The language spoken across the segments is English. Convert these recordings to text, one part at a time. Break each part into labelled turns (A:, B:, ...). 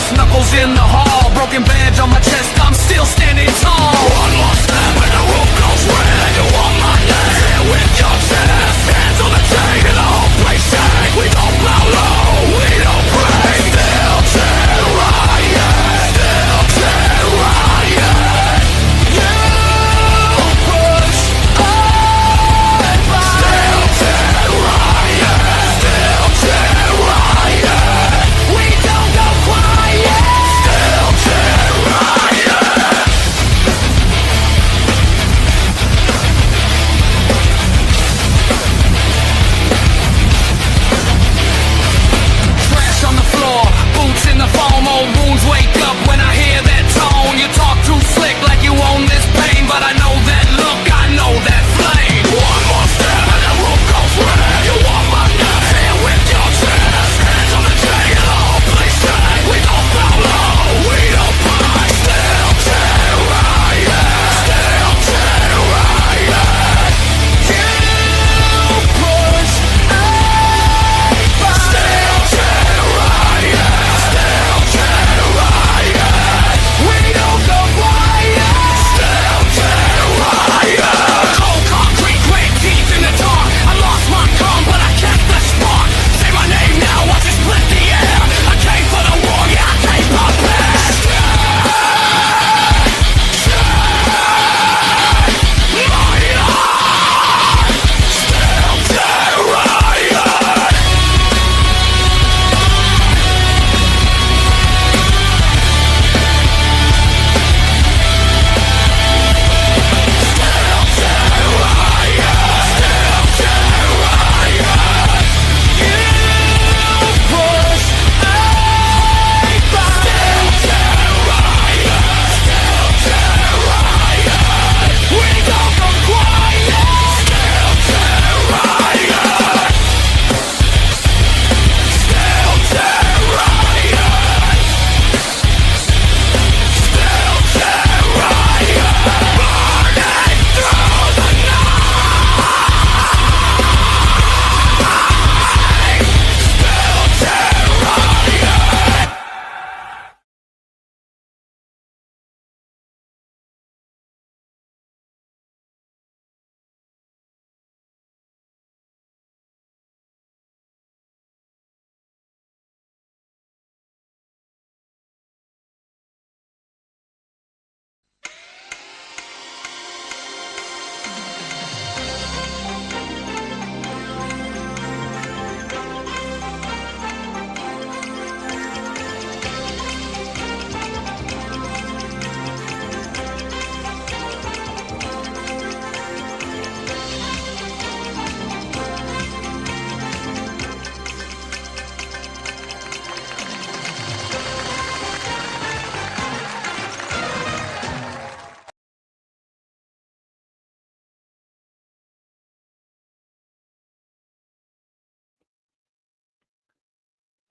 A: lost, knuckles in the hall, broken badge on my chest, I'm still standing tall. One more step and the roof goes red. You want my name here with your chest, hands on the chain and the whole place shake. We don't bow low, we don't pray. Steelchair riot, Steelchair riot. You push, I fight. Steelchair riot, Steelchair riot. We don't go quiet. Steelchair riot. Trash on the floor, boots in the foam, old wounds wake up when I hear that tone. You talk too slick like you own this pain, but I know that look, I know that flame. One more step and the roof goes red. You want my neck here with your chest, hands on the chain and the whole place shake. We don't bow low, we don't fight. Steelchair riot, Steelchair riot. You push, I fight. Steelchair riot, Steelchair riot. We don't go quiet. Steelchair riot. Cold concrete, grit teeth in the dark. I lost my calm, but I kept the spark. Say my name now, watch it split the air. I came for the war, yeah, I came prepared. Steelchair riot.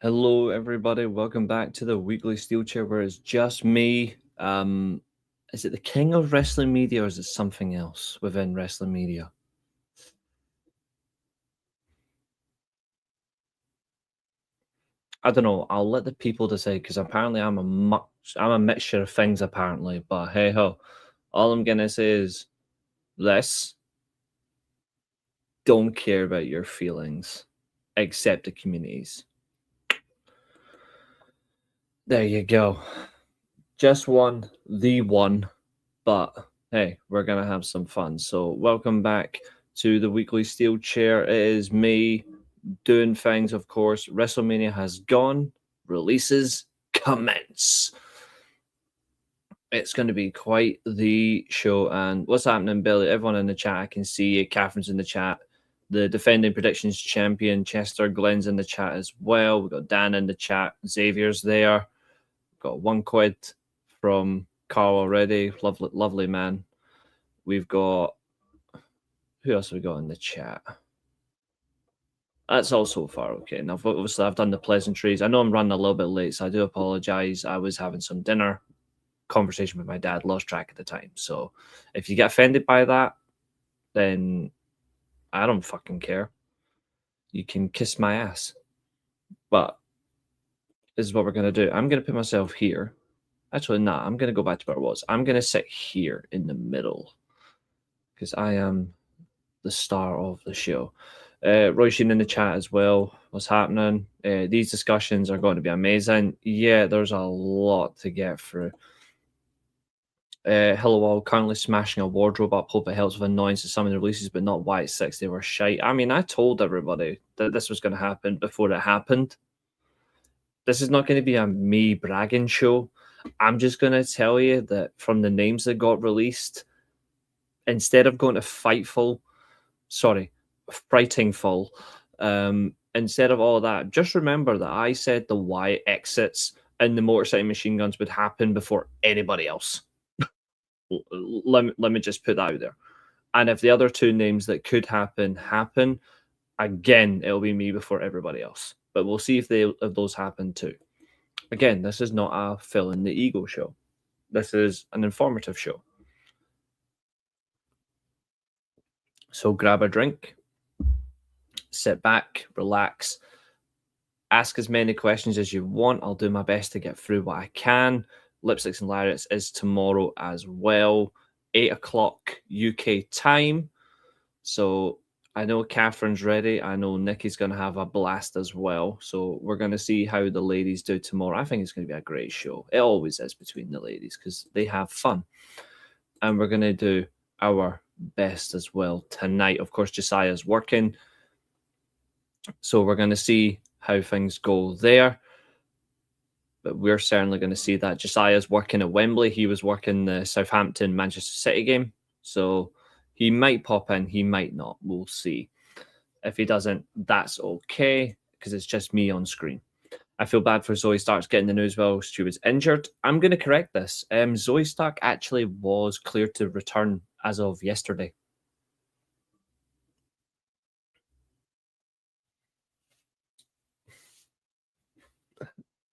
B: Hello, everybody. Welcome back to the weekly Steelchair, where it's just me. Is it the king of wrestling media, or is it something else within wrestling media? I don't know. I'll let the people decide, because apparently I'm a mixture of things. Apparently, but hey ho, all I'm gonna say is this: don't care about your feelings, except the communities. There you go. Just one, the one, but hey, we're going to have some fun. So welcome back to the weekly Steelchair. It is me doing things, of course. Wrestlemania has gone. Releases commence. It's going to be quite the show. And what's happening, Billy? Everyone in the chat, I can see Catherine's in the chat. The defending predictions champion, Chester Glenn's in the chat as well. We've got Dan in the chat. Xavier's there. Got £1 from Carl already. Lovely, lovely man. We've got, who else have we got in the chat? That's all so far okay. Now, obviously, I've done the pleasantries. I know I'm running a little bit late, so I do apologize. I was having some dinner conversation with my dad, lost track of the time. So if you get offended by that, then I don't fucking care. You can kiss my ass. But is what we're going to do. I'm going to put myself here. Actually, nah, I'm going to go back to where I was. I'm going to sit here in the middle because I am the star of the show. Roy Sheen in the chat as well. What's happening? These discussions are going to be amazing. Yeah, there's a lot to get through. Hello all, currently smashing a wardrobe up. Hope it helps with annoyance to some of the releases, but not why it's 6. They were shite. I mean, I told everybody that this was going to happen before it happened. This is not going to be a me bragging show. I'm just going to tell you that from the names that got released, instead of going to Frightingful, instead of all that, just remember that I said the Wyatt exits and the motorcycle machine guns would happen before anybody else. Let me just put that out there. And if the other two names that could happen, again, it'll be me before everybody else. But we'll see if those happen too. Again, this is not a fill in the ego show. This is an informative show. So grab a drink, sit back, relax, ask as many questions as you want. I'll do my best to get through what I can. Lipsticks and Lariats is tomorrow as well, 8 o'clock UK time. So I know Catherine's ready. I know Nikki's going to have a blast as well. So we're going to see how the ladies do tomorrow. I think it's going to be a great show. It always is between the ladies because they have fun. And we're going to do our best as well tonight. Of course, Josiah's working. So we're going to see how things go there. But we're certainly going to see that. Josiah's working at Wembley. He was working the Southampton-Manchester City game. So he might pop in. He might not. We'll see. If he doesn't, that's okay because it's just me on screen. I feel bad for Zoe Stark's getting the news while she was injured. I'm going to correct this. Zoe Stark actually was cleared to return as of yesterday.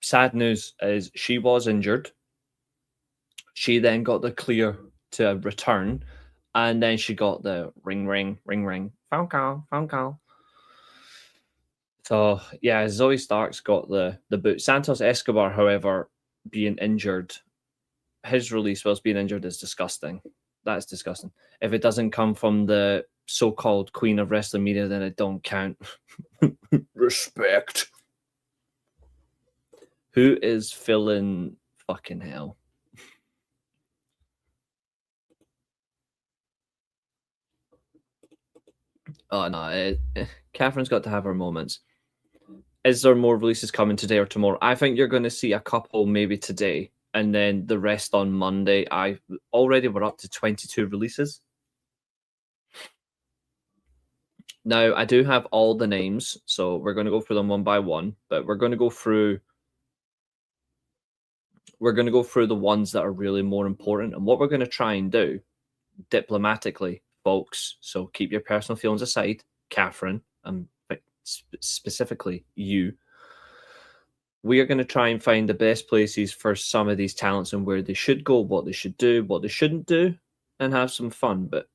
B: Sad news is she was injured. She then got the clear to return, and then she got the ring, phone call. So yeah, Zoe Stark's got the boot. Santos Escobar, however, being injured, his release whilst being injured is disgusting. That's disgusting. If it doesn't come from the so-called Queen of Wrestlemania, then it don't count. Respect. Who is filling fucking hell? Oh no, Catherine's got to have her moments. Is there more releases coming today or tomorrow? I think you're going to see a couple maybe today, and then the rest on Monday. We're up to 22 releases. Now, I do have all the names, so we're going to go through them one by one, but we're going to go through the ones that are really more important. And what we're going to try and do diplomatically, folks, so keep your personal feelings aside, Catherine, and specifically you, we are going to try and find the best places for some of these talents and where they should go, what they should do, what they shouldn't do, and have some fun. But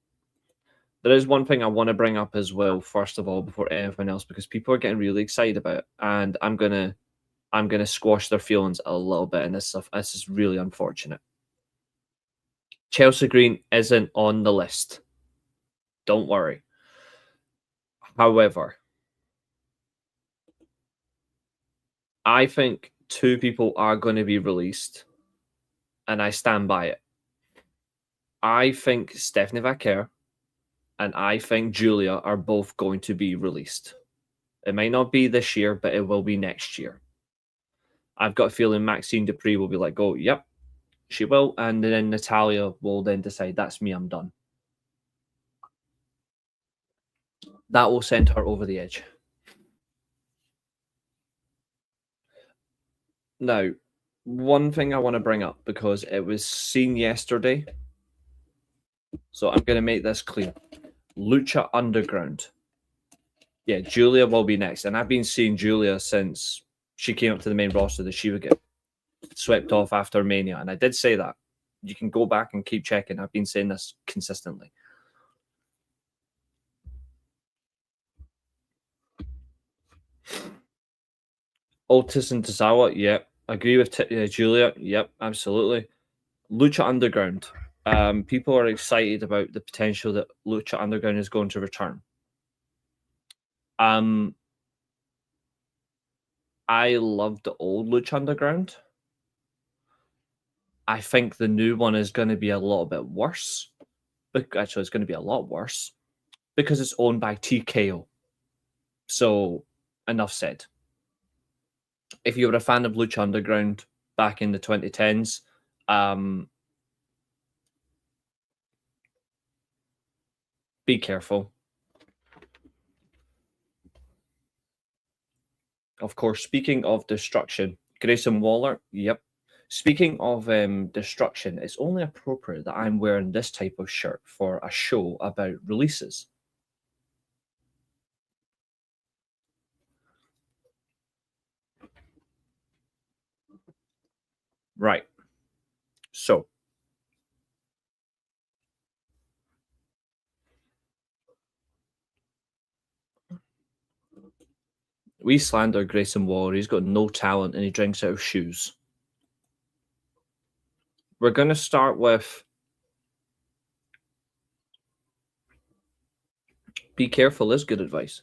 B: there is one thing I want to bring up as well, first of all, before anything else, because people are getting really excited about it, and I'm gonna squash their feelings a little bit, and this is really unfortunate. Chelsea Green isn't on the list. Don't worry. However, I think 2 people are going to be released, and I stand by it. I think Stephanie Vaquer and I think Julia are both going to be released. It might not be this year, but it will be next year. I've got a feeling Maxine Dupree will be like, oh, yep, she will. And then Natalia will then decide, that's me, I'm done. That will send her over the edge. Now, one thing I want to bring up, because it was seen yesterday, so I'm going to make this clear. Lucha Underground. Yeah, Julia will be next. And I've been seeing Julia since she came up to the main roster that she would get swept off after Mania. And I did say that. You can go back and keep checking. I've been saying this consistently. Otis and Tozawa, yep. Agree with Julia, yep, absolutely. Lucha Underground. People are excited about the potential that Lucha Underground is going to return. I love the old Lucha Underground. I think the new one is going to be a little bit worse. But actually, it's going to be a lot worse because it's owned by TKO. So, enough said. If you were a fan of Lucha Underground back in the 2010s, be careful. Of course, speaking of destruction, Grayson Waller, yep. Speaking of destruction, it's only appropriate that I'm wearing this type of shirt for a show about releases. Right. So, we slander Grayson Waller. He's got no talent and he drinks out of shoes. We're going to start with be careful is good advice.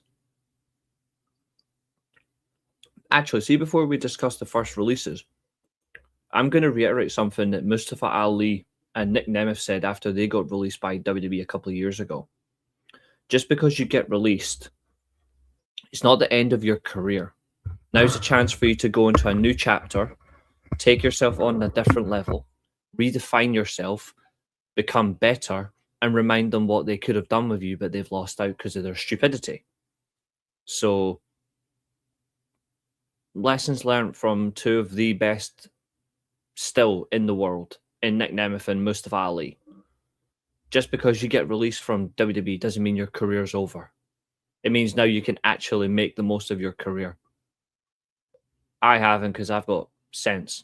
B: Actually, see, before we discuss the first releases, I'm going to reiterate something that Mustafa Ali and Nick Nemeth said after they got released by WWE a couple of years ago. Just because you get released, it's not the end of your career. Now's a chance for you to go into a new chapter, take yourself on a different level, redefine yourself, become better, and remind them what they could have done with you, but they've lost out because of their stupidity. So, lessons learned from two of the best still in the world, in Nick Nemeth and Mustafa Ali. Just because you get released from WWE doesn't mean your career's over. It means now you can actually make the most of your career. I haven't because I've got sense.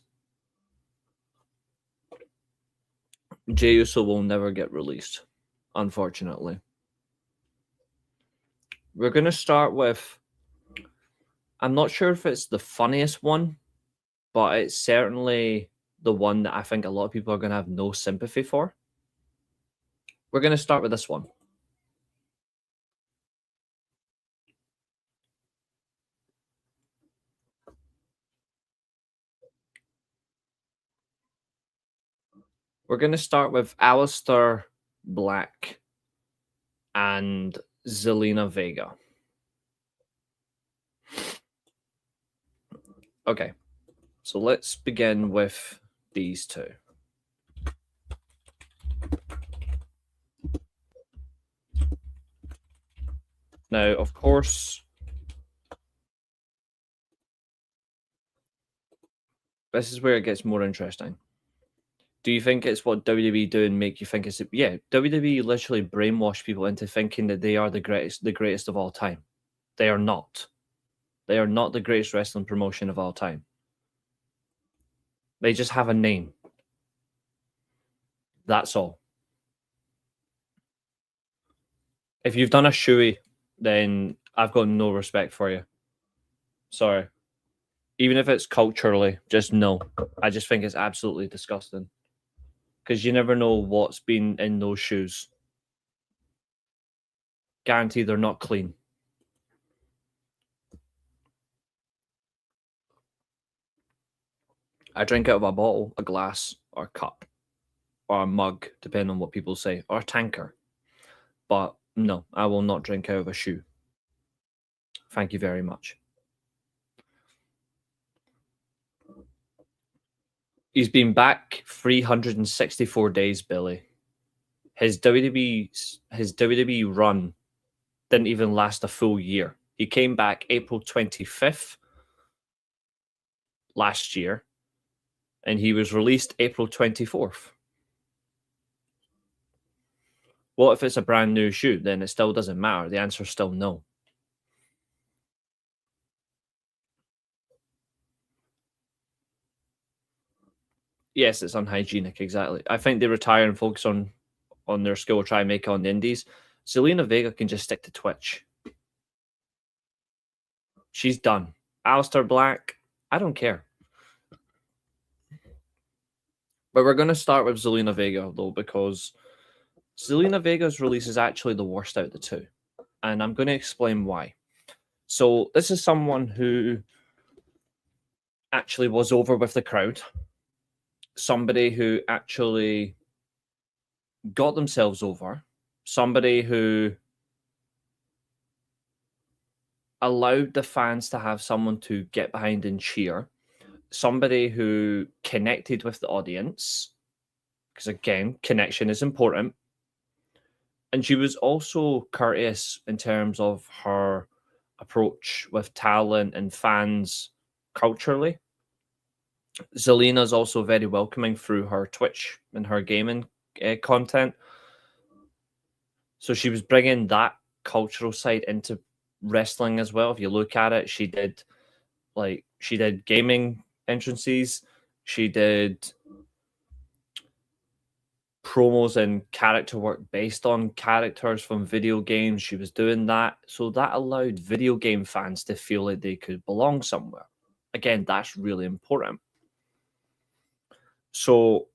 B: Jey Uso will never get released, unfortunately. We're going to start with, I'm not sure if it's the funniest one, but it's certainly the one that I think a lot of people are going to have no sympathy for. We're going to start with this one. We're going to start with Aleister Black and Zelina Vega. Okay, so let's begin with these two. Now, of course, this is where it gets more interesting. Do you think it's what WWE do and make you think it's... Yeah, WWE literally brainwash people into thinking that they are the greatest of all time. They are not. They are not the greatest wrestling promotion of all time. They just have a name. That's all. If you've done a shoey, then I've got no respect for you. Sorry. Even if it's culturally, just no. I just think it's absolutely disgusting. Because you never know what's been in those shoes. Guaranteed they're not clean. I drink out of a bottle, a glass, or a cup, or a mug, depending on what people say, or a tanker. But no, I will not drink out of a shoe. Thank you very much. He's been back 364 days, Billy. His WWE run didn't even last a full year. He came back April 25th last year, and he was released April 24th. What if it's a brand new shoe? Then it still doesn't matter. The answer is still no. Yes, it's unhygienic, exactly. I think they retire and focus on their skill, try and make it on the indies. Zelina Vega can just stick to Twitch. She's done. Aleister Black, I don't care. But we're going to start with Zelina Vega, though, because Zelina Vega's release is actually the worst out of the two. And I'm going to explain why. So this is someone who actually was over with the crowd. Somebody who actually got themselves over. Somebody who allowed the fans to have someone to get behind and cheer. Somebody who connected with the audience. Because again, connection is important. And she was also courteous in terms of her approach with talent and fans culturally. Zelina's also very welcoming through her Twitch and her gaming content. So she was bringing that cultural side into wrestling as well. If you look at it, she did gaming entrances. She did promos and character work based on characters from video games. She was doing that. So that allowed video game fans to feel like they could belong somewhere. Again, that's really important. So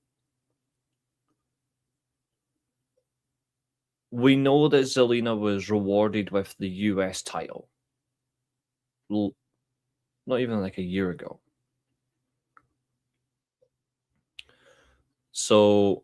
B: we know that Zelina was rewarded with the US title. Not even like a year ago. So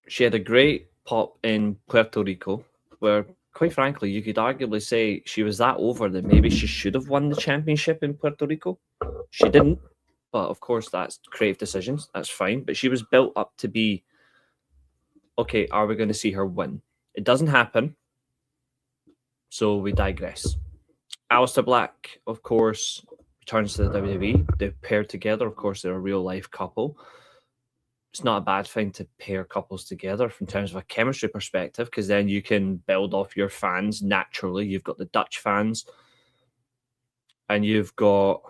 B: she had a great pop in Puerto Rico, where, quite frankly, you could arguably say she was that over that maybe she should have won the championship in Puerto Rico. She didn't, but of course, that's creative decisions. That's fine. But she was built up to be, okay, are we going to see her win? It doesn't happen, so we digress. Aleister Black, of course, returns to the WWE. They're paired together. Of course, they're a real-life couple. It's not a bad thing to pair couples together from terms of a chemistry perspective, because then you can build off your fans naturally. You've got the Dutch fans, and you've got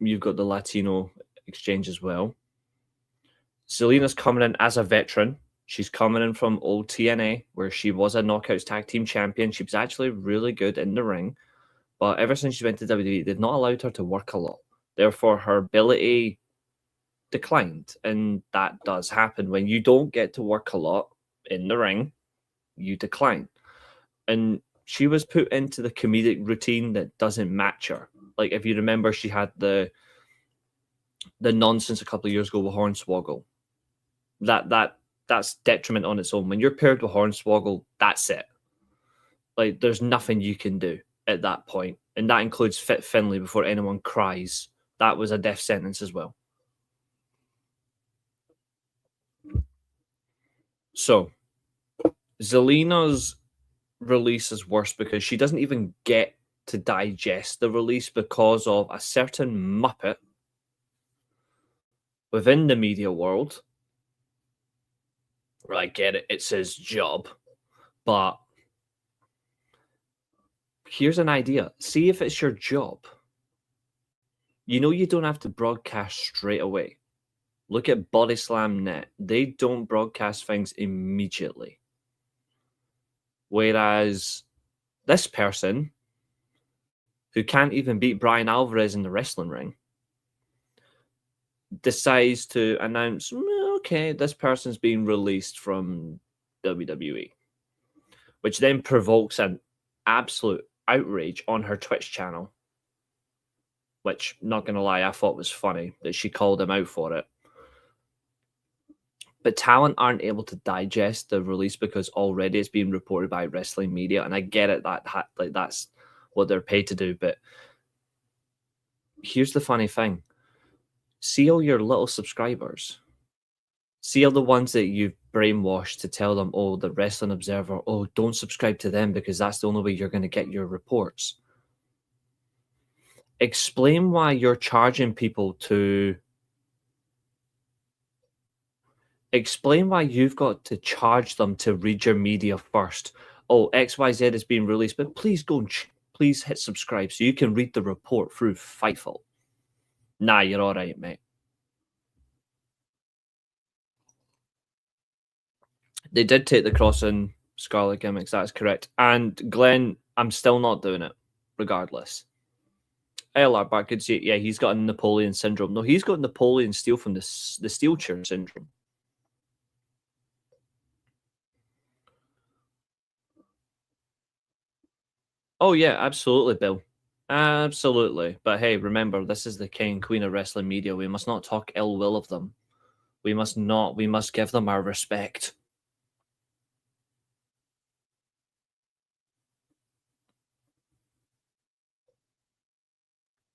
B: the Latino exchange as well. Zelina's coming in as a veteran. She's coming in from old TNA, where she was a Knockouts Tag Team Champion. She was actually really good in the ring, but ever since she went to WWE, they've not allowed her to work a lot. Therefore, her ability declined, and that does happen when you don't get to work a lot in the ring. You decline, and she was put into the comedic routine that doesn't match her. Like, if you remember, she had the nonsense a couple of years ago with Hornswoggle. That's detriment on its own. When you're paired with Hornswoggle, that's it. Like, there's nothing you can do at that point, and that includes Fit Finlay before anyone cries. That was a death sentence as well. So, Zelina's release is worse because she doesn't even get to digest the release because of a certain Muppet within the media world. I get it, it's his job, but here's an idea. See if it's your job. You know you don't have to broadcast straight away. Look at Body Slam Net. They don't broadcast things immediately. Whereas this person, who can't even beat Brian Alvarez in the wrestling ring, decides to announce, okay, this person's being released from WWE, which then provokes an absolute outrage on her Twitch channel, which, not going to lie, I thought was funny that she called him out for it. But talent aren't able to digest the release because already it's being reported by wrestling media, and I get it, that's what they're paid to do. But here's the funny thing: see all your little subscribers, see all the ones that you've brainwashed to tell them, oh, the Wrestling Observer, oh, don't subscribe to them because that's the only way you're going to get your reports. Explain why you're charging people to. Explain why you've got to charge them to read your media first. Oh, XYZ is being released, but please go and please hit subscribe so you can read the report through Fightful. Nah, you're all right, mate. They did take the cross and Scarlet gimmicks, that's correct. And Glenn, I'm still not doing it, regardless. LR back, good to see it. Yeah, he's got a Napoleon syndrome. No, he's got Napoleon Steel from the Steelchair syndrome. Oh yeah, absolutely, Bill. Absolutely. But hey, remember, this is the king and queen of wrestling media. We must not talk ill will of them. We must not. We must give them our respect.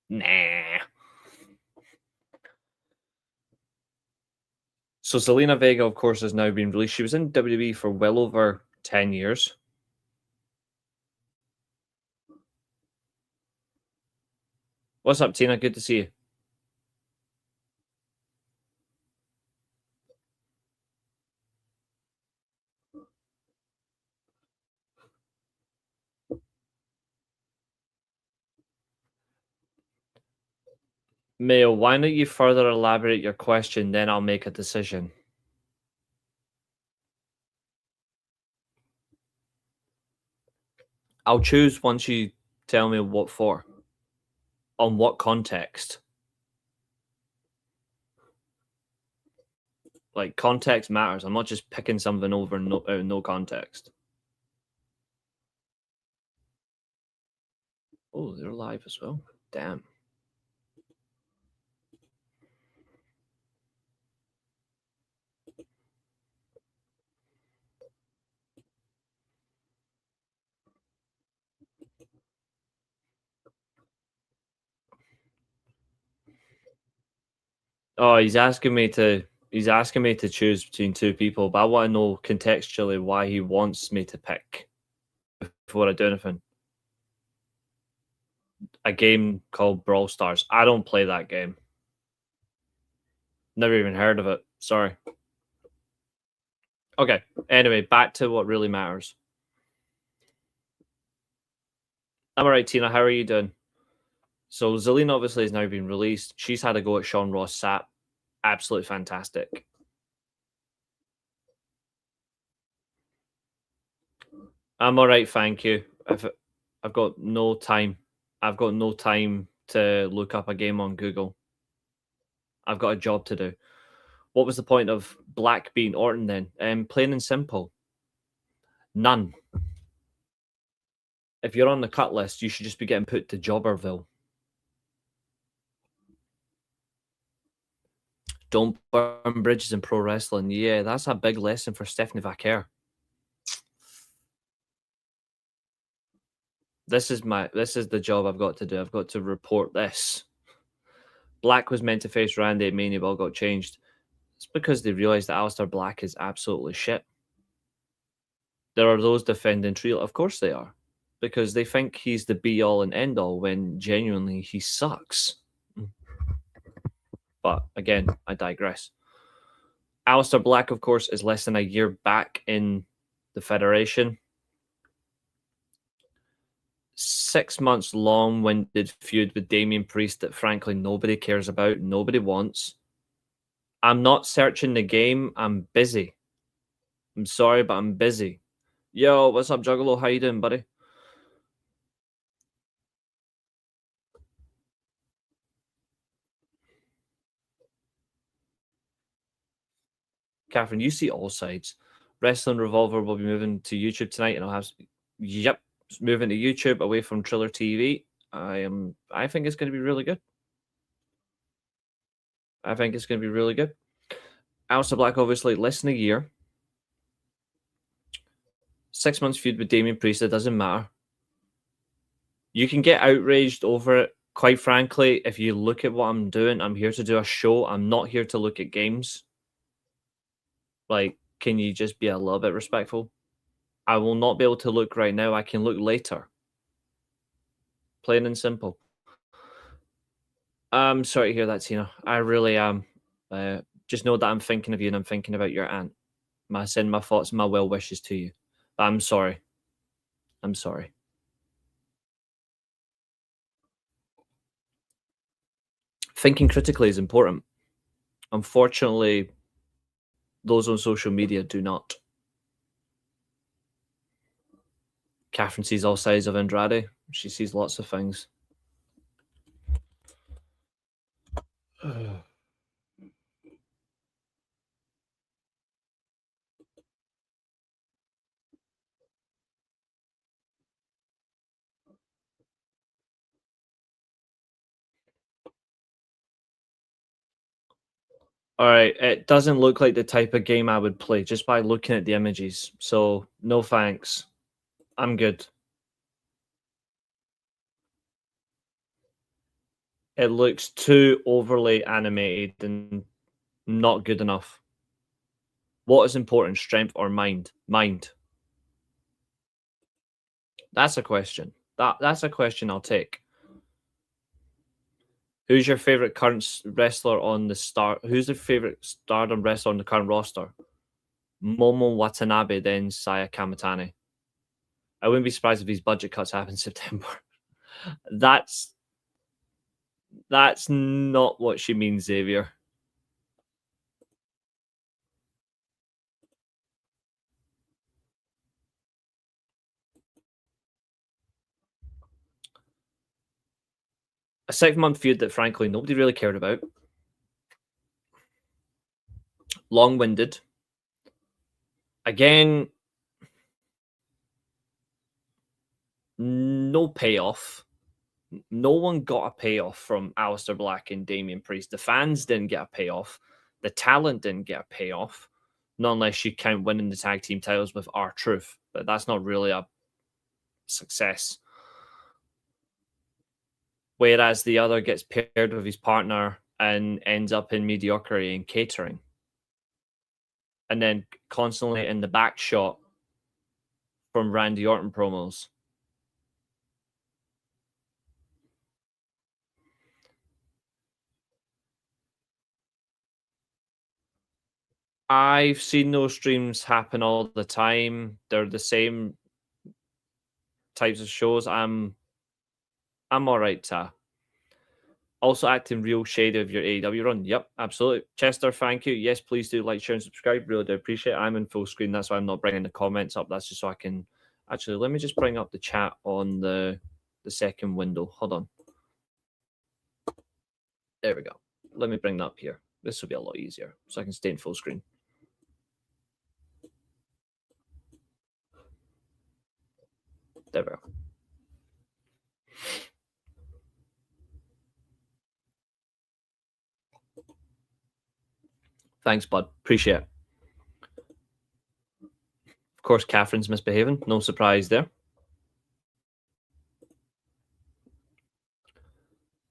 B: Nah. So Zelina Vega, of course, has now been released. She was in WWE for well over 10 years. What's up, Tina? Good to see you. Mayo, why don't you further elaborate your question, then I'll make a decision. I'll choose once you tell me what for. On what context? Like, context matters. I'm not just picking something over out of no context. Oh, they're live as well. Damn. Oh, he's asking me to choose between two people, but I want to know contextually why he wants me to pick before I do anything. A game called Brawl Stars. I don't play that game. Never even heard of it. Sorry. Okay. Anyway, back to what really matters. I'm alright, Tina. How are you doing? So Zelina obviously has now been released. She's had a go at Sean Ross Sapp. Absolutely fantastic. I'm alright, thank you. I've got no time. I've got no time to look up a game on Google. I've got a job to do. What was the point of Black beating Orton then? Plain and simple. None. If you're on the cut list, you should just be getting put to Jobberville. Don't burn bridges in pro wrestling. Yeah, that's a big lesson for Stephanie Vaquer. This is the job I've got to do. I've got to report this. Black was meant to face Randy at Mania, but all got changed. It's because they realised that Aleister Black is absolutely shit. There are those defending Trill. Of course they are. Because they think he's the be-all and end-all when genuinely he sucks. But again, I digress. Aleister Black, of course, is less than a year back in the Federation. 6 months long-winded feud with Damian Priest that frankly nobody cares about, nobody wants. I'm not searching the game, I'm busy. I'm sorry, but I'm busy. Yo, what's up, Juggalo? How you doing, buddy? Catherine, you see all sides. Wrestling Revolver will be moving to YouTube tonight, and I'll have moving to YouTube away from Triller TV. I think it's going to be really good. I think it's going to be really good. Aleister Black, obviously, less than a year. 6 months feud with Damian Priest, it doesn't matter. You can get outraged over it. Quite frankly, if you look at what I'm doing, I'm here to do a show. I'm not here to look at games. Like, can you just be a little bit respectful? I will not be able to look right now. I can look later. Plain and simple. I'm sorry to hear that, Tina. I really am. Just know that I'm thinking of you and I'm thinking about your aunt. Send my thoughts and my well wishes to you. But I'm sorry. I'm sorry. Thinking critically is important. Unfortunately, those on social media do not. Catherine sees all sides of Andrade. She sees lots of things. All right, it doesn't look like the type of game I would play just by looking at the images. So, no thanks. I'm good. It looks too overly animated and not good enough. What is important, strength or mind? Mind. That's a question. That's a question I'll take. Who's your favorite current wrestler on the star? Who's the favorite Stardom wrestler on the current roster? Momo Watanabe, then Saya Kamatani. I wouldn't be surprised if these budget cuts happen in September. That's not what she means, Xavier. A 6-month feud that frankly nobody really cared about. Long-winded. Again, no payoff. No one got a payoff from Aleister Black and Damian Priest. The fans didn't get a payoff. The talent didn't get a payoff. Not unless you count winning the tag team titles with R-Truth. But that's not really a success. Whereas the other gets paired with his partner and ends up in mediocrity and catering. And then constantly in the back shot from Randy Orton promos. I've seen those streams happen all the time. They're the same types of shows. I'm all right, Ta. Also acting real shady of your AEW run. Yep, absolutely. Chester, thank you. Yes, please do like, share, and subscribe. Really do appreciate it. I'm in full screen. That's why I'm not bringing the comments up. That's just so I can... Actually, let me just bring up the chat on the second window. Hold on. There we go. Let me bring that up here. This will be a lot easier, so I can stay in full screen. There we go. Thanks, bud. Appreciate it. Of course, Catherine's misbehaving. No surprise there.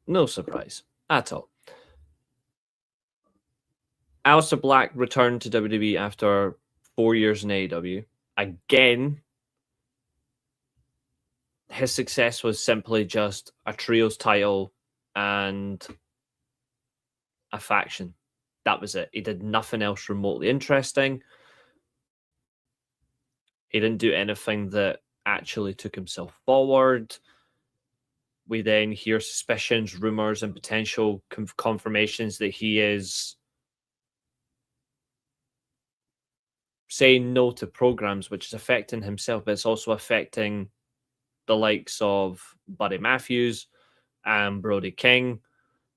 B: No surprise at all. Aleister Black returned to WWE after 4 years in AEW. Again, his success was simply just a trios title and a faction. That was it. He did nothing else remotely interesting. He didn't do anything that actually took himself forward. We then hear suspicions, rumors, and potential confirmations that he is saying no to programs, which is affecting himself, but it's also affecting the likes of Buddy Matthews and Brody King,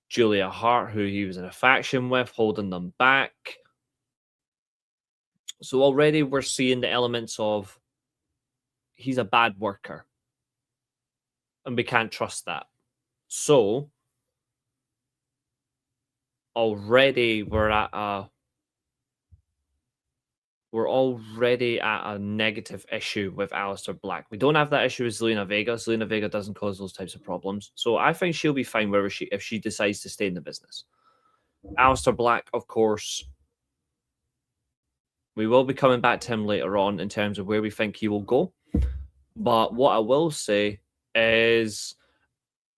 B: Julia Hart, who he was in a faction with, holding them back. So already we're seeing the elements of he's a bad worker. And we can't trust that. So already we're already at a negative issue with Aleister Black. We don't have that issue with Zelina Vega. Zelina Vega doesn't cause those types of problems. So I think she'll be fine wherever if she decides to stay in the business. Aleister Black, of course, we will be coming back to him later on in terms of where we think he will go. But what I will say is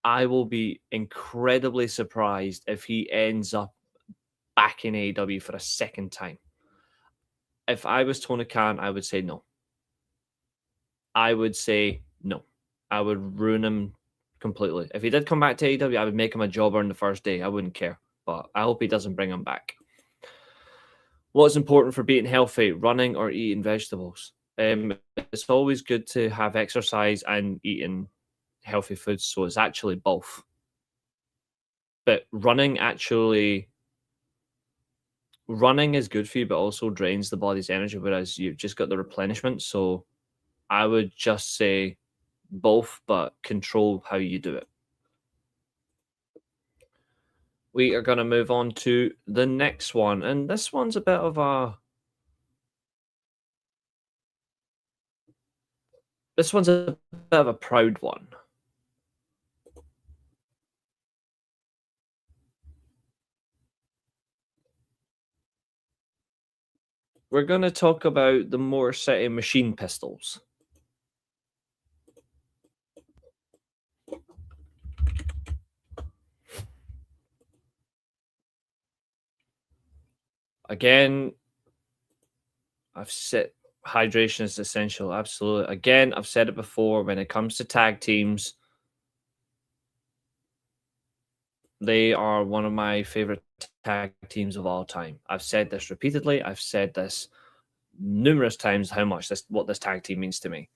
B: I will be incredibly surprised if he ends up back in AEW for a second time. If I was Tony Khan, I would say no. I would say no. I would ruin him completely. If he did come back to AEW, I would make him a jobber on the first day. I wouldn't care. But I hope he doesn't bring him back. What's important for being healthy? Running or eating vegetables? It's always good to have exercise and eating healthy foods, so it's actually both. But running is good for you, but also drains the body's energy, whereas you've just got the replenishment. So I would just say both, but control how you do it. We are going to move on to the next one, and this one's a bit of a proud one. We're going to talk about the Motor City Machine Pistols. Again, I've said hydration is essential. Absolutely. Again, I've said it before. When it comes to tag teams, they are one of my favorite tag teams of all time. I've said this repeatedly. I've said this numerous times what this tag team means to me.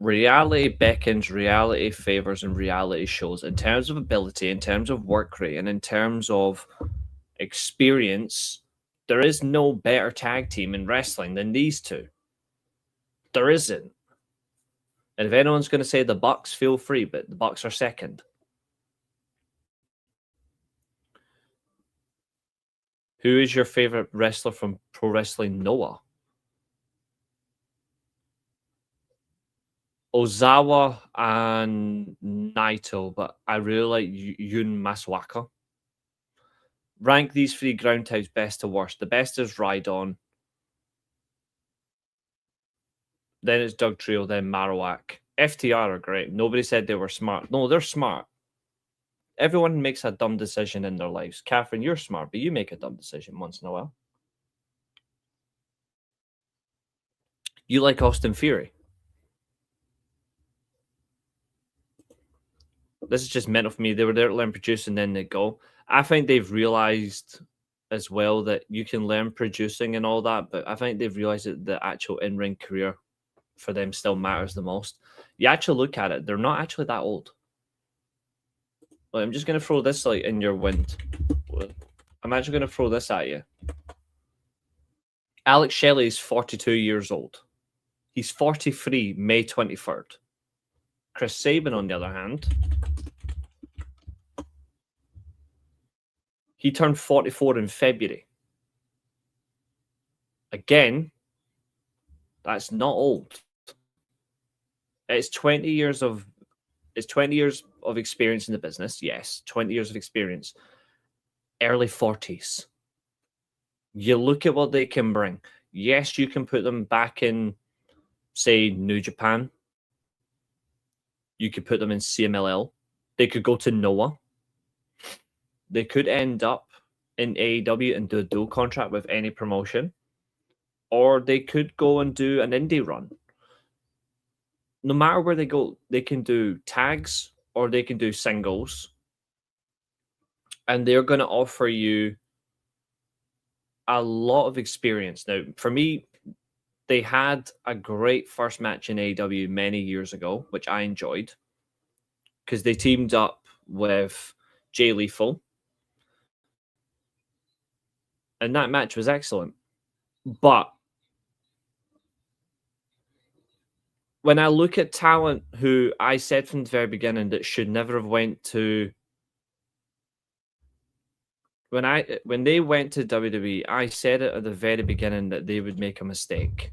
B: Reality beckons, reality favors, and reality shows. In terms of ability, in terms of work rate, and in terms of experience, there is no better tag team in wrestling than these two. There isn't. And if anyone's going to say the Bucks, feel free, but the Bucks are second. Who is your favorite wrestler from Pro Wrestling Noah? Ozawa and Naito, but I really like Yun Maswaka. Rank these three ground types best to worst. The best is Rhydon. Then it's Doug Trio, then Marowak. FTR are great. Nobody said they were smart. No, they're smart. Everyone makes a dumb decision in their lives. Katherine, you're smart, but you make a dumb decision once in a while. You like Austin Theory. This is just mental for me. They were there to learn producing, then they go. I think they've realized as well that you can learn producing and all that, but I think they've realized that the actual in-ring career for them still matters the most. You actually look at it, they're not actually that old. Like, I'm just going to throw this like in your wind. I'm actually going to throw this at you. Alex Shelley is 42 years old. He's 43 May 23rd. Chris Sabin, on the other hand, he turned 44 in February. Again, that's not old. It's 20 years of experience in the business. Yes, 20 years of experience. Early 40s. You look at what they can bring. Yes, you can put them back in, say, New Japan. You could put them in CMLL. They could go to Noah. They could end up in AEW and do a dual contract with any promotion. Or they could go and do an indie run. No matter where they go, they can do tags or they can do singles. And they're going to offer you a lot of experience. Now, for me, they had a great first match in AEW many years ago, which I enjoyed because they teamed up with Jay Lethal. And that match was excellent. But when I look at talent who I said from the very beginning that should never have went to when they went to WWE, I said it at the very beginning that they would make a mistake.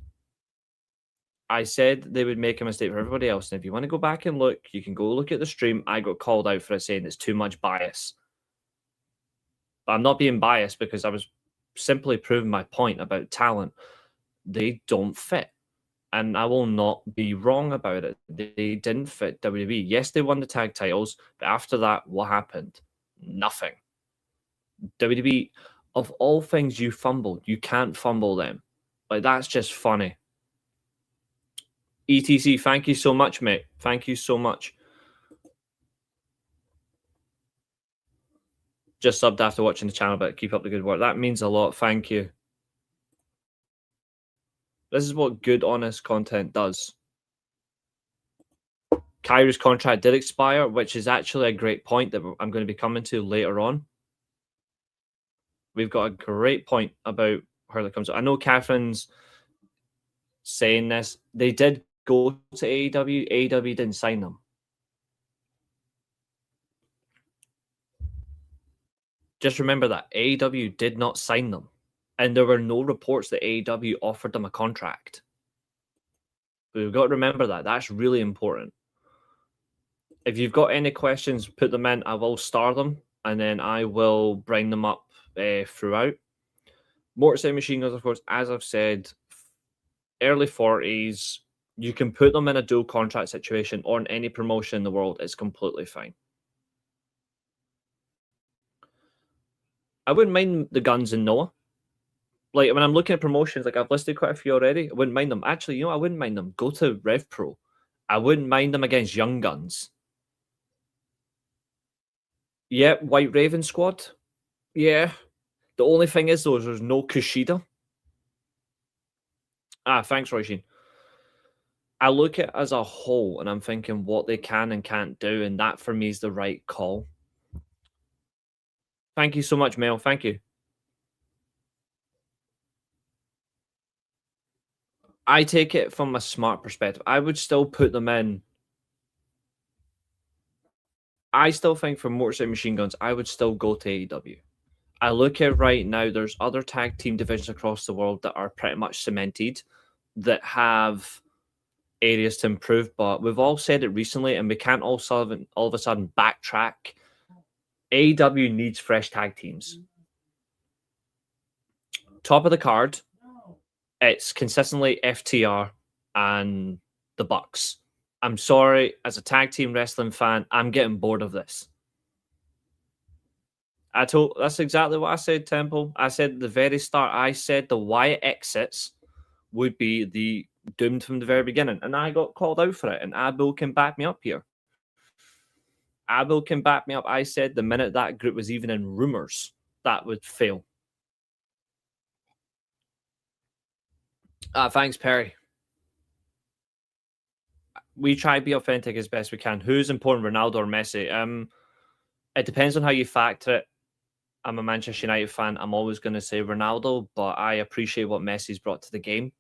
B: I said they would make a mistake for everybody else. And if you want to go back and look, you can go look at the stream. I got called out for it saying it's too much bias. But I'm not being biased because I was simply proving my point about talent. They don't fit. And I will not be wrong about it. They didn't fit WWE. Yes, they won the tag titles, but after that, what happened? Nothing. WWE, of all things you fumbled, you can't fumble them. Like, that's just funny. ETC, thank you so much, mate. Thank you so much. just subbed after watching the channel, but keep up the good work. That means a lot. Thank you. This is what good, honest content does. Kyrie's contract did expire, which is actually a great point that I'm going to be coming to later on. We've got a great point about her that comes up. I know Catherine's saying this. They did go to AEW. AEW didn't sign them. Just remember that AEW did not sign them. And there were no reports that AEW offered them a contract. We've got to remember that. That's really important. If you've got any questions, put them in. I will star them, and then I will bring them up throughout. Motorcycle Machine Guns, of course, as I've said, early 40s. You can put them in a dual contract situation or in any promotion in the world. It's completely fine. I wouldn't mind the Guns in Noah. Like, when I'm looking at promotions, like I've listed quite a few already, I wouldn't mind them. Actually, I wouldn't mind them. Go to Rev Pro. I wouldn't mind them against Young Guns. Yep, White Raven squad. Yeah. The only thing is, though, is there's no Kushida. Thanks, Roisin. I look at it as a whole, and I'm thinking what they can and can't do, and that for me is the right call. Thank you so much, Mel. Thank you. I take it from a smart perspective. I would still put them in. I still think for Motorcycle Machine Guns, I would still go to AEW. I look at right now, there's other tag team divisions across the world that are pretty much cemented, that have areas to improve, but we've all said it recently, and we can't all of a sudden backtrack. AEW needs fresh tag teams. Top of the card, it's consistently FTR and the Bucks. I'm sorry, as a tag team wrestling fan, I'm getting bored of this. That's exactly what I said, Temple. I said at the very start, I said the Wyatt exits would be the doomed from the very beginning, and I got called out for it, and Abel can back me up here. Abel can back me up. I said the minute that group was even in rumors, that would fail. Thanks, Perry. We try to be authentic as best we can. Who's important, Ronaldo or Messi? It depends on how you factor it. I'm a Manchester United fan. I'm always going to say Ronaldo, but I appreciate what Messi's brought to the game.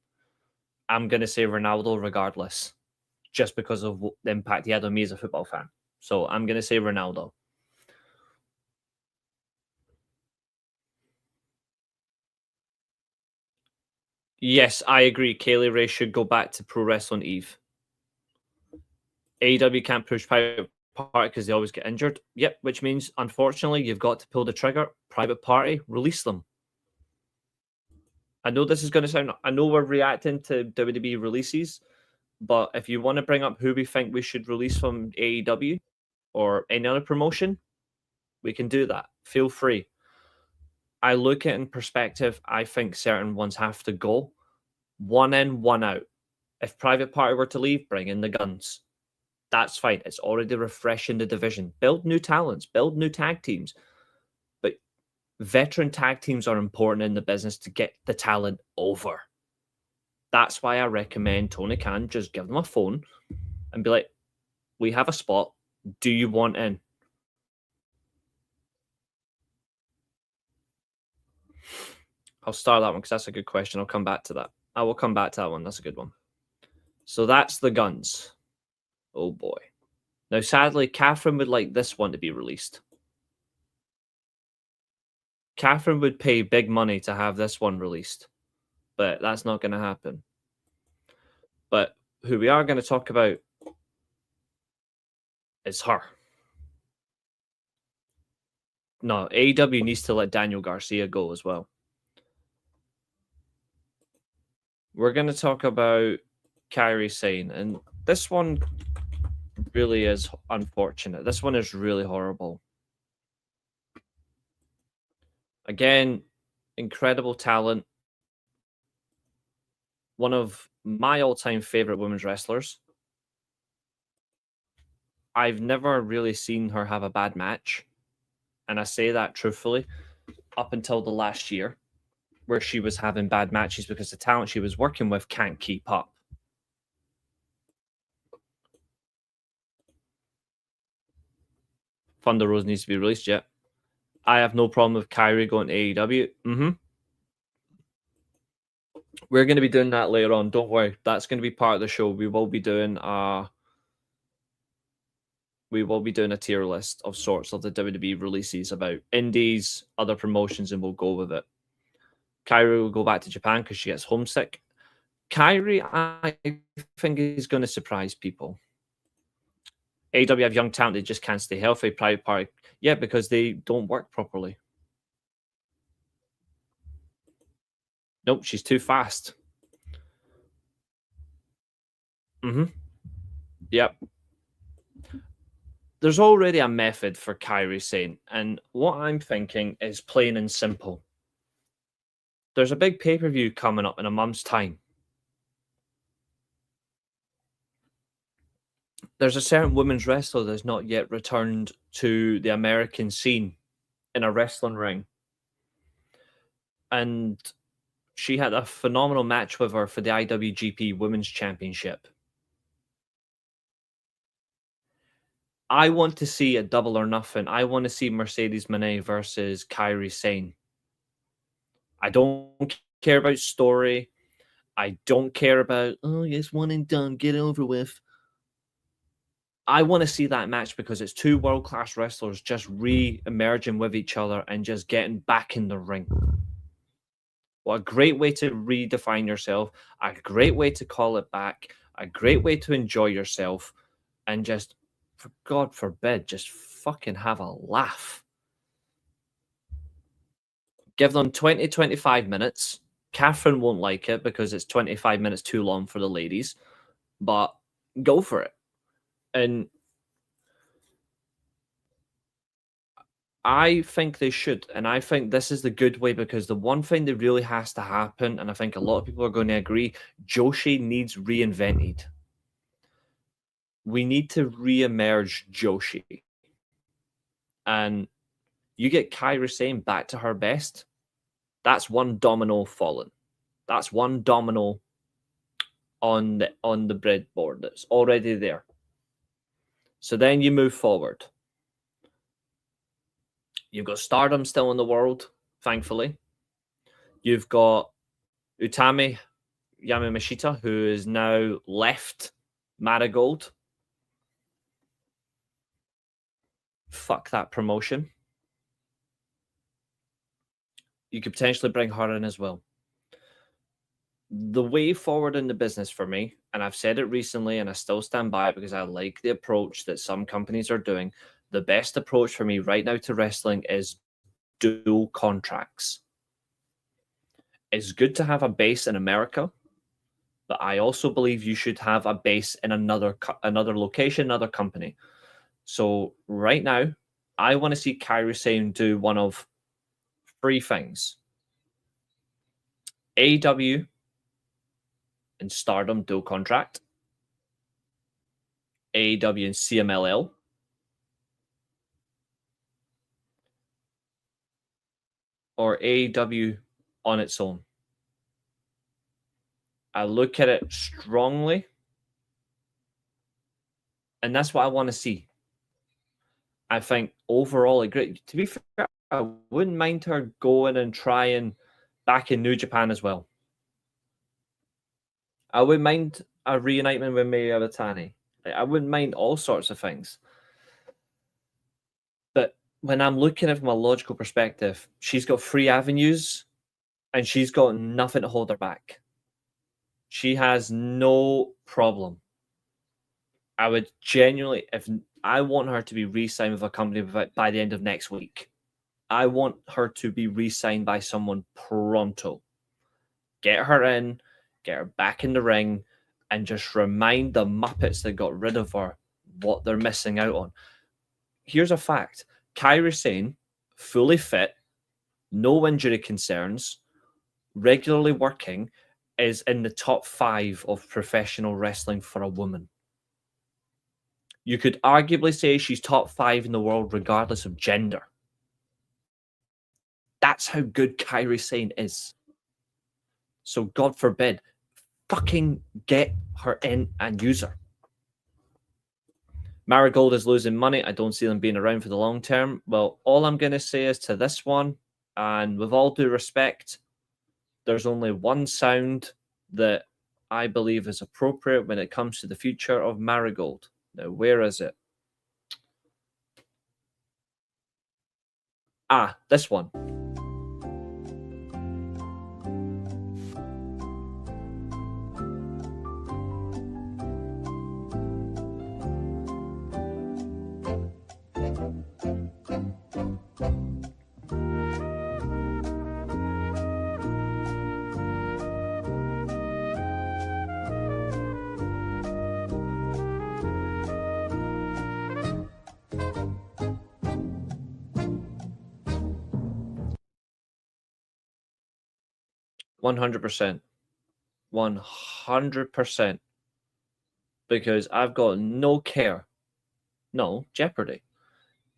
B: I'm going to say Ronaldo regardless, just because of the impact he had on me as a football fan. So I'm going to say Ronaldo. Yes, I agree. Kaylee Ray should go back to Pro Wrestling Eve. AEW can't push Private Party because they always get injured. Yep, which means, unfortunately, you've got to pull the trigger. Private Party, release them. I know this is going to sound... I know we're reacting to WWE releases, but if you want to bring up who we think we should release from AEW or any other promotion, we can do that. Feel free. I look at it in perspective. I think certain ones have to go. One in, one out. If Private Party were to leave, bring in the Guns. That's fine. It's already refreshing the division. Build new talents. Build new tag teams. But veteran tag teams are important in the business to get the talent over. That's why I recommend Tony Khan just give them a phone and be like, we have a spot. Do you want in? I'll start that one because that's a good question. I'll come back to that. I will come back to that one. That's a good one. So that's the Guns. Oh boy. Now, sadly, Catherine would like this one to be released. Catherine would pay big money to have this one released, but that's not going to happen. But who we are going to talk about is her. No, AEW needs to let Daniel Garcia go as well. We're going to talk about Kairi Sane, and this one really is unfortunate. This one is really horrible. Again, incredible talent. One of my all-time favorite women's wrestlers. I've never really seen her have a bad match. And I say that truthfully, up until the last year, where she was having bad matches because the talent she was working with can't keep up. Thunder Rose needs to be released yet. I have no problem with Kyrie going to AEW. We're going to be doing that later on. Don't worry. That's going to be part of the show. We will be doing a tier list of sorts of the WWE releases about indies, other promotions, and we'll go with it. Kyrie will go back to Japan because she gets homesick. Kyrie, I think, is going to surprise people. AEW have young talent, they just can't stay healthy. Private Party, yeah, because they don't work properly. Nope, she's too fast. Yep. There's already a method for Kyrie Sane, and what I'm thinking is plain and simple. There's a big pay-per-view coming up in a month's time. There's a certain women's wrestler that's not yet returned to the American scene in a wrestling ring. And she had a phenomenal match with her for the IWGP Women's Championship. I want to see a double or nothing. I want to see Mercedes Moné versus Kyrie Sane. I don't care about story. I don't care about, oh, yes, one and done, get it over with. I want to see that match because it's two world-class wrestlers just re-emerging with each other and just getting back in the ring. What a great way to redefine yourself, a great way to call it back, a great way to enjoy yourself, and just, for God forbid, just fucking have a laugh. Give them 20, 25 minutes. Katherine won't like it because it's 25 minutes too long for the ladies, but go for it. And I think they should. And I think this is the good way because the one thing that really has to happen, and I think a lot of people are going to agree, Joshi needs reinvented. We need to re-emerge Joshi. And you get Kyrie Sane back to her best, that's one domino fallen. That's one domino on the breadboard that's already there. So then you move forward. You've got Stardom still in the world, thankfully. You've got Utami Yamamashita, who is now left Marigold. Fuck that promotion. You could potentially bring her in as well. The way forward in the business for me, and I've said it recently and I still stand by it because I like the approach that some companies are doing. The best approach for me right now to wrestling is dual contracts. It's good to have a base in America, but I also believe you should have a base in another location, another company. So right now, I want to see Kyrie Sane do one of three things. AEW and Stardom dual contract. AEW and CMLL. Or AEW on its own. I look at it strongly, and that's what I want to see. I think overall, great. To be fair, I wouldn't mind her going and trying back in New Japan as well. I wouldn't mind a reunitement with Mayu Iwatani. I wouldn't mind all sorts of things. But when I'm looking at it from a logical perspective, she's got 3 avenues and she's got nothing to hold her back. She has no problem. I would genuinely, if I want her to be re-signed with a company by the end of next week. I want her to be re-signed by someone pronto. Get her in, get her back in the ring, and just remind the Muppets that got rid of her what they're missing out on. Here's a fact. Kyrie Sane, fully fit, no injury concerns, regularly working, is in the top 5 of professional wrestling for a woman. You could arguably say she's top 5 in the world regardless of gender. That's how good Kairi Sane is. So God forbid, fucking get her in and use her. Marigold is losing money. I don't see them being around for the long term. Well, all I'm going to say is to this one, and with all due respect, there's only one sound that I believe is appropriate when it comes to the future of Marigold. Now, where is it? Ah, this one. $100%. 100%. Because I've got no care. No, Jeopardy.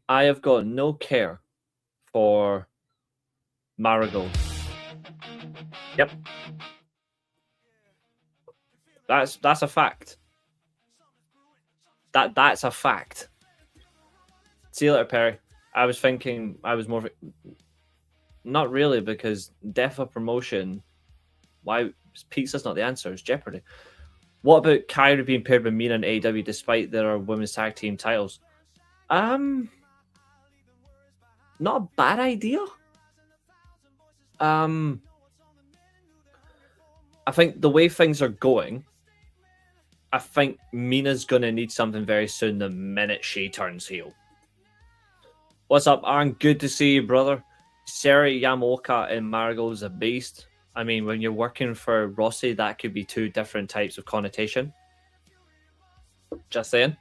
B: I have got no care for Marigold. Yep. That's a fact. That's a fact. See you later, Perry. I was thinking I was more... Not really, because death of promotion... Why pizza's not the answer? It's Jeopardy. What about Kairi being paired with Mina and AEW despite their women's tag team titles? Not a bad idea. I think the way things are going, I think Mina's gonna need something very soon the minute she turns heel. What's up, Aaron? Good to see you, brother. Seri Yamaoka and Marigold is a beast. I mean, when you're working for Rossi, that could be two different types of connotation. Just saying.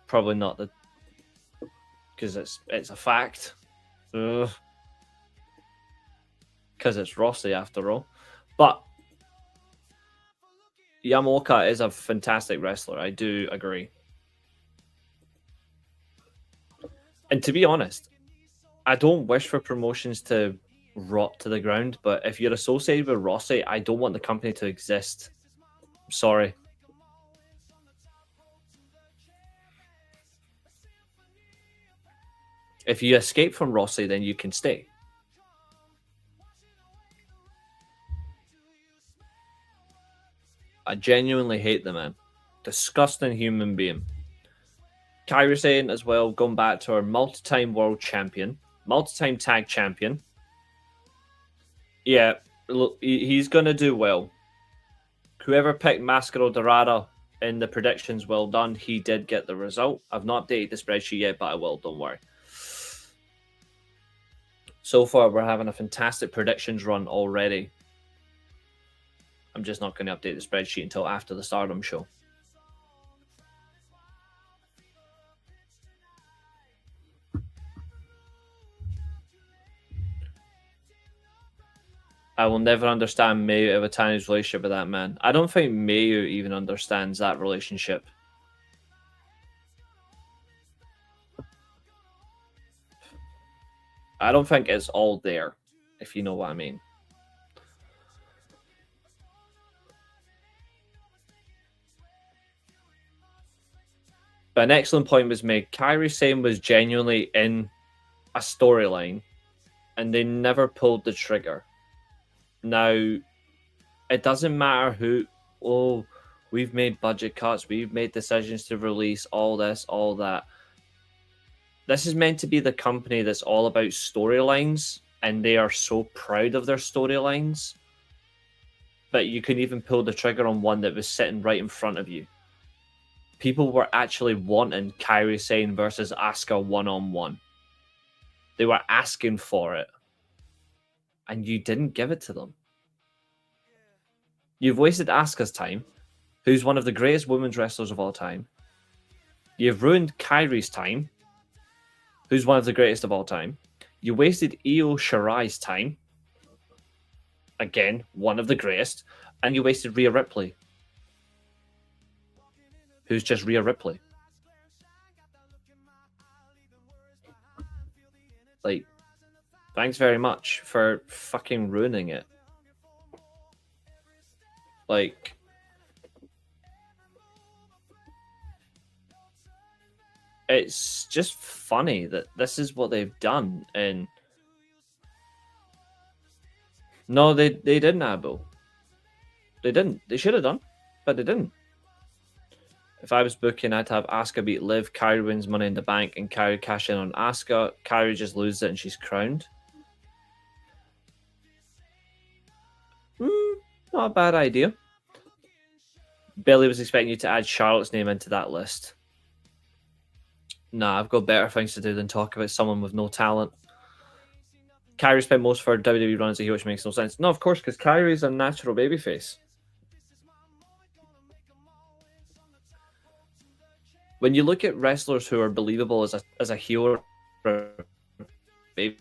B: Probably not the... Because it's a fact. Because it's Rossi, after all. But Yamaoka is a fantastic wrestler. I do agree. And to be honest, I don't wish for promotions to rot to the ground, but if you're associated with Rossi, I don't want the company to exist. I'm sorry. If you escape from Rossi, then you can stay. I genuinely hate the man. Disgusting human being. Kairi Sane as well, going back to our multi-time world champion, multi-time tag champion. Yeah, look, he's going to do well. Whoever picked Mascaro Dorada in the predictions, well done. He did get the result. I've not updated the spreadsheet yet, but I will, don't worry. So far, we're having a fantastic predictions run already. I'm just not going to update the spreadsheet until after the Stardom show. I will never understand Mayu Iwatani's relationship with that man. I don't think Mayu even understands that relationship. I don't think it's all there, if you know what I mean. But an excellent point was made. Kairi Sane was genuinely in a storyline, and they never pulled the trigger. Now, it doesn't matter who... Oh, we've made budget cuts. We've made decisions to release all this, all that. This is meant to be the company that's all about storylines, and they are so proud of their storylines. But you couldn't even pull the trigger on one that was sitting right in front of you. People were actually wanting Kairi Sane versus Asuka one-on-one. They were asking for it. And you didn't give it to them. You've wasted Asuka's time, who's one of the greatest women's wrestlers of all time. You've ruined Kairi's time, who's one of the greatest of all time. You wasted Io Shirai's time, again, one of the greatest. And you wasted Rhea Ripley, who's just Rhea Ripley. Like, Thanks very much for fucking ruining it. Like, it's just funny that this is what they've done. And no, they didn't, Abu. They didn't. They should have done, but they didn't. If I was booking, I'd have Asuka beat Liv, Kairi wins Money in the Bank, and Kairi cash in on Asuka. Kairi just loses it and she's crowned. Not a bad idea. Billy was expecting you to add Charlotte's name into that list. Nah, I've got better things to do than talk about someone with no talent. Kairi spent most of her WWE run as a heel, which makes no sense. No, of course, because Kairi's a natural babyface. When you look at wrestlers who are believable as a heel or babyface,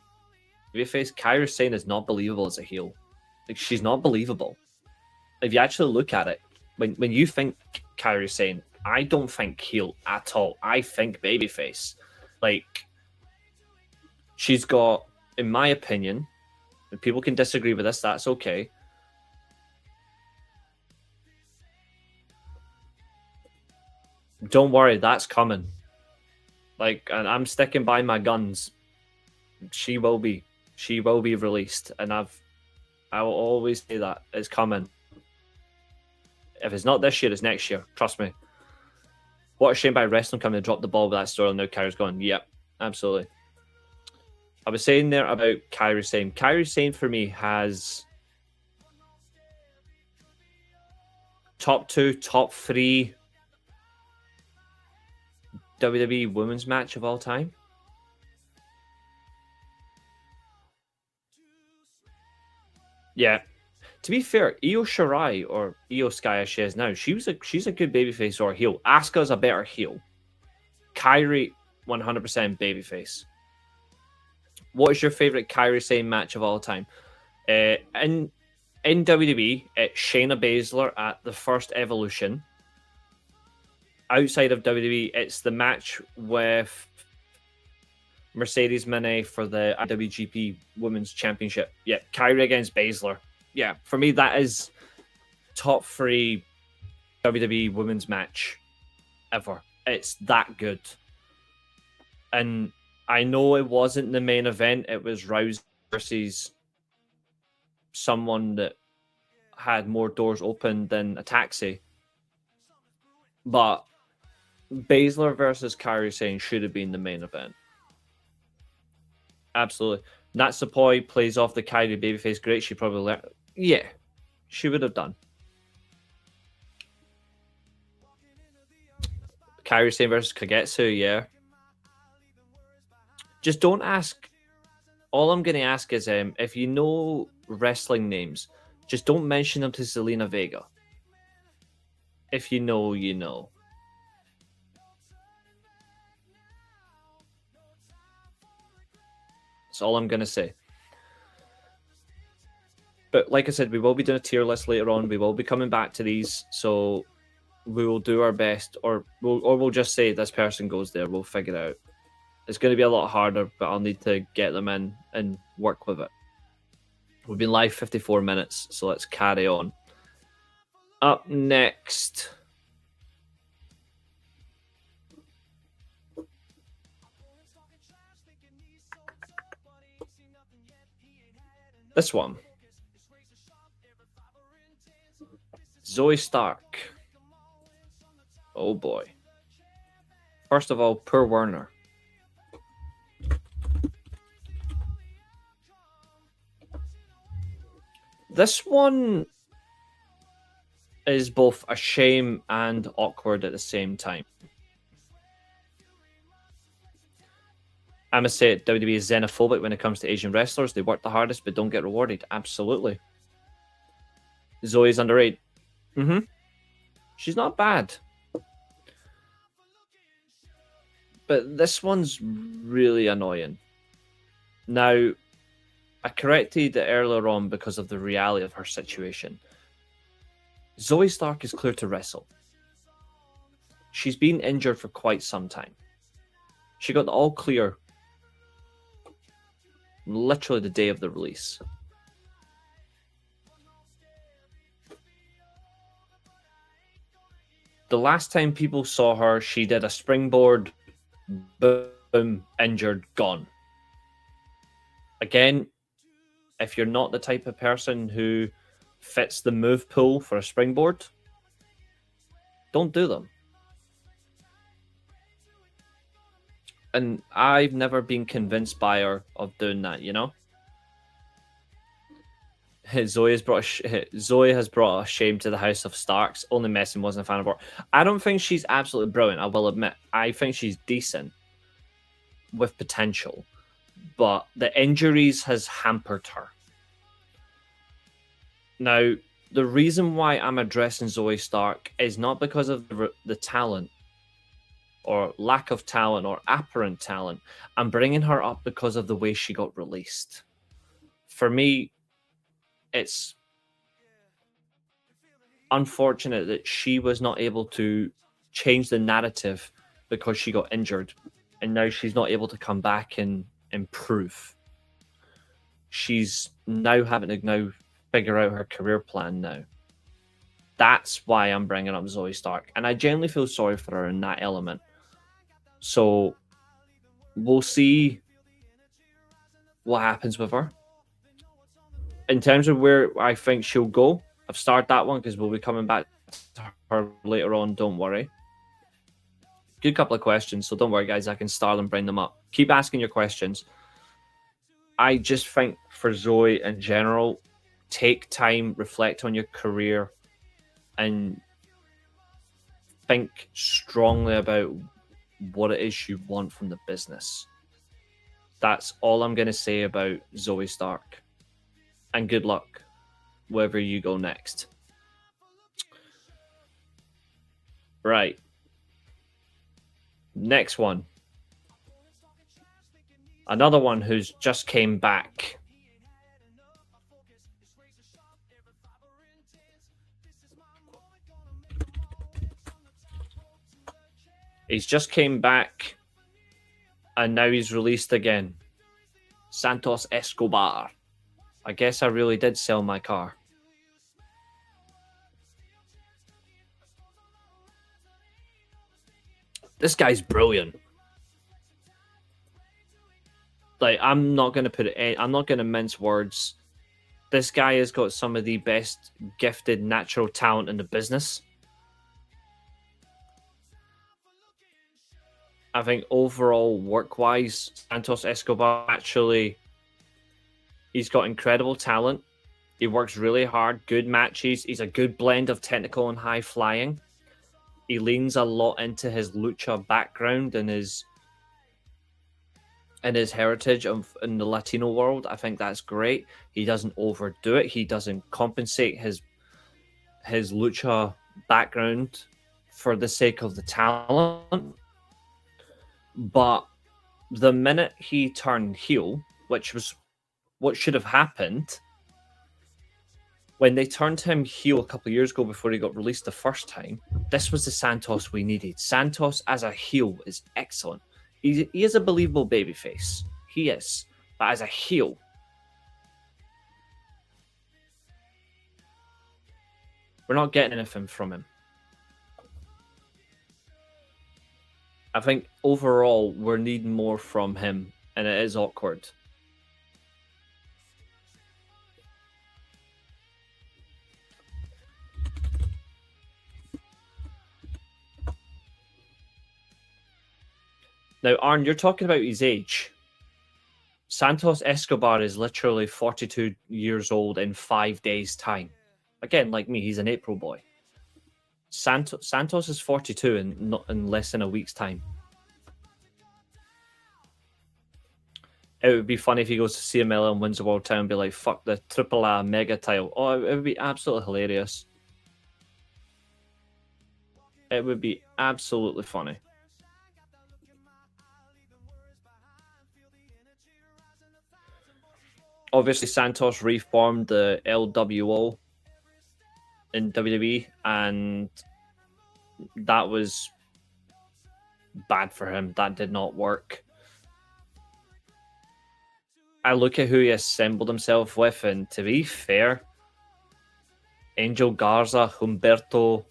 B: Kairi Sane is not believable as a heel. Like, she's not believable. If you actually look at it, when you think Kairi Sane, I don't think heel at all. I think babyface. Like, she's got, in my opinion, and people can disagree with this, that's okay. Don't worry, that's coming. Like, and I'm sticking by my guns. She will be released, and I will always say that it's coming. If it's not this year, it's next year. Trust me. What a shame by wrestling company to drop the ball with that story, and now Kairi's gone. Yep, absolutely. I was saying there about Kairi Sane. Kairi Sane for me has top 2, top 3 WWE women's match of all time. Yeah. To be fair, Io Shirai, or Io Sky as she is now, she's a good babyface or heel. Asuka's a better heel. Kairi, 100% babyface. What is your favorite Kairi Sane match of all time? In WWE, it's Shayna Baszler at the first Evolution. Outside of WWE, it's the match with Mercedes Moné for the IWGP Women's Championship. Yeah, Kairi against Baszler. Yeah, for me, that is top 3 WWE Women's match ever. It's that good. And I know it wasn't the main event. It was Rousey versus someone that had more doors open than a taxi. But Baszler versus Kairi Sane should have been the main event. Absolutely. Natsupoi plays off the Kairi babyface great. She probably learned. Yeah, she would have done. Kairi Sane versus Kagetsu, yeah. Just don't ask. All I'm going to ask is if you know wrestling names, just don't mention them to Zelina Vega. If you know, you know. That's all I'm going to say. But like I said, we will be doing a tier list later on. We will be coming back to these. So we will do our best. Or we'll just say this person goes there. We'll figure it out. It's going to be a lot harder, but I'll need to get them in and work with it. We've been live 54 minutes, so let's carry on. Up next. This one. Zoe Stark. Oh boy. First of all, poor Werner. This one is both a shame and awkward at the same time. I must say, WWE is xenophobic when it comes to Asian wrestlers. They work the hardest but don't get rewarded. Absolutely. Zoe's underrated. She's not bad. But this one's really annoying. Now, I corrected it earlier on because of the reality of her situation. Zoe Stark is clear to wrestle. She's been injured for quite some time. She got the all clear literally the day of the release. The last time people saw her, she did a springboard, boom, injured, gone. Again, if you're not the type of person who fits the move pool for a springboard, don't do them. And I've never been convinced by her of doing that, you know? Zoe has brought a shame to the House of Starks. Only Messi wasn't a fan of her. I don't think she's absolutely brilliant, I will admit. I think she's decent with potential. But the injuries has hampered her. Now, the reason why I'm addressing Zoe Stark is not because of the talent or lack of talent or apparent talent. I'm bringing her up because of the way she got released. For me, it's unfortunate that she was not able to change the narrative because she got injured, and now she's not able to come back and improve. She's now having to figure out her career plan now. That's why I'm bringing up Zoe Stark, and I genuinely feel sorry for her in that element. So we'll see what happens with her. In terms of where I think she'll go, I've started that one because we'll be coming back to her later on, don't worry. Good couple of questions, so don't worry, guys. I can start and bring them up. Keep asking your questions. I just think for Zoe in general, take time, reflect on your career, and think strongly about what it is you want from the business. That's all I'm going to say about Zoe Stark. And good luck wherever you go next. Right. Next one. Another one who's just came back. He's just came back and now he's released again. Santos Escobar. I guess I really did sell my car. This guy's brilliant. Like, I'm not going to put it. I'm not going to mince words. This guy has got some of the best gifted natural talent in the business. I think overall, work-wise, Santos Escobar actually, he's got incredible talent. He works really hard, good matches. He's a good blend of technical and high flying. He leans a lot into his lucha background and his heritage in the Latino world. I think that's great. He doesn't overdo it. He doesn't compensate his lucha background for the sake of the talent. But the minute he turned heel, which was what should have happened, when they turned him heel a couple of years ago before he got released the first time, this was the Santos we needed. Santos as a heel is excellent. He is a believable babyface. He is. But as a heel, we're not getting anything from him. I think overall we're needing more from him, and it is awkward. Now, Arn, you're talking about his age. Santos Escobar is literally 42 years old in 5 days' time. Again, like me, he's an April boy. Santos is 42 in less than a week's time. It would be funny if he goes to CMLL and wins the world title and be like, fuck the AAA mega title. Oh, it would be absolutely hilarious. It would be absolutely funny. Obviously, Santos reformed the LWO in WWE, and that was bad for him. That did not work. I look at who he assembled himself with, and to be fair, Angel Garza, Humberto,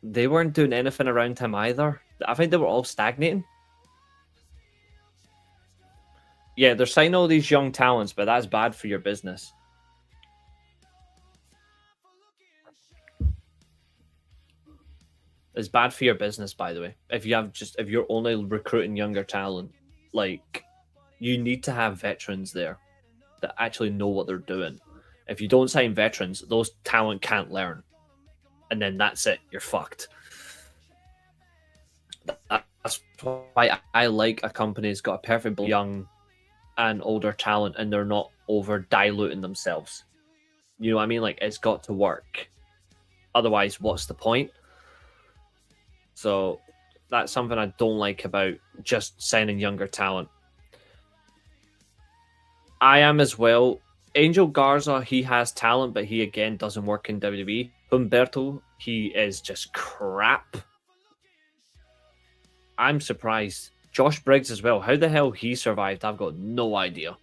B: they weren't doing anything around him either. I think they were all stagnating. Yeah, they're signing all these young talents, but that's bad for your business. It's bad for your business, by the way. If you're only recruiting younger talent, like, you need to have veterans there that actually know what they're doing. If you don't sign veterans, those talent can't learn. And then that's it. You're fucked. That's why I like a company that's got a perfect young and older talent, and they're not over diluting themselves. You know what I mean? Like, it's got to work. Otherwise, what's the point? So that's something I don't like about just signing younger talent. I am as well. Angel Garza, he has talent, but he again doesn't work in WWE. Humberto, he is just crap. I'm surprised. Josh Briggs as well. How the hell he survived, I've got no idea.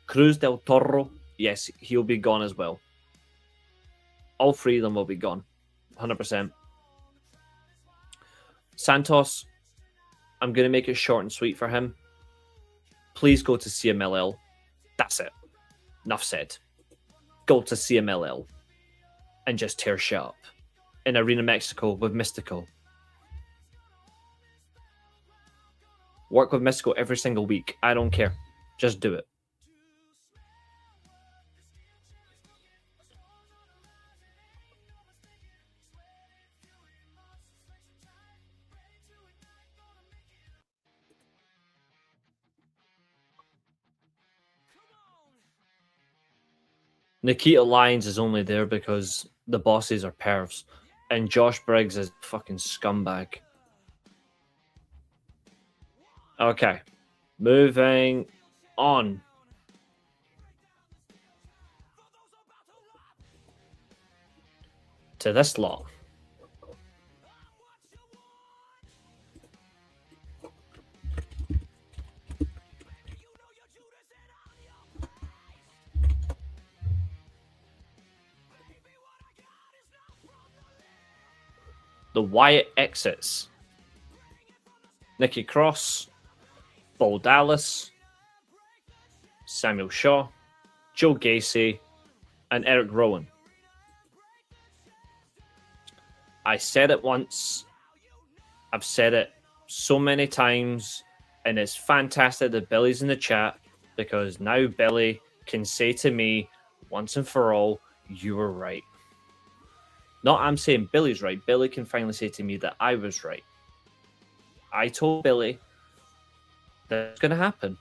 B: Cruz del Toro, yes, he'll be gone as well. All three of them will be gone. 100%. Santos, I'm going to make it short and sweet for him. Please go to CMLL. That's it. Enough said. Go to CMLL and just tear shit up in Arena Mexico with Mystico. Work with Mystico every single week. I don't care. Just do it. Nikita Lyons is only there because the bosses are pervs, and Josh Briggs is a fucking scumbag. Okay, moving on. To this lot. The Wyatt Exits. Nikki Cross, Bo Dallas, Samuel Shaw, Joe Gacy, and Eric Rowan. I said it once. I've said it so many times, and it's fantastic that Billy's in the chat, because now Billy can say to me once and for all, you were right. Not I'm saying Billy's right. Billy can finally say to me that I was right. I told Billy that's going to happen.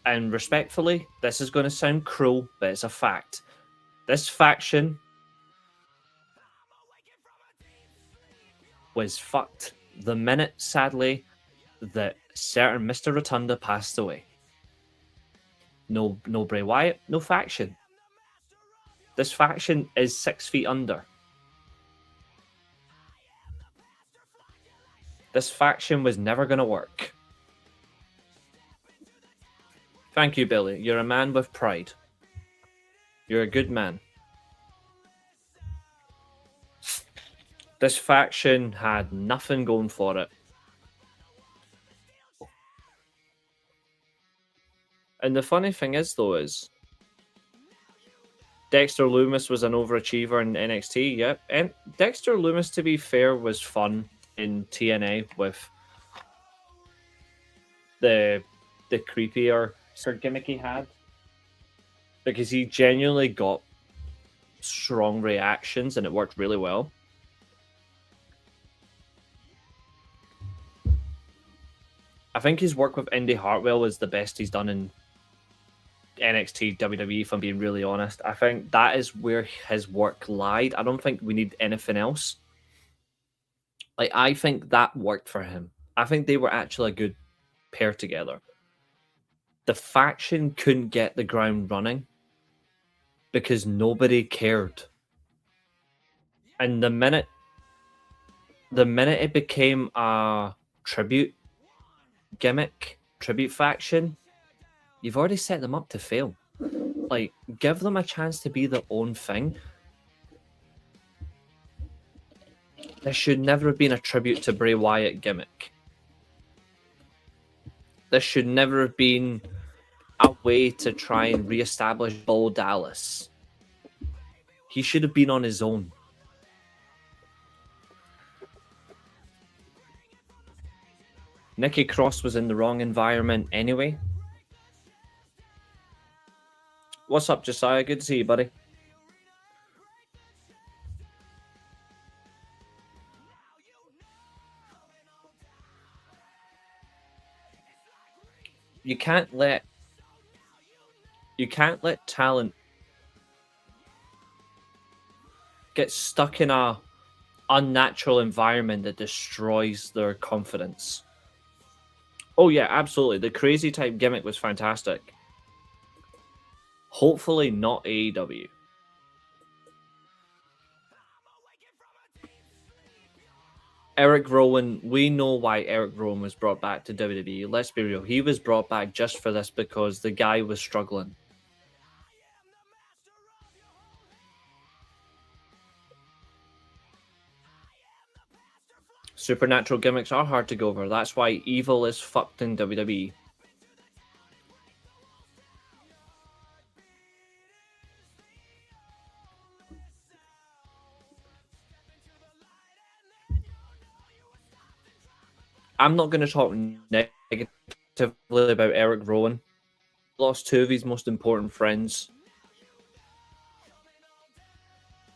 B: And respectfully, this is going to sound cruel, but it's a fact. This faction was fucked the minute, sadly, that certain Mr. Rotunda passed away. No Bray Wyatt, no faction. This faction is 6 feet under. This faction was never going to work. Thank you, Billy. You're a man with pride. You're a good man. This faction had nothing going for it. And the funny thing is, though, is Dexter Lumis was an overachiever in NXT. Yep. And Dexter Lumis, to be fair, was fun in TNA with the creepier sort of gimmick he had, because he genuinely got strong reactions and it worked really well. I think his work with Indy Hartwell was the best he's done in NXT WWE, if I'm being really honest. I think that is where his work lied. I don't think we need anything else. Like, I think that worked for him. I think they were actually a good pair together. The faction couldn't get the ground running because nobody cared. And the minute it became a tribute gimmick, tribute faction, you've already set them up to fail. Like, give them a chance to be their own thing. This should never have been a tribute to Bray Wyatt gimmick. This should never have been a way to try and reestablish Bo Dallas. He should have been on his own. Nikki Cross was in the wrong environment anyway. What's up, Josiah? Good to see you, buddy. You can't let talent get stuck in a unnatural environment that destroys their confidence. Oh yeah, absolutely. The crazy type gimmick was fantastic. Hopefully not AEW. Eric Rowan, we know why Eric Rowan was brought back to WWE. Let's be real. He was brought back just for this because the guy was struggling. Supernatural gimmicks are hard to go over. That's why evil is fucked in WWE. I'm not going to talk negatively about Eric Rowan. He lost two of his most important friends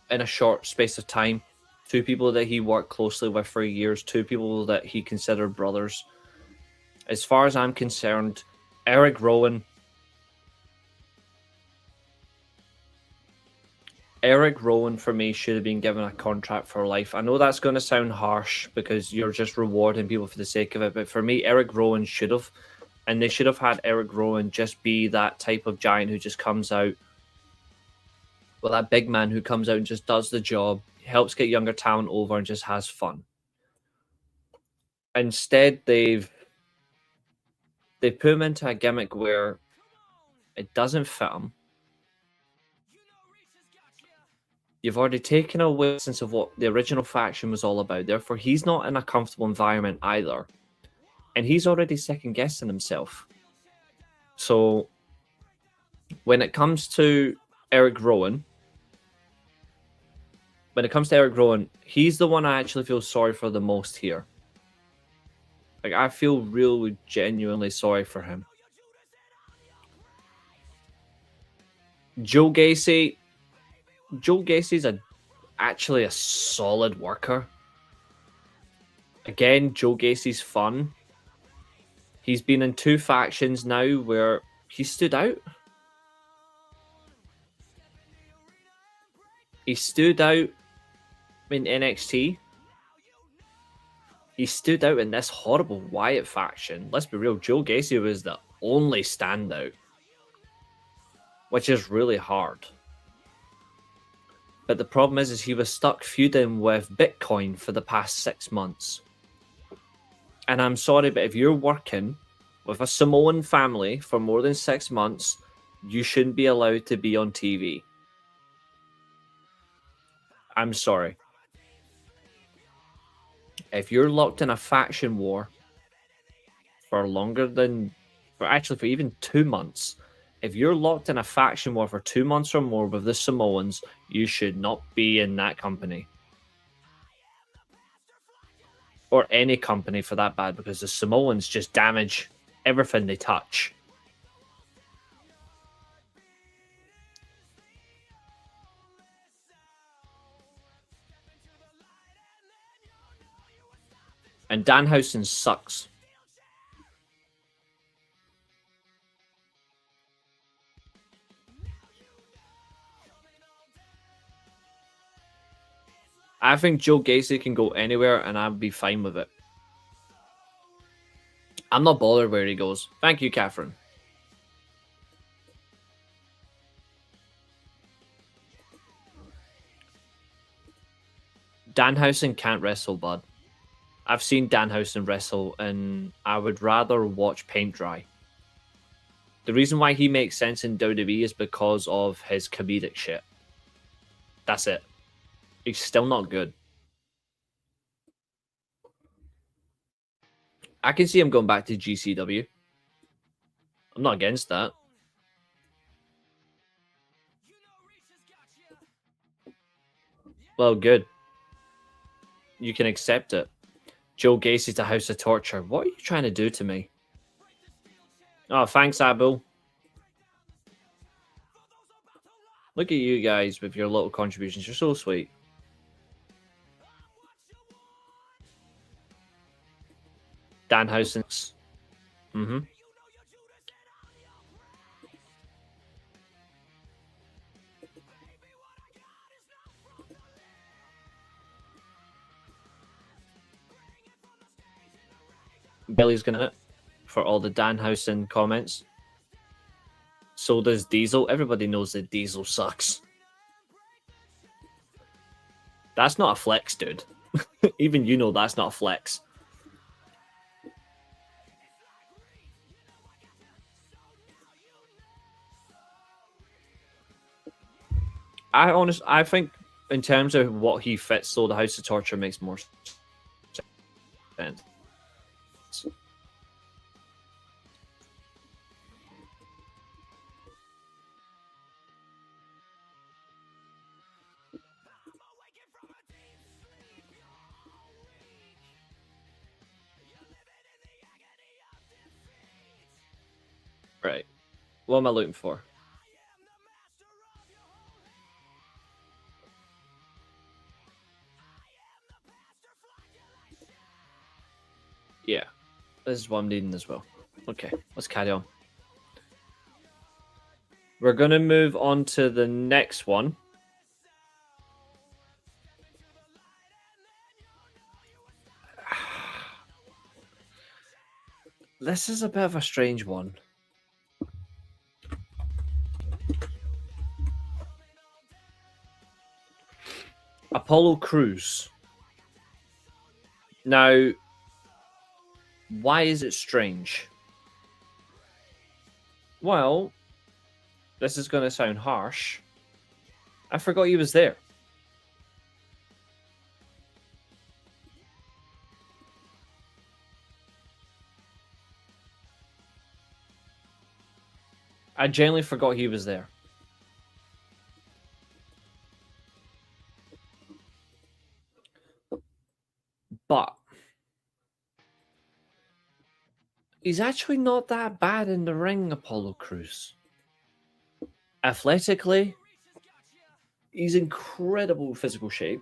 B: in a short space of time. Two people that he worked closely with for years. Two people that he considered brothers. As far as I'm concerned, Eric Rowan for me should have been given a contract for life. I know that's going to sound harsh because you're just rewarding people for the sake of it, but for me, Eric Rowan should have. And they should have had Eric Rowan just be that type of giant who just comes out. Well, that big man who comes out and just does the job, helps get younger talent over and just has fun. Instead, they've put him into a gimmick where it doesn't fit him. You've already taken away the sense of what the original faction was all about. Therefore, he's not in a comfortable environment either. And he's already second-guessing himself. So, when it comes to Eric Rowan, he's the one I actually feel sorry for the most here. Like, I feel really genuinely sorry for him. Joe Gacy's actually a solid worker. Again, Joe Gacy's fun. He's been in two factions now where he stood out. He stood out in NXT. He stood out in this horrible Wyatt faction. Let's be real, Joe Gacy was the only standout, which is really hard. But the problem is he was stuck feuding with Bitcoin for the past 6 months. And I'm sorry, but if you're working with a Samoan family for more than 6 months, you shouldn't be allowed to be on TV. I'm sorry. If you're locked in a faction war for even 2 months, if you're locked in a faction war for 2 months or more with the Samoans, you should not be in that company. Or any company for that bad, because the Samoans just damage everything they touch. And Danhausen sucks. I think Joe Gacy can go anywhere and I'd be fine with it. I'm not bothered where he goes. Thank you, Catherine. Danhausen can't wrestle, bud. I've seen Danhausen wrestle and I would rather watch paint dry. The reason why he makes sense in WWE is because of his comedic shit. That's it. He's still not good. I can see him going back to GCW. I'm not against that. Well, good. You can accept it. Joe Gacy's the House of Torture. What are you trying to do to me? Oh, thanks, Abu. Look at you guys with your little contributions. You're so sweet. Danhausen's. Mm-hmm. Billy's gonna for all the Danhausen comments. So does Diesel. Everybody knows that Diesel sucks. That's not a flex, dude. Even you know that's not a flex. I think in terms of what he fits, though, the House of Torture makes more sense. Right. What am I looking for? Yeah. This is what I'm needing as well. Okay, let's carry on. We're going to move on to the next one. This is a bit of a strange one. Apollo Crews. Now, why is it strange? Well, this is going to sound harsh. I forgot he was there. I genuinely forgot he was there. But he's actually not that bad in the ring, Apollo Crews. Athletically, he's incredible physical shape.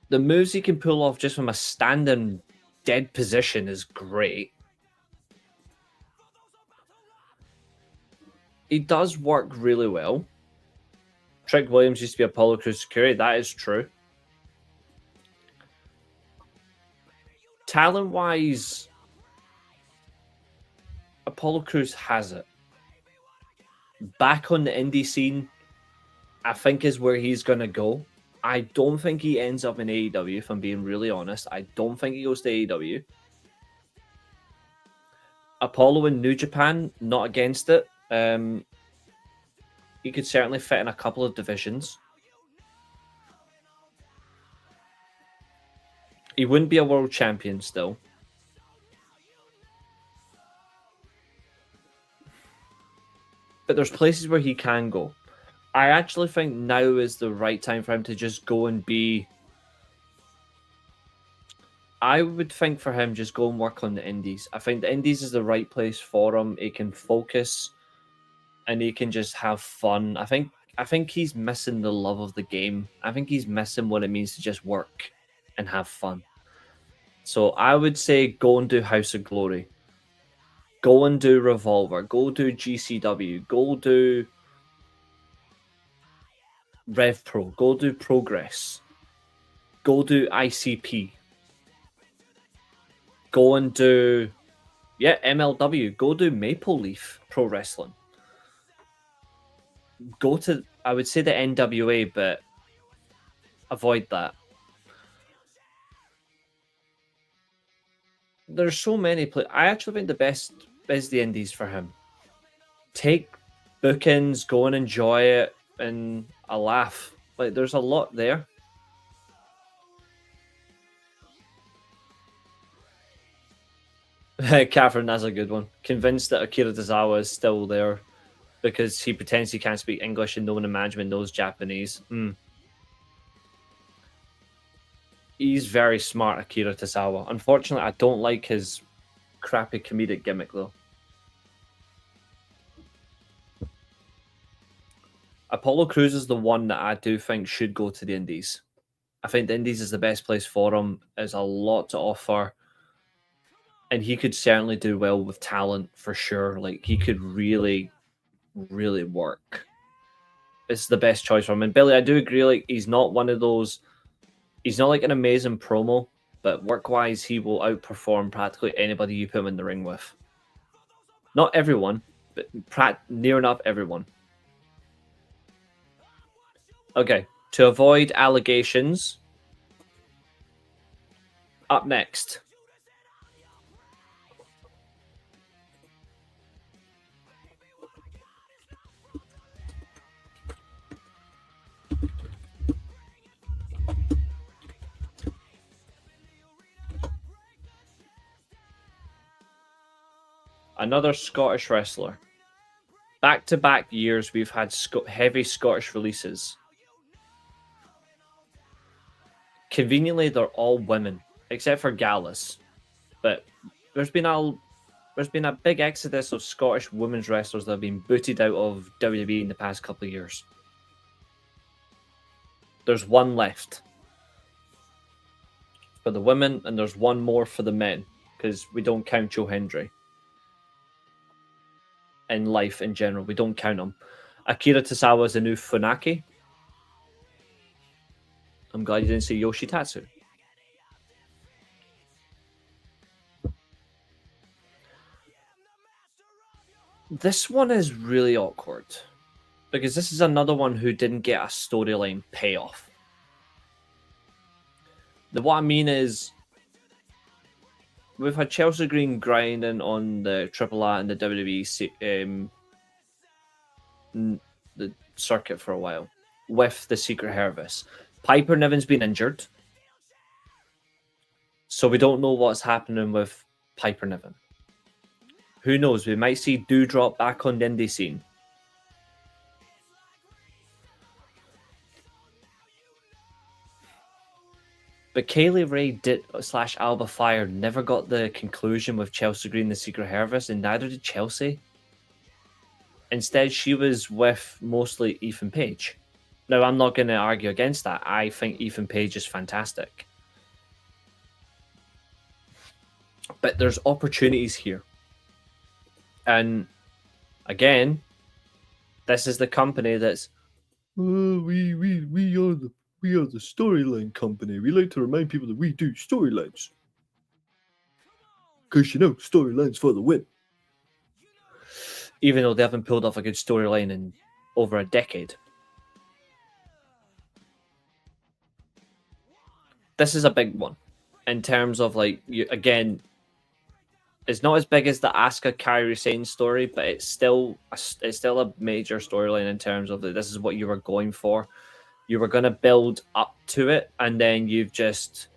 B: The moves he can pull off just from a standing dead position is great. He does work really well. Trick Williams used to be Apollo Crews security. That is true. Talent-wise, Apollo Crews has it. Back on the indie scene, I think is where he's going to go. I don't think he ends up in AEW, if I'm being really honest. I don't think he goes to AEW. Apollo in New Japan, not against it. He could certainly fit in a couple of divisions. He wouldn't be a world champion still. But there's places where he can go. I actually think now is the right time for him to just go and be... I would think for him just go and work on the indies. I think the indies is the right place for him. He can focus and he can just have fun. I think he's missing the love of the game. I think he's missing what it means to just work and have fun. So I would say go and do House of Glory. Go and do Revolver. Go do GCW. Go do Rev Pro. Go do Progress. Go do ICP. Go and do MLW. Go do Maple Leaf Pro Wrestling. Go to, I would say, the NWA, but avoid that. there's so many. I actually think the best is the indies for him. Take bookings, go and enjoy it, and a laugh. Like, there's a lot there. Catherine, that's a good one. Convinced that Akira Tozawa is still there because he pretends he can't speak English and no one in management knows Japanese. He's very smart, Akira Tozawa. Unfortunately, I don't like his crappy comedic gimmick, though. Apollo Crews is the one that I do think should go to the Indies. I think the Indies is the best place for him. There's a lot to offer. And he could certainly do well with talent, for sure. Like, he could really, really work. It's the best choice for him. And Billy, I do agree, like, he's not one of those... He's not like an amazing promo, but work-wise, he will outperform practically anybody you put him in the ring with. Not everyone, but near enough everyone. Okay, to avoid allegations, up next. Another Scottish wrestler. Back-to-back years, we've had heavy Scottish releases. Conveniently, they're all women, except for Gallus. But there's been a big exodus of Scottish women's wrestlers that have been booted out of WWE in the past couple of years. There's one left for the women, and there's one more for the men, because we don't count Joe Hendry. In life in general, we don't count him. Akira Tozawa is the new Funaki. I'm glad you didn't say Yoshitatsu. This one is really awkward because this is another one who didn't get a storyline payoff. What I mean is, we've had Chelsea Green grinding on the AAA and the WWE the circuit for a while with the Secret Service. Piper Niven's been injured, so we don't know what's happening with Piper Niven. Who knows? We might see Doudrop back on the indie scene. But Kaylee Ray / Alba Fire never got the conclusion with Chelsea Green, the Secret Service, and neither did Chelsea. Instead, she was with mostly Ethan Page. Now, I'm not going to argue against that. I think Ethan Page is fantastic. But there's opportunities here. And again, this is the company that's, we are the storyline company. We like to remind people that we do storylines. Because, you know, storylines for the win. Even though they haven't pulled off a good storyline in over a decade. This is a big one. In terms of, like, again, it's not as big as the Asuka Kairi Sane story, but it's still a major storyline in terms of this is what you were going for. You were going to build up to it, and then you've just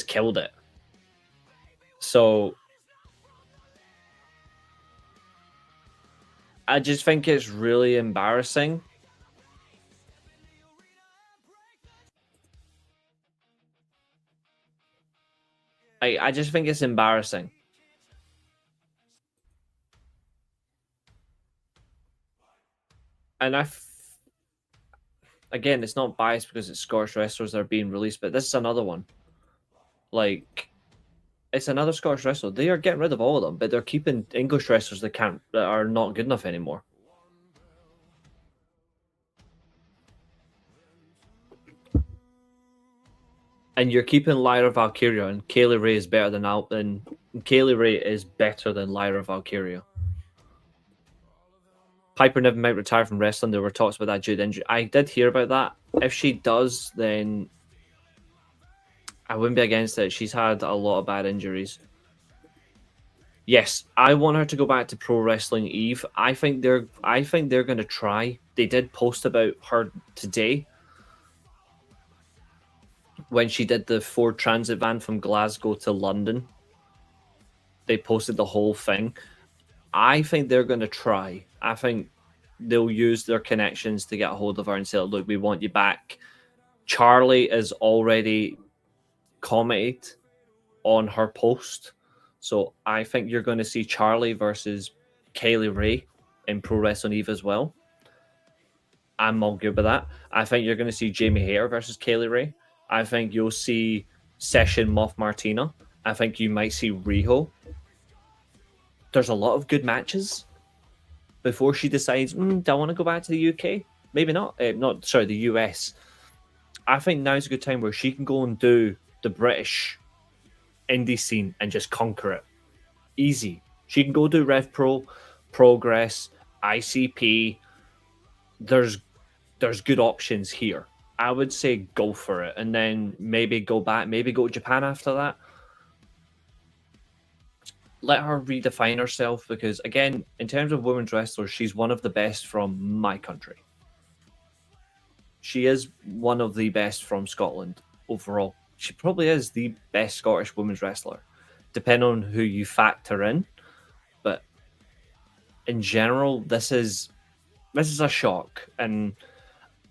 B: killed it. So I just think it's really embarrassing. I just think it's embarrassing. And again, it's not biased because it's Scottish wrestlers that are being released, but this is another one. Like, it's another Scottish wrestler. They are getting rid of all of them, but they're keeping English wrestlers that are not good enough anymore. And you're keeping Lyra Valkyria, and Kaylee Ray is better than Kaylee Ray is better than Lyra Valkyria. Piper Niven might retire from wrestling. There were talks about that due to injury. I did hear about that. If she does, then I wouldn't be against it. She's had a lot of bad injuries. Yes, I want her to go back to Pro Wrestling Eve. I think they're going to try. They did post about her today when she did the Ford Transit van from Glasgow to London. They posted the whole thing. I think they're going to try. I think they'll use their connections to get a hold of her and say, look, we want you back. Charlie is already commented on her post. So I think you're going to see Charlie versus Kaylee Ray in Pro Wrestling Eve as well. I'm all good with that. I think you're going to see Jamie Hayter versus Kaylee Ray. I think you'll see Session Moff Martina. I think you might see Riho. There's a lot of good matches before she decides, do I want to go back to the UK? Maybe not. The US. I think now's a good time where she can go and do the British indie scene and just conquer it. Easy. She can go do Rev Pro, Progress, ICP. There's good options here. I would say go for it, and then maybe go back, maybe go to Japan after that. Let her redefine herself, because again, in terms of women's wrestlers, she's one of the best from my country. She is one of the best from Scotland overall. She probably is the best Scottish women's wrestler, depending on who you factor in. But in general, this is a shock, and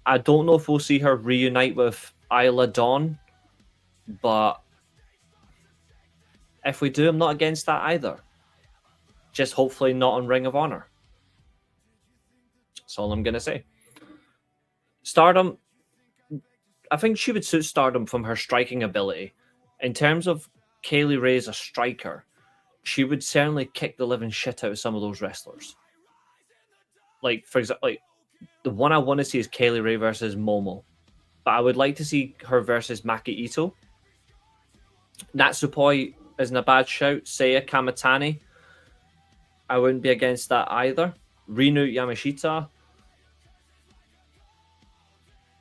B: I don't know if we'll see her reunite with Eilidh Dawn, but if we do, I'm not against that either. Just hopefully not on Ring of Honor. That's all I'm going to say. Stardom, I think she would suit Stardom from her striking ability. In terms of Kaylee Ray as a striker, she would certainly kick the living shit out of some of those wrestlers. Like, for example, the one I want to see is Kaylee Ray versus Momo. But I would like to see her versus Maki Ito. Natsupoi isn't a bad shout. Seiya Kamitani, I wouldn't be against that either. Rinu Yamashita.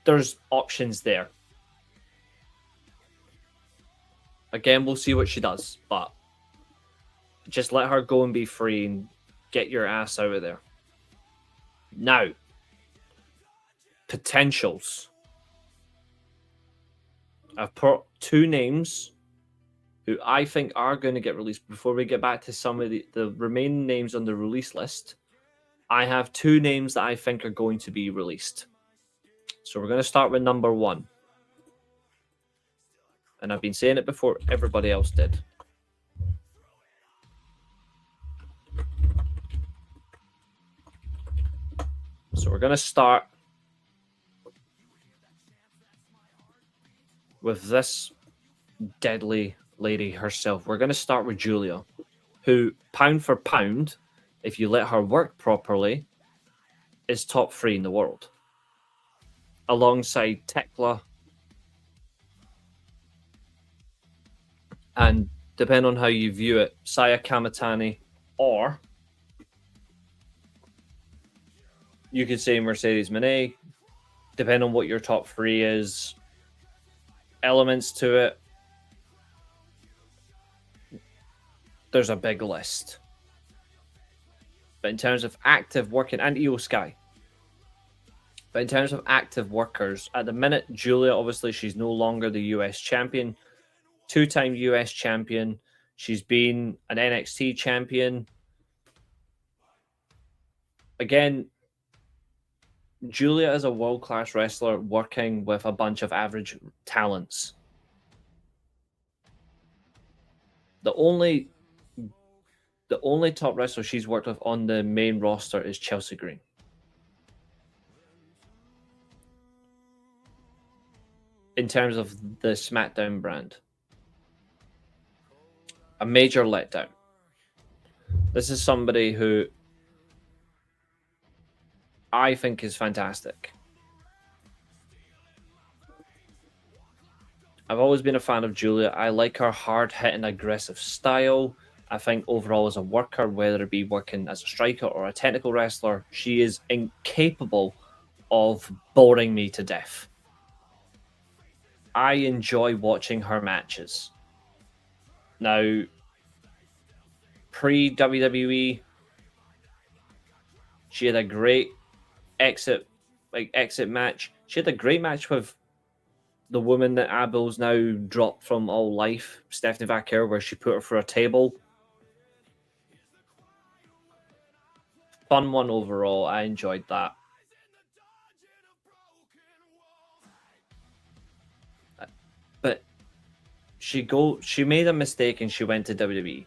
B: There's options there. Again, we'll see what she does, but just let her go and be free and get your ass out of there. Now, potentials. I've put two names who I think are going to get released. Before we get back to some of the remaining names on the release list, I have two names that I think are going to be released. So we're going to start with number one. And I've been saying it before everybody else did. So we're going to start with this deadly lady herself. We're going to start with Julia, who, pound for pound, if you let her work properly, is top 3 in the world. Alongside Tekla, and depending on how you view it, Saya Kamitani, or you could say Mercedes Moné, depending on what your top 3 is, elements to it. There's a big list. But in terms of active working, and Io Sky. But in terms of active workers, at the minute, Julia, obviously, she's no longer the US champion. 2-time US champion. She's been an NXT champion. Again, Julia is a world-class wrestler working with a bunch of average talents. The only top wrestler she's worked with on the main roster is Chelsea Green. In terms of the SmackDown brand. A major letdown. This is somebody who I think is fantastic. I've always been a fan of Julia. I like her hard-hitting, aggressive style. I think overall as a worker, whether it be working as a striker or a technical wrestler, she is incapable of boring me to death. I enjoy watching her matches. Now, pre-WWE, she had a great exit match. She had a great match with the woman that Abel's now dropped from All Life, Stephanie Vaquer, where she put her through a table. Fun one overall. I enjoyed that. But she made a mistake and she went to WWE.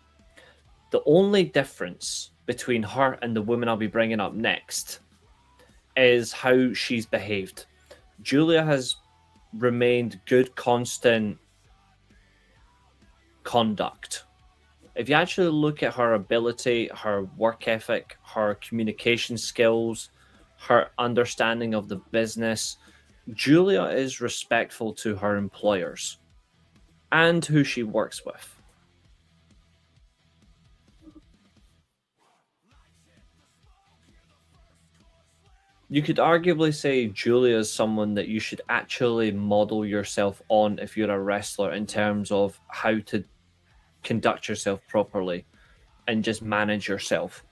B: The only difference between her and the woman I'll be bringing up next is how she's behaved. Julia has remained good, constant conduct. If you actually look at her ability, her work ethic, her communication skills, her understanding of the business, Julia is respectful to her employers and who she works with. You could arguably say Julia is someone that you should actually model yourself on if you're a wrestler in terms of how to conduct yourself properly and just manage yourself.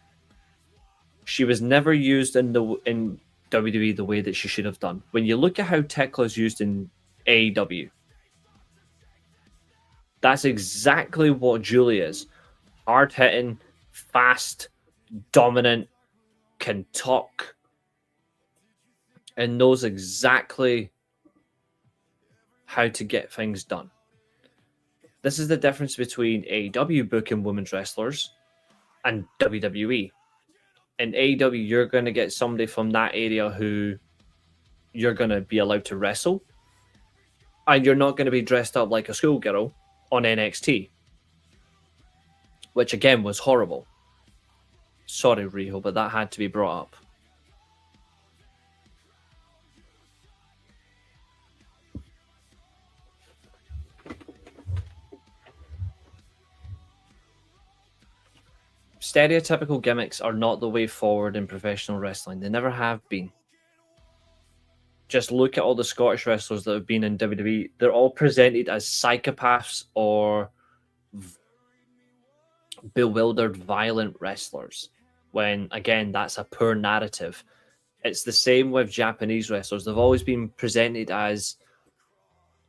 B: She was never used in WWE the way that she should have done. When you look at how Tekla is used in AEW, that's exactly what Julia is. Hard hitting, fast, dominant, can talk, and knows exactly how to get things done. This is the difference between AEW booking women's wrestlers and WWE. In AEW, you're going to get somebody from that area who you're going to be allowed to wrestle, and you're not going to be dressed up like a schoolgirl on NXT, which again was horrible. Sorry, Riho, but that had to be brought up. Stereotypical gimmicks are not the way forward in professional wrestling. They never have been. Just look at all the Scottish wrestlers that have been in WWE. They're all presented as psychopaths or bewildered, violent wrestlers. When, again, that's a poor narrative. It's the same with Japanese wrestlers. They've always been presented as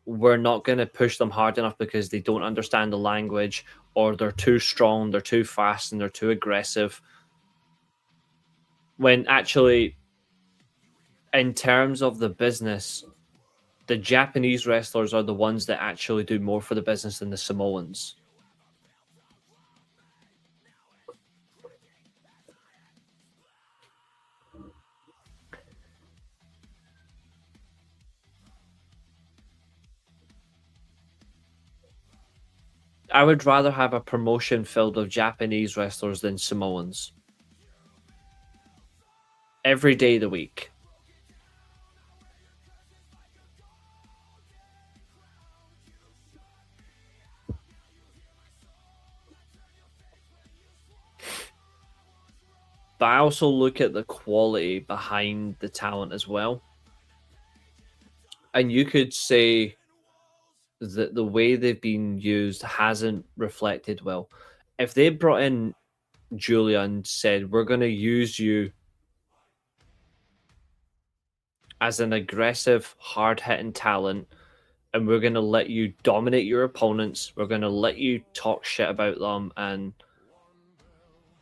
B: we're not going to push them hard enough because they don't understand the language, or they're too strong, they're too fast, and they're too aggressive. When actually, in terms of the business, the Japanese wrestlers are the ones that actually do more for the business than the Samoans. I would rather have a promotion filled with Japanese wrestlers than Samoans. Every day of the week. But I also look at the quality behind the talent as well. And you could say that the way they've been used hasn't reflected well. If they brought in Julia and said, we're going to use you as an aggressive, hard-hitting talent, and we're going to let you dominate your opponents, we're going to let you talk shit about them, and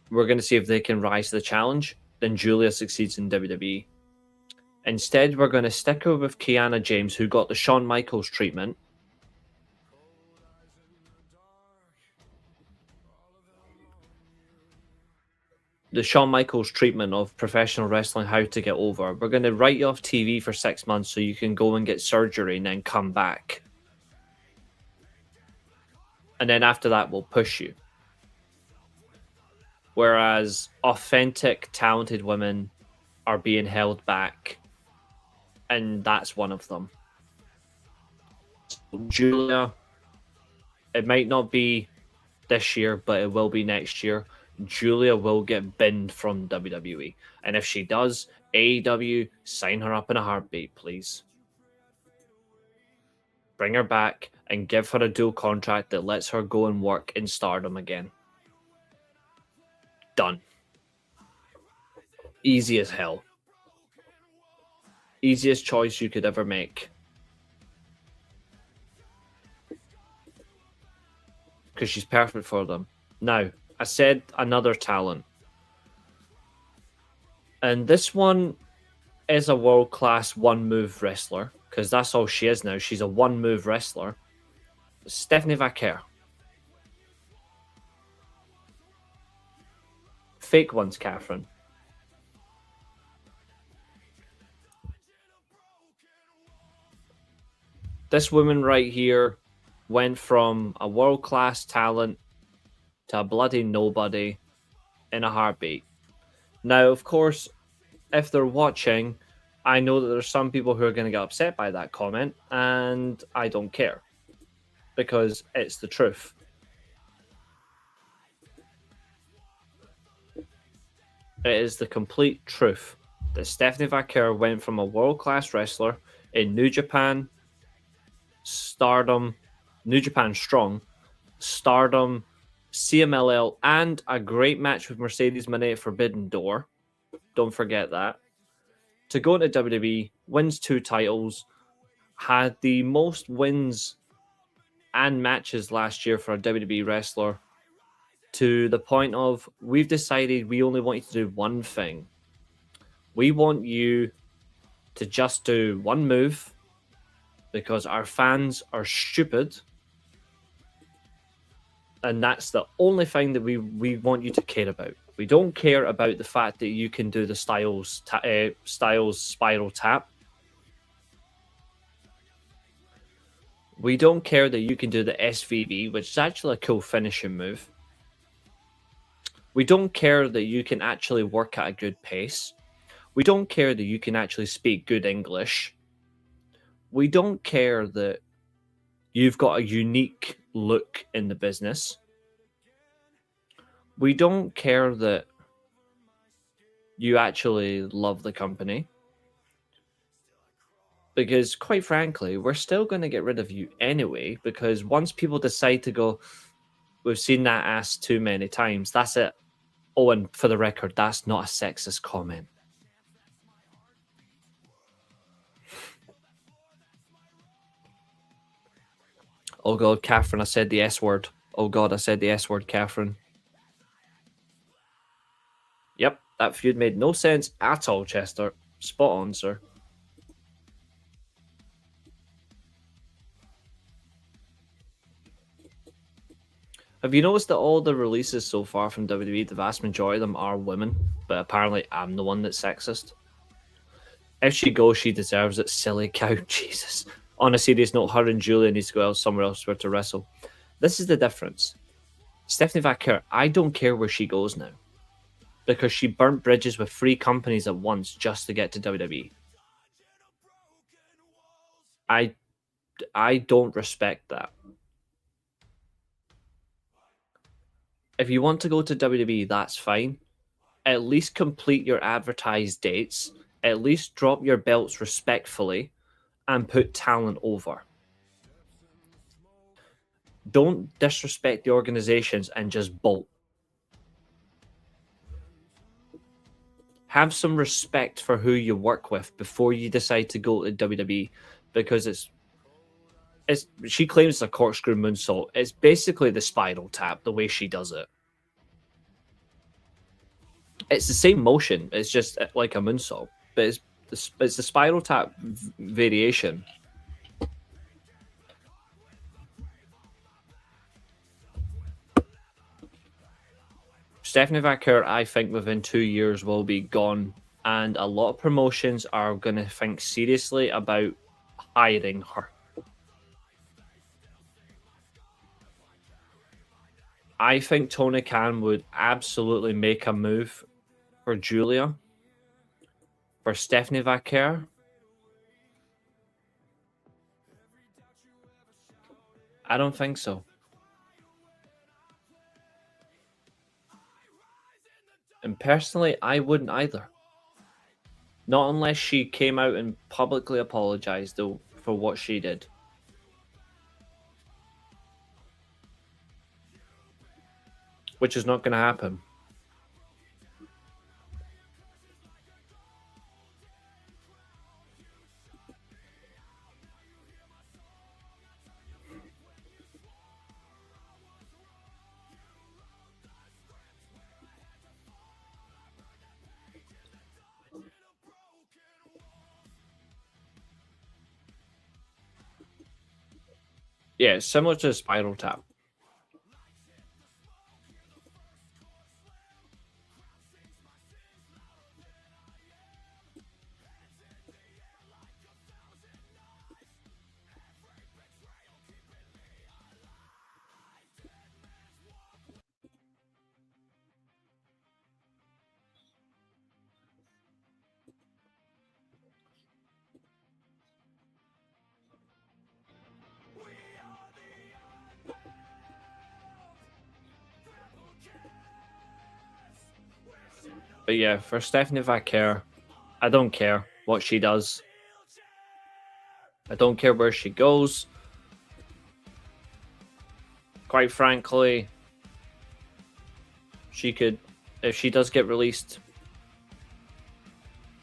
B: we're going to see if they can rise to the challenge, then Julia succeeds in WWE. Instead, we're going to stick her with Kiana James, who got the Shawn Michaels treatment. The Shawn Michaels treatment of professional wrestling, how to get over. We're going to write you off TV for 6 months so you can go and get surgery and then come back. And then after that, we'll push you. Whereas authentic, talented women are being held back. And that's one of them. So Julia, it might not be this year, but it will be next year. Julia will get binned from WWE. And if she does, AEW, sign her up in a heartbeat, please. bring her back, and give her a dual contract that lets her go and work in Stardom again. Done. Easy as hell. Easiest choice you could ever make. Because she's perfect for them. Now, I said another talent. And this one is a world-class one-move wrestler. Because that's all she is now. She's a one-move wrestler. Stephanie Vaquer. Fake ones, Catherine. This woman right here went from a world-class talent to a bloody nobody in a heartbeat. Now, of course, if they're watching, I know that there's some people who are going to get upset by that comment, and I don't care. Because it's the truth. It is the complete truth that Stephanie Vaquer went from a world-class wrestler in New Japan, Stardom, New Japan Strong, Stardom, CMLL, and a great match with Mercedes Moné at Forbidden Door. Don't forget that. To go into WWE, wins 2 titles, had the most wins and matches last year for a WWE wrestler, to the point of, we've decided we only want you to do one thing. We want you to just do one move because our fans are stupid, and that's the only thing that we want you to care about. We don't care about the fact that you can do the Styles spiral tap. We don't care that you can do the SVB, which is actually a cool finishing move. We don't care that you can actually work at a good pace. We don't care that you can actually speak good English. We don't care that you've got a unique look in the business. We don't care that you actually love the company. Because, quite frankly, we're still going to get rid of you anyway, because once people decide to go, we've seen that ass too many times, that's it. Oh, and for the record, that's not a sexist comment. Oh God, Catherine, I said the S word. Oh God, I said the S word, Catherine. Yep, that feud made no sense at all, Chester. Spot on, sir. Have you noticed that all the releases so far from WWE, the vast majority of them are women, but apparently I'm the one that's sexist? If she goes, she deserves it, silly cow. Jesus. On a serious note, her and Julia needs to go somewhere else where to wrestle. This is the difference. Stephanie Vaquer, I don't care where she goes now, because she burnt bridges with 3 companies at once just to get to WWE. I don't respect that. If you want to go to WWE, that's fine. At least complete your advertised dates. At least drop your belts respectfully and put talent over. Don't disrespect the organizations and just bolt. Have some respect for who you work with before you decide to go to WWE, because she claims it's a corkscrew moonsault. It's basically the spiral tap, the way she does it. It's the same motion. It's just like a moonsault, but it's the spiral tap variation. Stephanie Vaquer, I think within 2 years will be gone, and a lot of promotions are going to think seriously about hiring her. I think Tony Khan would absolutely make a move for Julia. For Stephanie Vaquer, I don't think so. And personally, I wouldn't either. Not unless she came out and publicly apologized, though, for what she did. which is not going to happen. Yeah, it's similar to a spiral tap. But yeah, for Stephanie Vaquer, I don't care what she does. I don't care where she goes. Quite frankly, she could, if she does get released,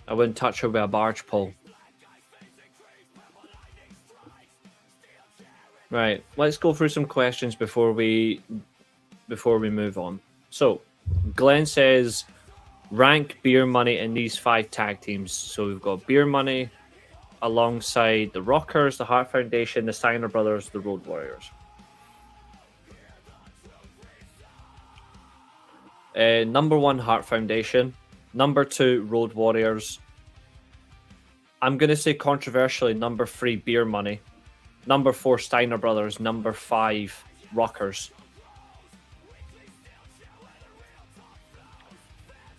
B: I wouldn't touch her with a barge pole. Right, let's go through some questions before we move on. So, Glenn says, rank Beer Money in these 5 tag teams. So we've got Beer Money alongside the Rockers, the Hart Foundation, the Steiner Brothers, the Road Warriors. Number 1, Hart Foundation. Number 2, Road Warriors. I'm going to say controversially, number 3, Beer Money. Number 4, Steiner Brothers. Number 5, Rockers.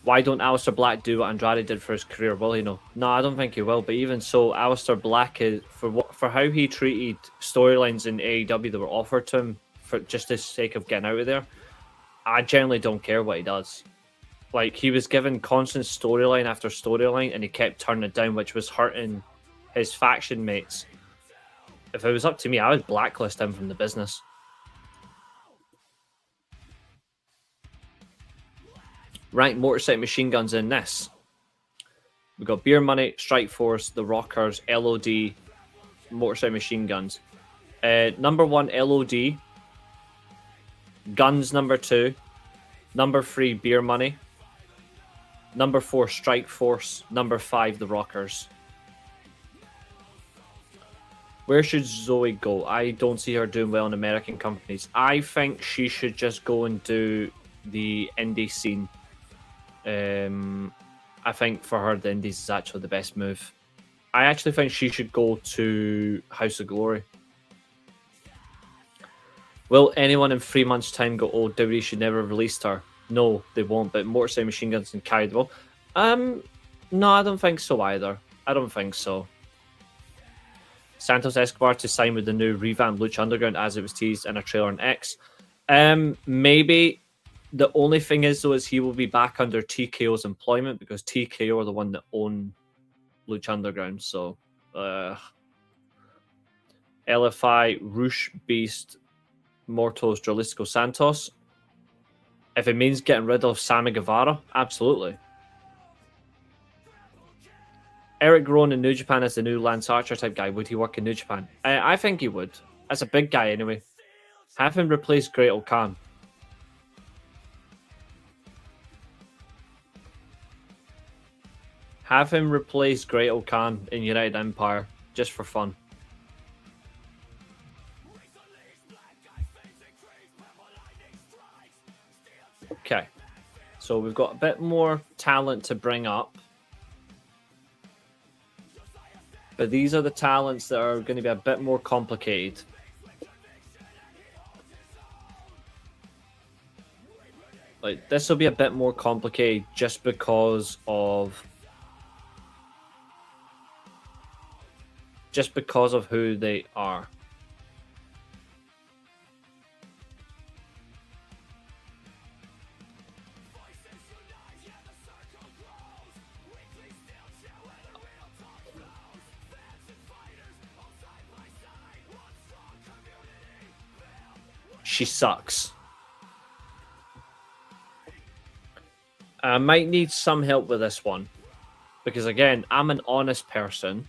B: Why don't Aleister Black do what Andrade did for his career? Will he? No, I don't think he will. But even so, Aleister Black is for how he treated storylines in AEW that were offered to him for just the sake of getting out of there. I generally don't care what he does. Like, he was given constant storyline after storyline, and he kept turning it down, which was hurting his faction mates. If it was up to me, I would blacklist him from the business. Rank Motorcycle Machine Guns in this. We've got Beer Money, Strike Force, the Rockers, LOD, Motorcycle Machine Guns. Number 1, LOD. Guns, number 2. Number 3, Beer Money. Number 4, Strike Force. Number 5, the Rockers. Where should Zoe go? I don't see her doing well in American companies. I think she should just go and do the indie scene. I think for her, the indies is actually the best move. I actually think she should go to House of Glory. Will anyone in 3 months' time go, oh, WWE should never have released her? No, they won't, but Motorcycle Machine Guns and carried the ball. No, I don't think so either. I don't think so. Santos Escobar to sign with the new revamped Lucha Underground as it was teased in a trailer on X. Maybe. The only thing is, though, is he will be back under TKO's employment because TKO are the one that own Lucha Underground. So, LFI, Rush, Beast, Mortos, Jalisco, Santos. If it means getting rid of Sammy Guevara, absolutely. Eric Rowan in New Japan as the new Lance Archer type guy. Would he work in New Japan? I think he would. As a big guy, anyway. Have him replace Great O'Khan. Have him replace Great O'Khan in United Empire, just for fun. Okay, so we've got a bit more talent to bring up. But these are the talents that are going to be a bit more complicated. Like, this will be a bit more complicated just because of who they are. She sucks. I might need some help with this one. Because again, I'm an honest person.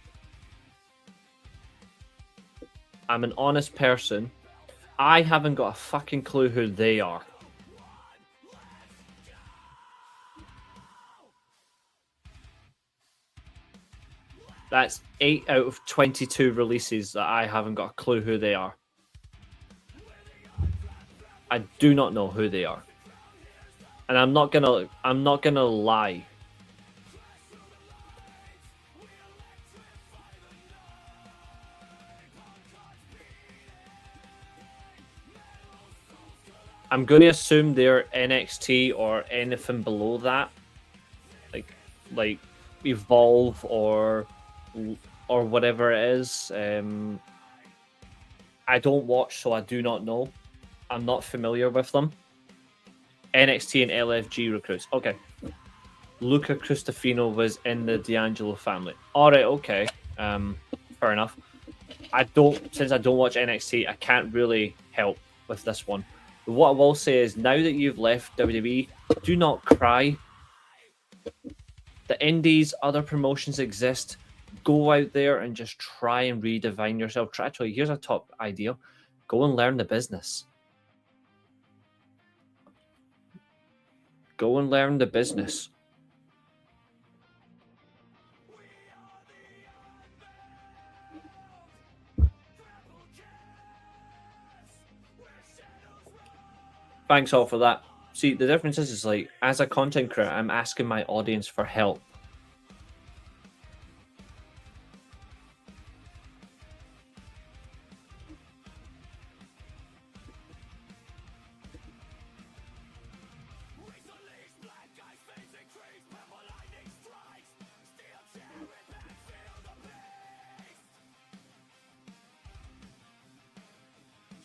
B: I haven't got a fucking clue who they are. That's 8 out of 22 releases that I haven't got a clue who they are. I do not know who they are. And I'm not gonna lie. I'm going to assume they're NXT or anything below that, like Evolve or whatever it is. I don't watch, so I do not know. I'm not familiar with them. NXT and LFG recruits. Okay. Luca Cristofino was in the D'Angelo family. All right. Okay. Fair enough. Since I don't watch NXT, I can't really help with this one. What I will say is, now that you've left WWE, do not cry. The indies, other promotions exist. Go out there and just try and redefine yourself. Actually, here's a top idea. Go and learn the business. Go and learn the business. Thanks all for that. See, the difference is like, as a content creator, I'm asking my audience for help.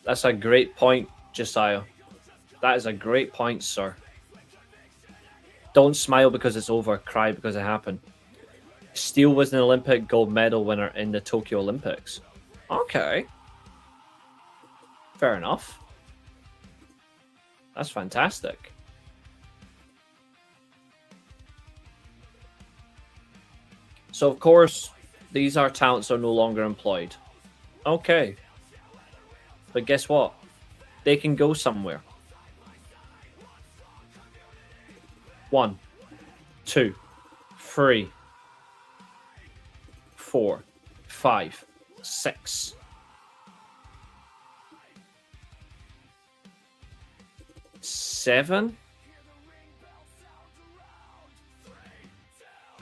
B: That's a great point, Josiah. That is a great point, sir. Don't smile because it's over. Cry because it happened. Steel was an Olympic gold medal winner in the Tokyo Olympics. Okay. Fair enough. That's fantastic. So, of course, these are talents are no longer employed. Okay. But guess what? They can go somewhere. 1, 2, 3, 4, 5, 6. 7.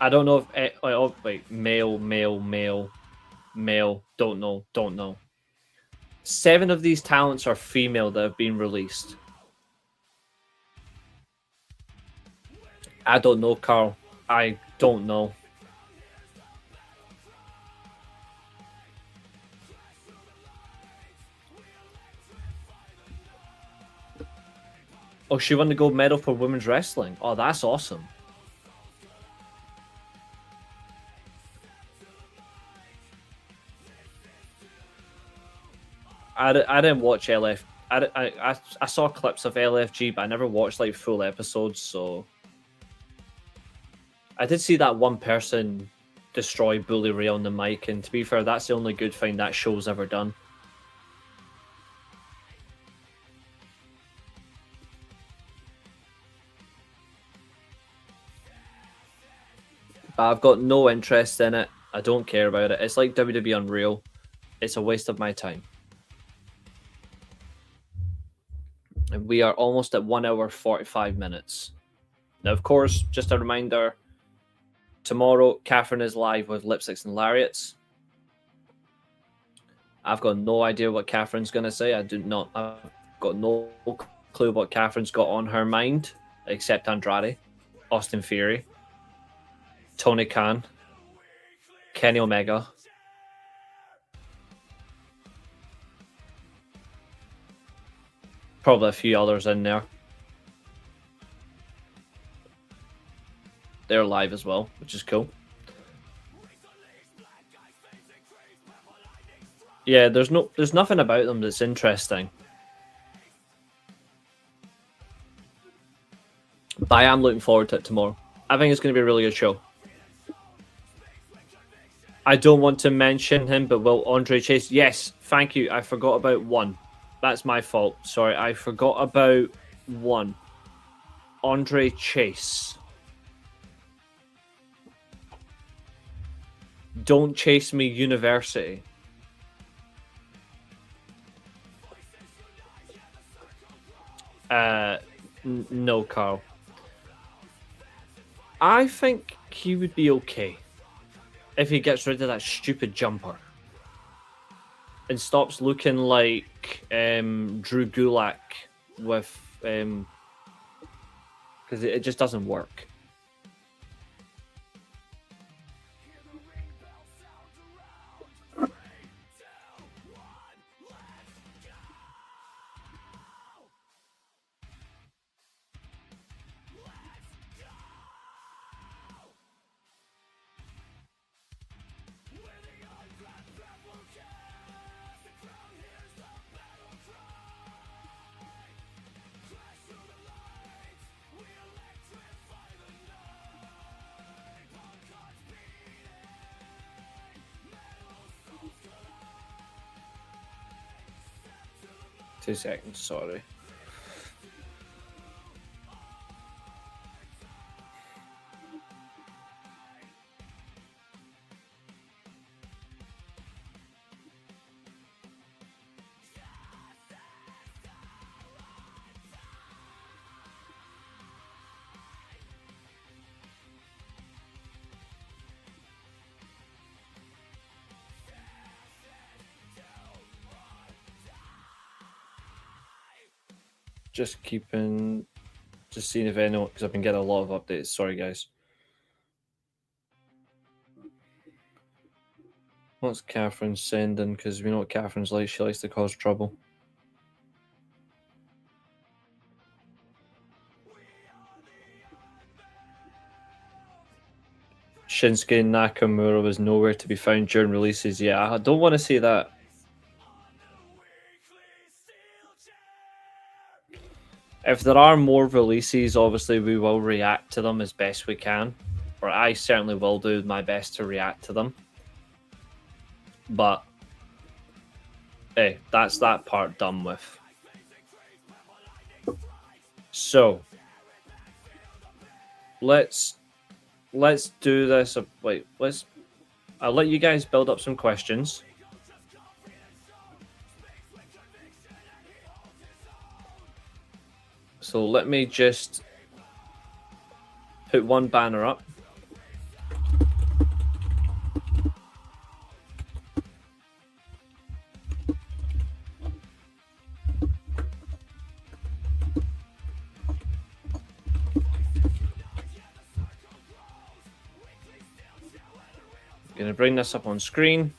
B: I don't know if oh wait, male. Don't know. 7 of these talents are female that have been released. I don't know, Carl. I don't know. Oh, she won the gold medal for women's wrestling. Oh, that's awesome. I didn't watch LF. I saw clips of LFG, but I never watched like full episodes. So I did see that one person destroy Bully Ray on the mic, and to be fair, that's the only good thing that show's ever done. But I've got no interest in it. I don't care about it. It's like WWE Unreal. It's a waste of my time. And we are almost at 1 hour 45 minutes. Now, of course, just a reminder, tomorrow Katherine is live with Lipsticks and Lariats. I've got no idea what Katherine's going to say. I've got no clue what Katherine's got on her mind, except Andrade, Austin Theory, Tony Khan, Kenny Omega. Probably a few others in there. They're live as well, which is cool. Yeah, there's nothing about them that's interesting. But I am looking forward to it tomorrow. I think it's going to be a really good show. I don't want to mention him, but will Andre Chase? Yes, thank you. I forgot about one. That's my fault. Sorry, I forgot about one. Andre Chase. Don't Chase Me University. No, Carl. I think he would be okay if he gets rid of that stupid jumper and stops looking like Drew Gulak with because it just doesn't work. Two seconds, sorry. Just seeing if anyone, because I've been getting a lot of updates. Sorry, guys. What's Catherine sending? Because we know what Catherine's like. She likes to cause trouble. Shinsuke Nakamura was nowhere to be found during releases. Yeah, I don't want to see that. If there are more releases, obviously we will react to them as best we can. Or I certainly will do my best to react to them. But, hey, that's that part done with. So, let's do this. Wait, I'll let you guys build up some questions. So let me just put one banner up. Gonna bring this up on screen.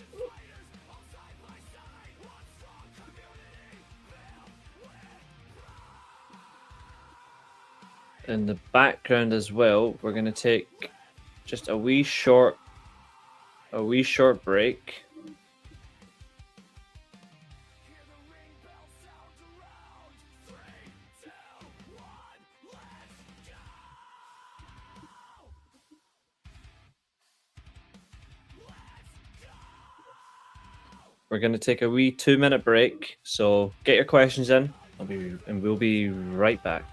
B: In the background as well, we're going to take just a wee short break. We're going to take a wee 2-minute break, so get your questions in. We'll be right back.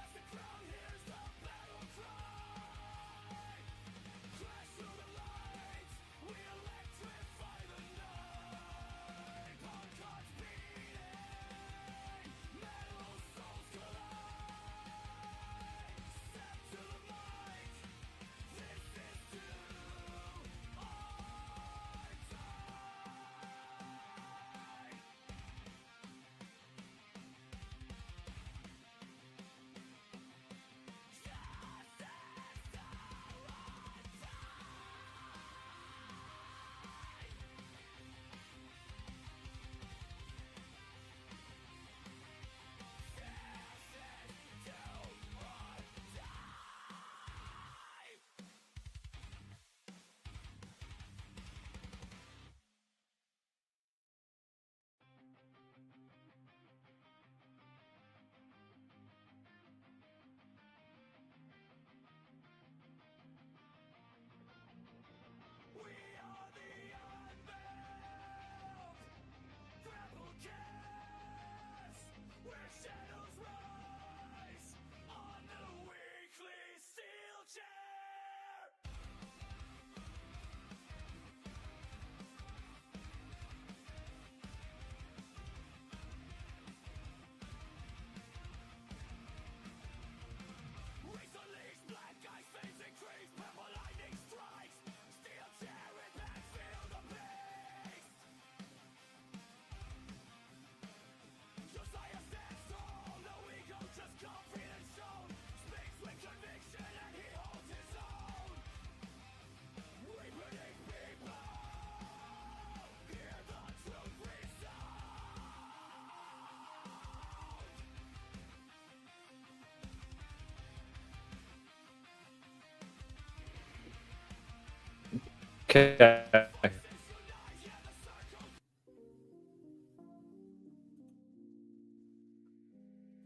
B: Okay.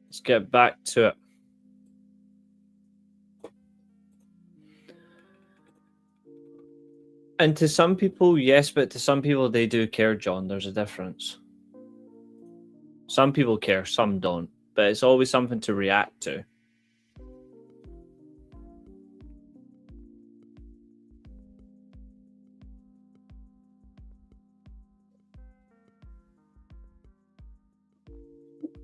B: Let's get back to it. And to some people, yes, but to some people, they do care, John. There's a difference. Some people care, some don't. But it's always something to react to.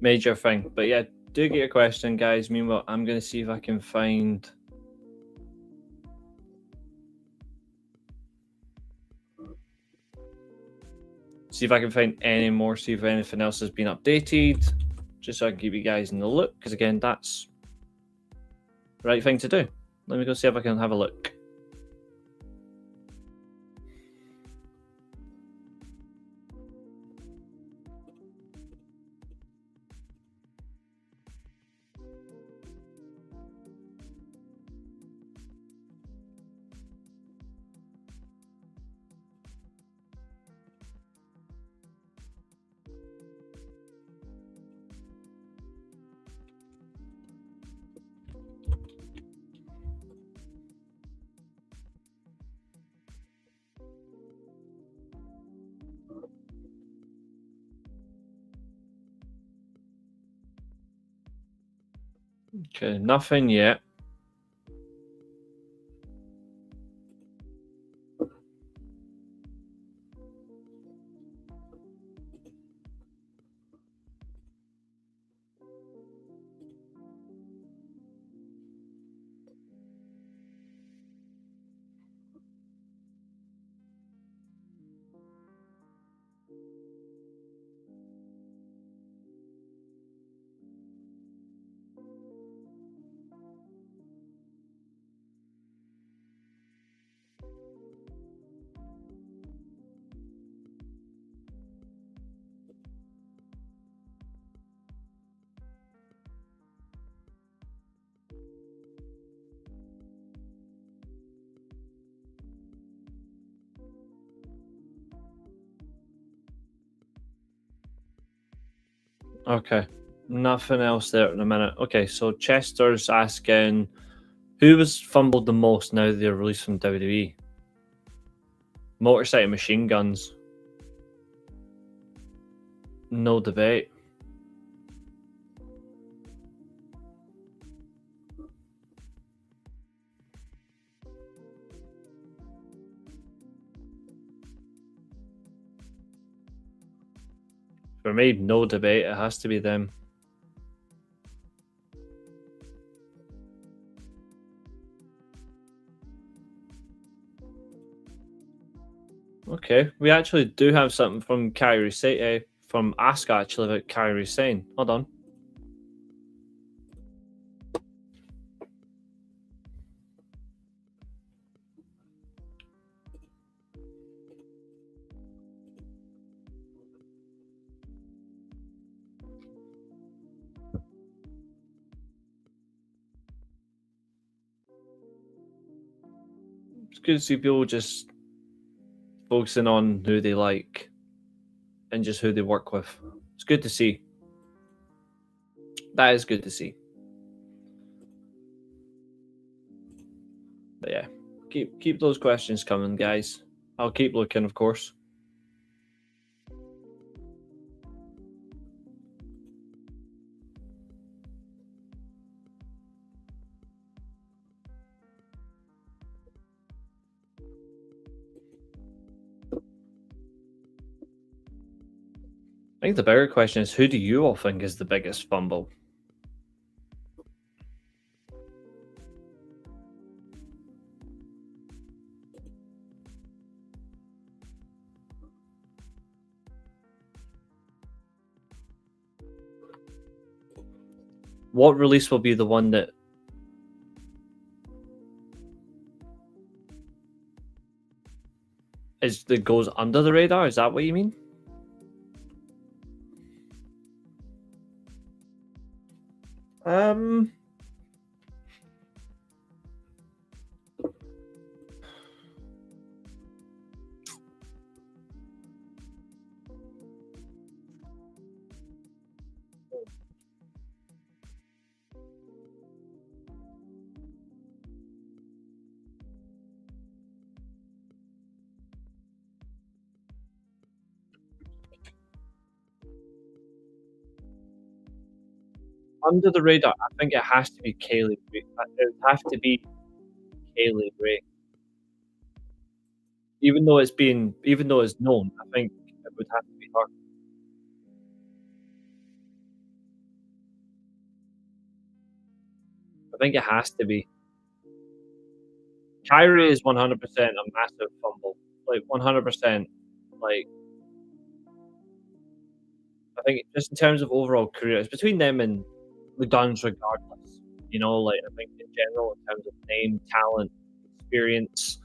B: Major thing. But yeah, do get your question, guys. Meanwhile, I'm going to see if I can find... See if I can find any more, see if anything else has been updated, just so I can keep you guys in the loop, because again, that's the right thing to do. Let me go see if I can have a look. Okay, nothing yet. Okay, nothing else there in a minute. Okay, so Chester's asking, who was fumbled the most now that they're released from WWE? Motorcycle Machine Guns. No debate. For me, no debate. It has to be them. Okay, we actually do have something from Kairi Sane, from Asuka actually about Kairi Sane. Hold on. It's good to see people just focusing on who they like and just who they work with. It's good to see. That is good to see. But yeah, keep those questions coming, guys. I'll keep looking, of course. I think the bigger question is, who do you all think is the biggest fumble? What release will be the one that goes under the radar? Is that what you mean? under the radar, I think it has to be Kaylee Ray. It would have to be Kaylee Ray. Even though it's known, I think it would have to be her. I think it has to be. Kyrie is 100% a massive fumble. Like 100%. Like I think just in terms of overall career, it's between them and the Duns regardless. You know, like I think in general in terms of name, talent, experience.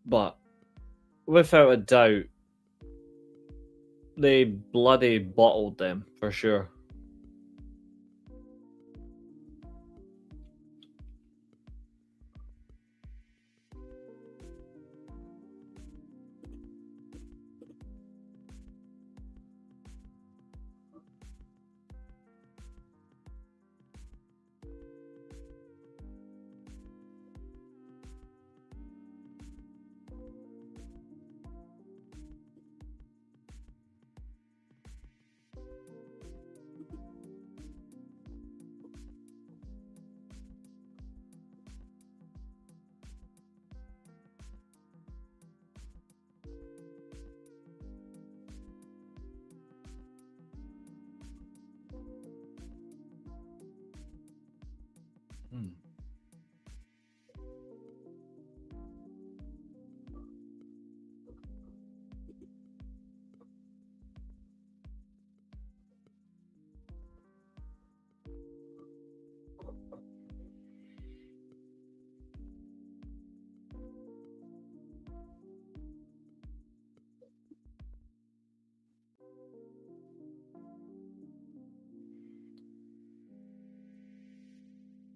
B: But without a doubt, they bloody bottled them for sure. Hmm.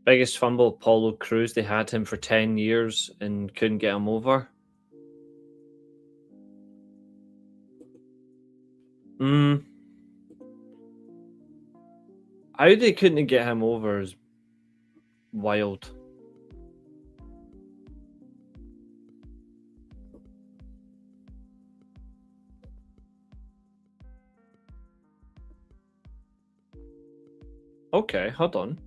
B: Biggest fumble, Apollo Crews. They had him for 10 years and couldn't get him over. Mm. How they couldn't get him over is wild. Okay, hold on.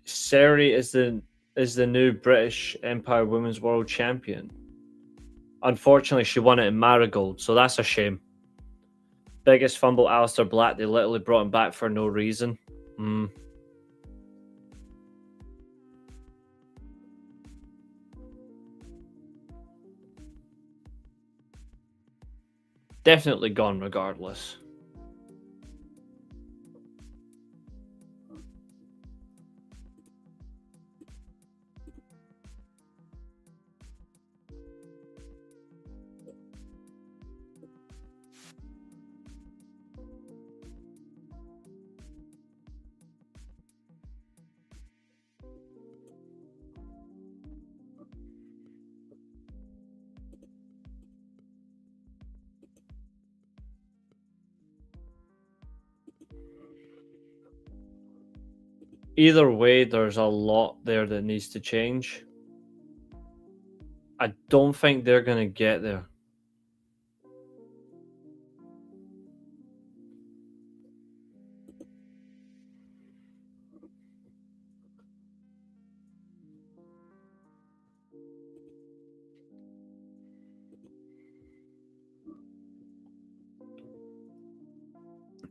B: Seri is the new British Empire Women's World Champion. Unfortunately, she won it in Marigold, so that's a shame. Biggest fumble, Alistair Black. They literally brought him back for no reason. Mm. Definitely gone regardless. Either way, there's a lot there that needs to change. I don't think they're going to get there.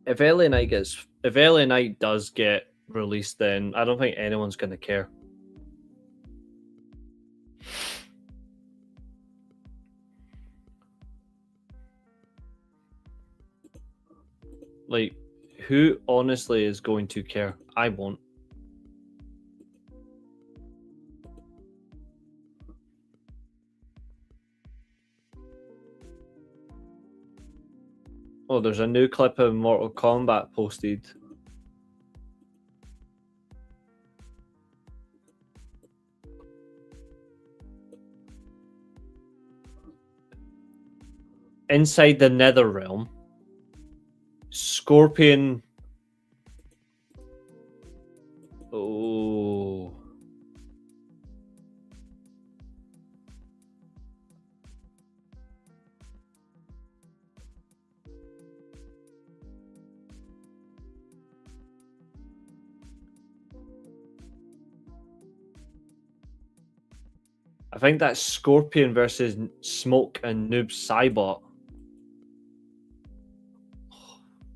B: If LA Knight does get released, then I don't think anyone's going to care. Like, who honestly is going to care? I won't. Oh, there's a new clip of Mortal Kombat posted. Inside the Nether Realm, Scorpion. Oh. I think that's Scorpion versus Smoke and Noob Saibot.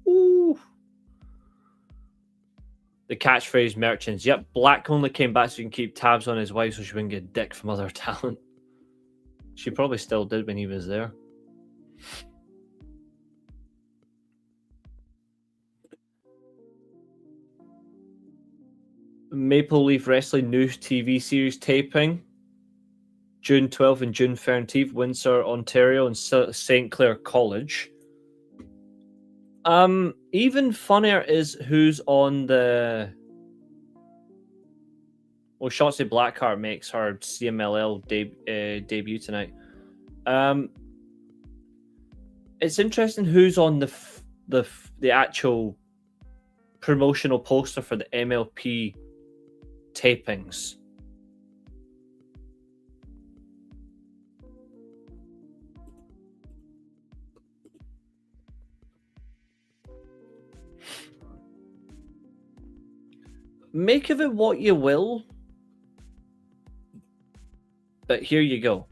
B: Ooh. The catchphrase merchants. Yep, Black only came back so you can keep tabs on his wife so she wouldn't get dick from other talent. She probably still did when he was there. Maple Leaf Wrestling new TV series taping. June 12th and June 13th, Windsor, Ontario, and St. Clair College. Even funnier is who's on the. Well, Shotzi Blackheart makes her CMLL debut tonight. It's interesting who's on the actual promotional poster for the MLP tapings. Make of it what you will, but here you go.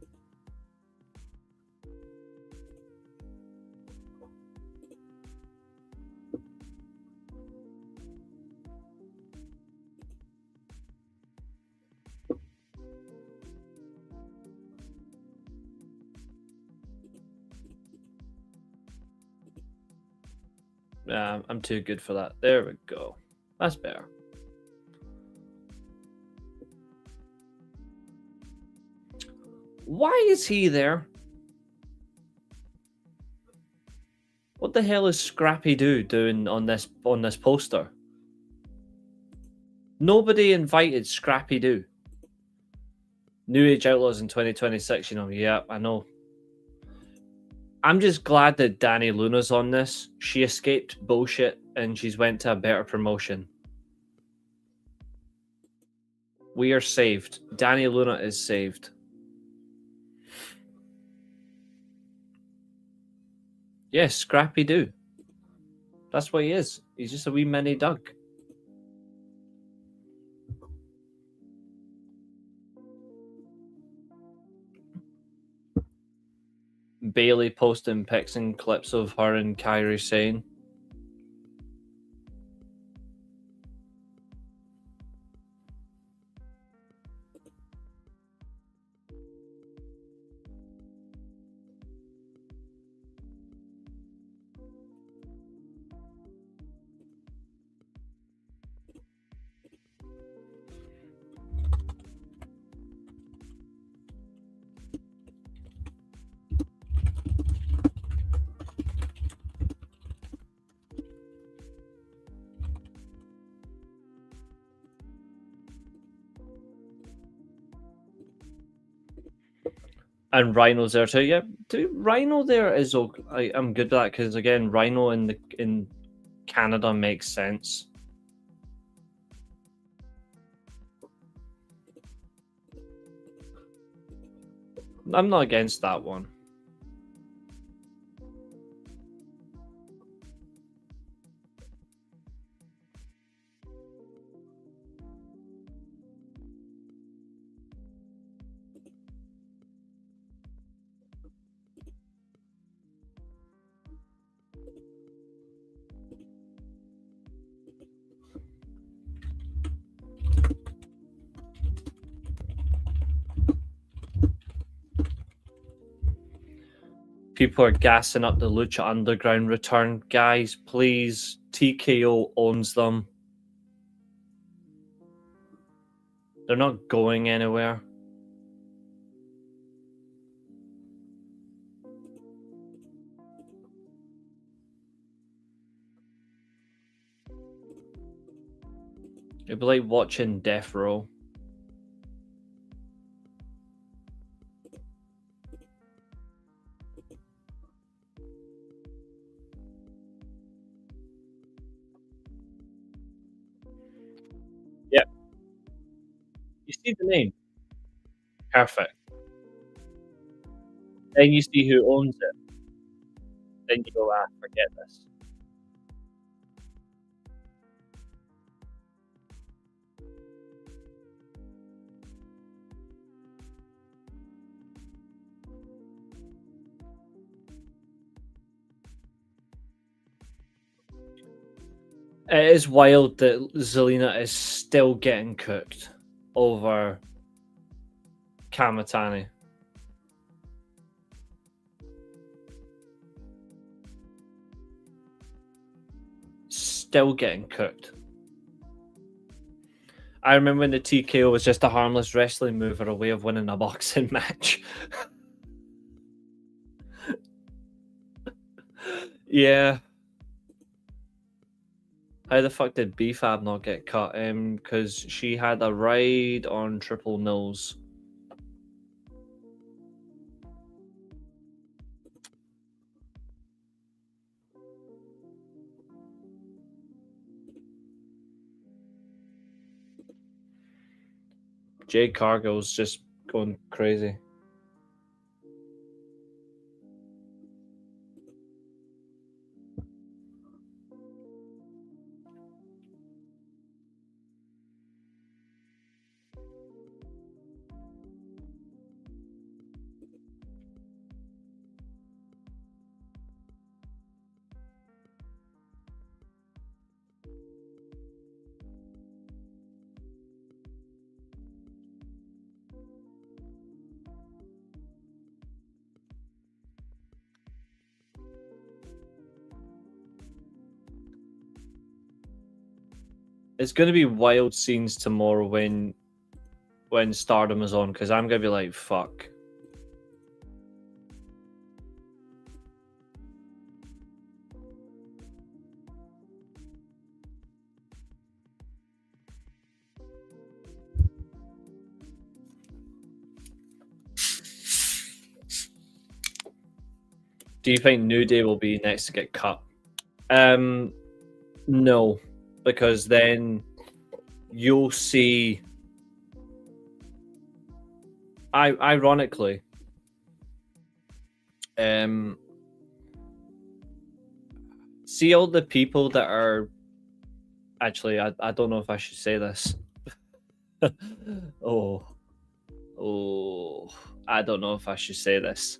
B: I'm too good for that. There we go. That's better. Why is he there? What the hell is Scrappy Doo doing on this poster? Nobody invited Scrappy Doo. New Age Outlaws in 2026, you know. Yeah, I know. I'm just glad that Danny Luna's on this. She escaped bullshit and she's went to a better promotion. We are saved. Danny Luna is saved. Yes, Scrappy Doo. That's what he is. He's just a wee mini Doug. Bailey posting pics and clips of her and Kairi Sane. And Rhino's there too. Yeah, Rhino there is okay. I'm good with that because again, Rhino in Canada makes sense. I'm not against that one. People are gassing up the Lucha Underground return. Guys, please. TKO owns them. They're not going anywhere. It'd be like watching Death Row. Yep. You see the name? Perfect. Then you see who owns it. Then you go, forget this. It is wild that Zelina is still getting cooked over Kamatani. Still getting cooked. I remember when the TKO was just a harmless wrestling move or a way of winning a boxing match. Yeah. How the fuck did BFAB not get cut? Because she had a ride on triple nose. Jade Cargill's just going crazy. It's going to be wild scenes tomorrow when Stardom is on, because I'm going to be like, fuck. Do you think New Day will be next to get cut? No, because then you'll see. Ironically, see all the people that are. Actually, I don't know if I should say this. oh, I don't know if I should say this.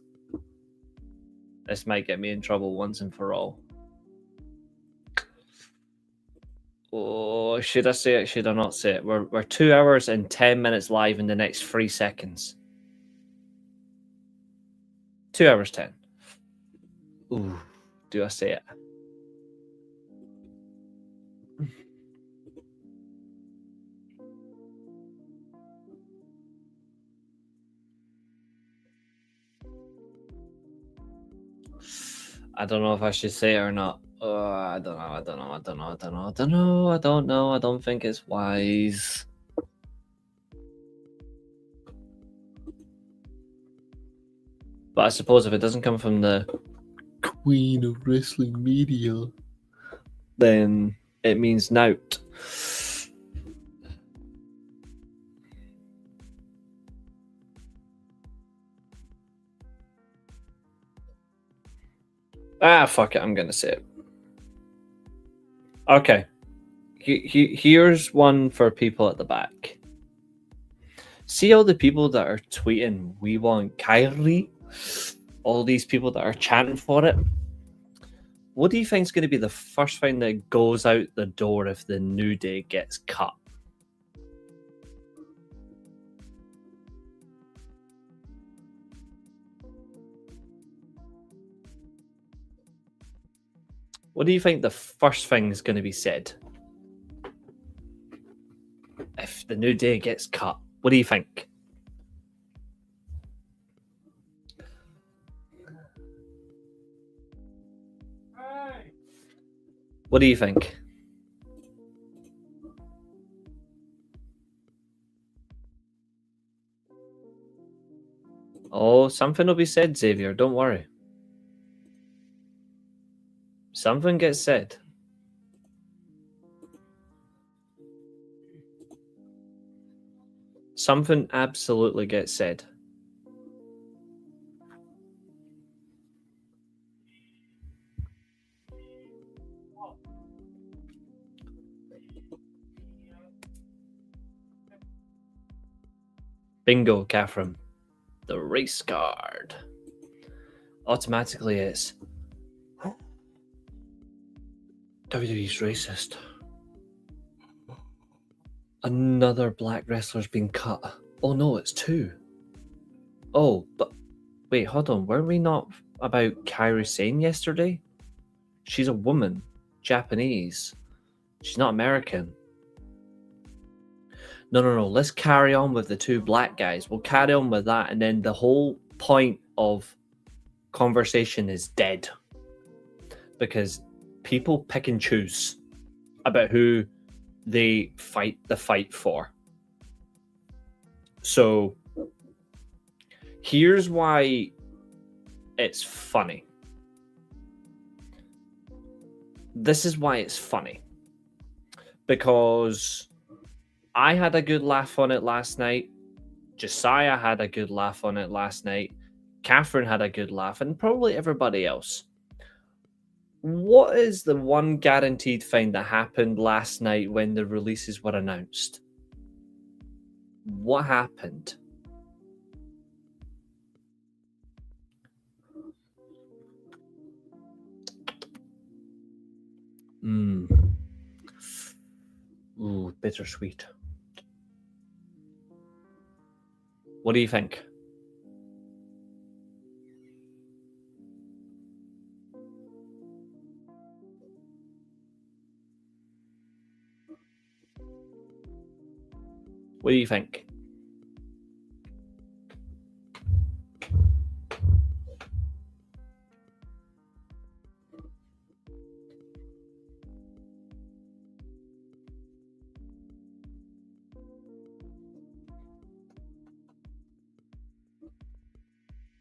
B: This might get me in trouble once and for all. Oh, should I say it? Should I not say it? We're 2 hours and 10 minutes live in the next 3 seconds. 2 hours 10. Ooh, do I say it? I don't know if I should say it or not. I don't know. I don't think it's wise. But I suppose if it doesn't come from the Queen of Wrestling Media, then it means nout. Fuck it, I'm gonna say it. Okay. Here's one for people at the back. See all the people that are tweeting, "We want Kyrie"? All these people that are chanting for it. What do you think is going to be the first thing that goes out the door if the New Day gets cut? What do you think the first thing is going to be said if the New Day gets cut? What do you think? What do you think? Oh, something will be said, Xavier. Don't worry. Something gets said. Something absolutely gets said. Bingo, Catherine. The race card. Automatically it's WWE's racist. Another black wrestler's been cut. Oh no, it's two. Oh, but wait, hold on. Were we not about Kairi Sane yesterday? She's a woman, Japanese. She's not American. No. Let's carry on with the two black guys. We'll carry on with that, and then the whole point of conversation is dead. Because people pick and choose about who they fight the fight for. So here's why it's funny. This is why it's funny. Because I had a good laugh on it last night. Josiah had a good laugh on it last night. Catherine had a good laugh, and probably everybody else. What is the one guaranteed thing that happened last night when the releases were announced? What happened? Ooh, bittersweet. What do you think? What do you think?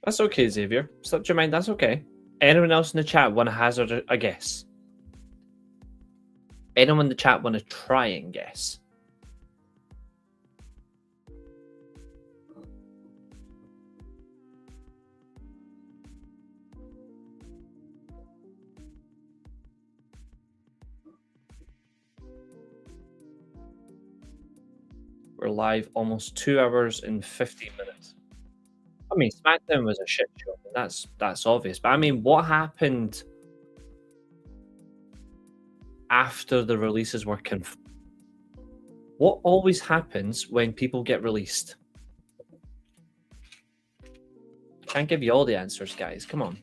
B: That's okay, Xavier. Slip your mind, that's okay. Anyone else in the chat want to hazard a guess? Anyone in the chat want to try and guess? We're live almost 2 hours and 15 minutes. I mean, SmackDown was a shit show. That's obvious. But I mean, what happened after the releases were confirmed? What always happens when people get released? Can't give you all the answers, guys. Come on.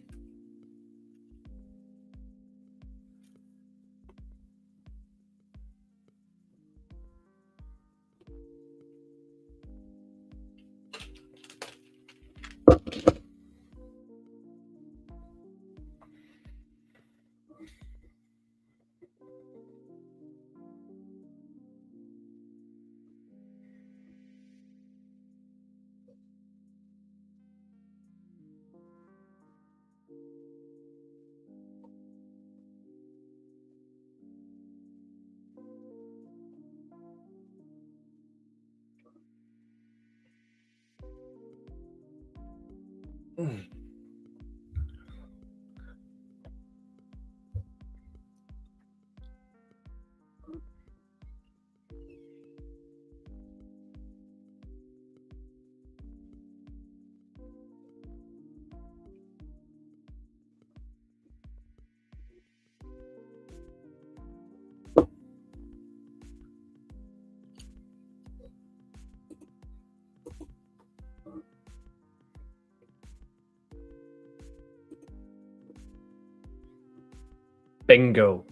B: Bingo.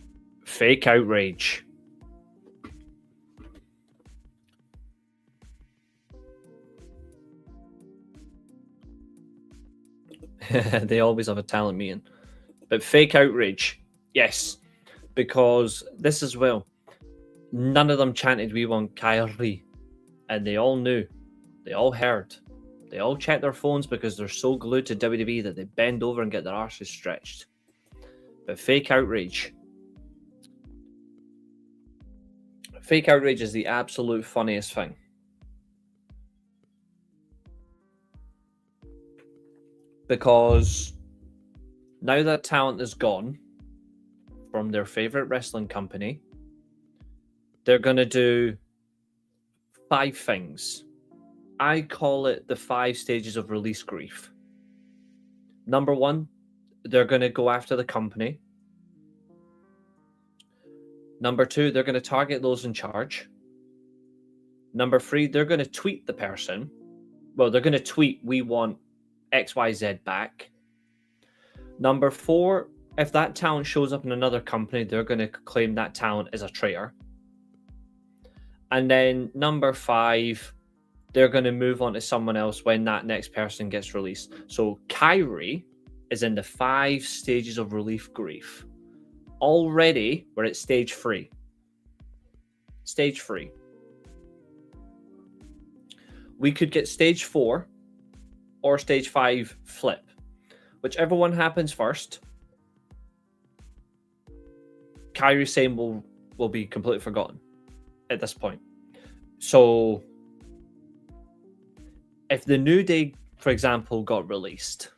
B: Fake outrage. They always have a talent meeting. But fake outrage, yes. Because this as well. None of them chanted, "We want Kyrie." And they all knew. They all heard. They all checked their phones because they're so glued to WWE that they bend over and get their arses stretched. But fake outrage. Fake outrage is the absolute funniest thing. Because now that talent is gone from their favorite wrestling company, they're going to do 5 things. I call it the 5 stages of release grief. Number 1, they're going to go after the company. Number 2, they're going to target those in charge. Number 3, they're going to tweet the person. Well, they're going to tweet, we want XYZ back. Number 4, if that talent shows up in another company, they're going to claim that talent as a traitor. And then number 5, they're going to move on to someone else when that next person gets released. So Kyrie is in the 5 stages of relief grief. Already, we're at stage 3. Stage 3. We could get stage 4 or stage 5 flip. Whichever one happens first, Kyrie Sane will be completely forgotten at this point. So if the New Day, for example, got released,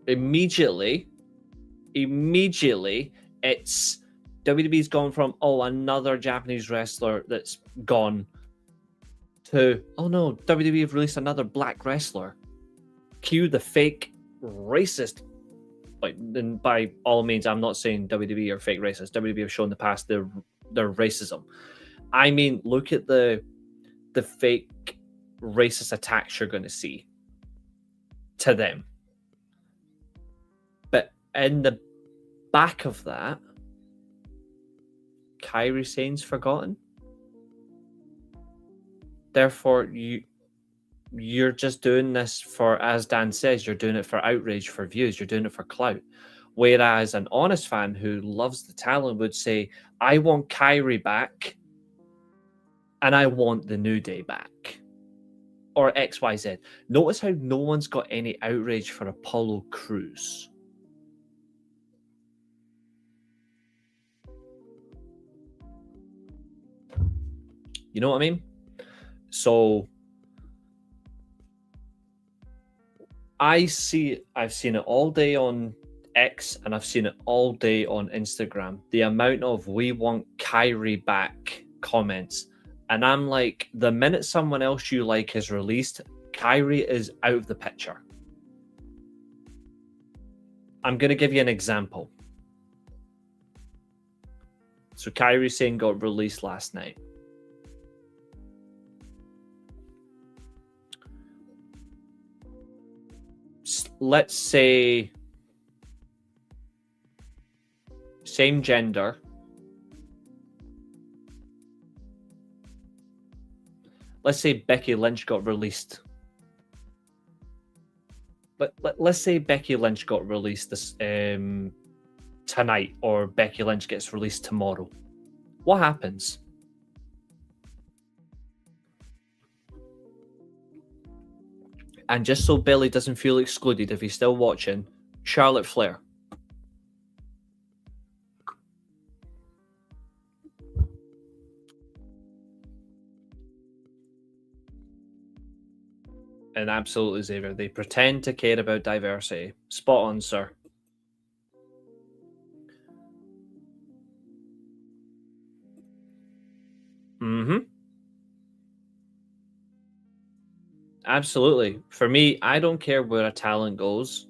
B: immediately it's WWE's gone from, oh, another Japanese wrestler that's gone, to, oh no, WWE have released another black wrestler. Cue the fake racist. Like, and by all means, I'm not saying WWE are fake racist. WWE have shown in the past their racism. I mean, look at the fake racist attacks you're going to see to them. But in the back of that, Kyrie Sane's forgotten. Therefore, you're just doing this for, as Dan says, you're doing it for outrage, for views, you're doing it for clout. Whereas an honest fan who loves the talent would say, I want Kyrie back and I want the New Day back. Or XYZ. Notice how no one's got any outrage for Apollo Crews. You know what I mean? So I've seen it all day on X and I've seen it all day on Instagram. The amount of "we want Kyrie back" comments. And I'm like, the minute someone else you like is released, Kyrie is out of the picture. I'm going to give you an example. So Kyrie Sane got released last night. Let's say same gender. Let's say Becky Lynch got released. Let's say Becky Lynch got released this tonight, or Becky Lynch gets released tomorrow. What happens? And just so Billy doesn't feel excluded, if he's still watching, Charlotte Flair. And absolutely, Xavier. They pretend to care about diversity. Spot on, sir. Mm-hmm. Absolutely. For me, I don't care where a talent goes.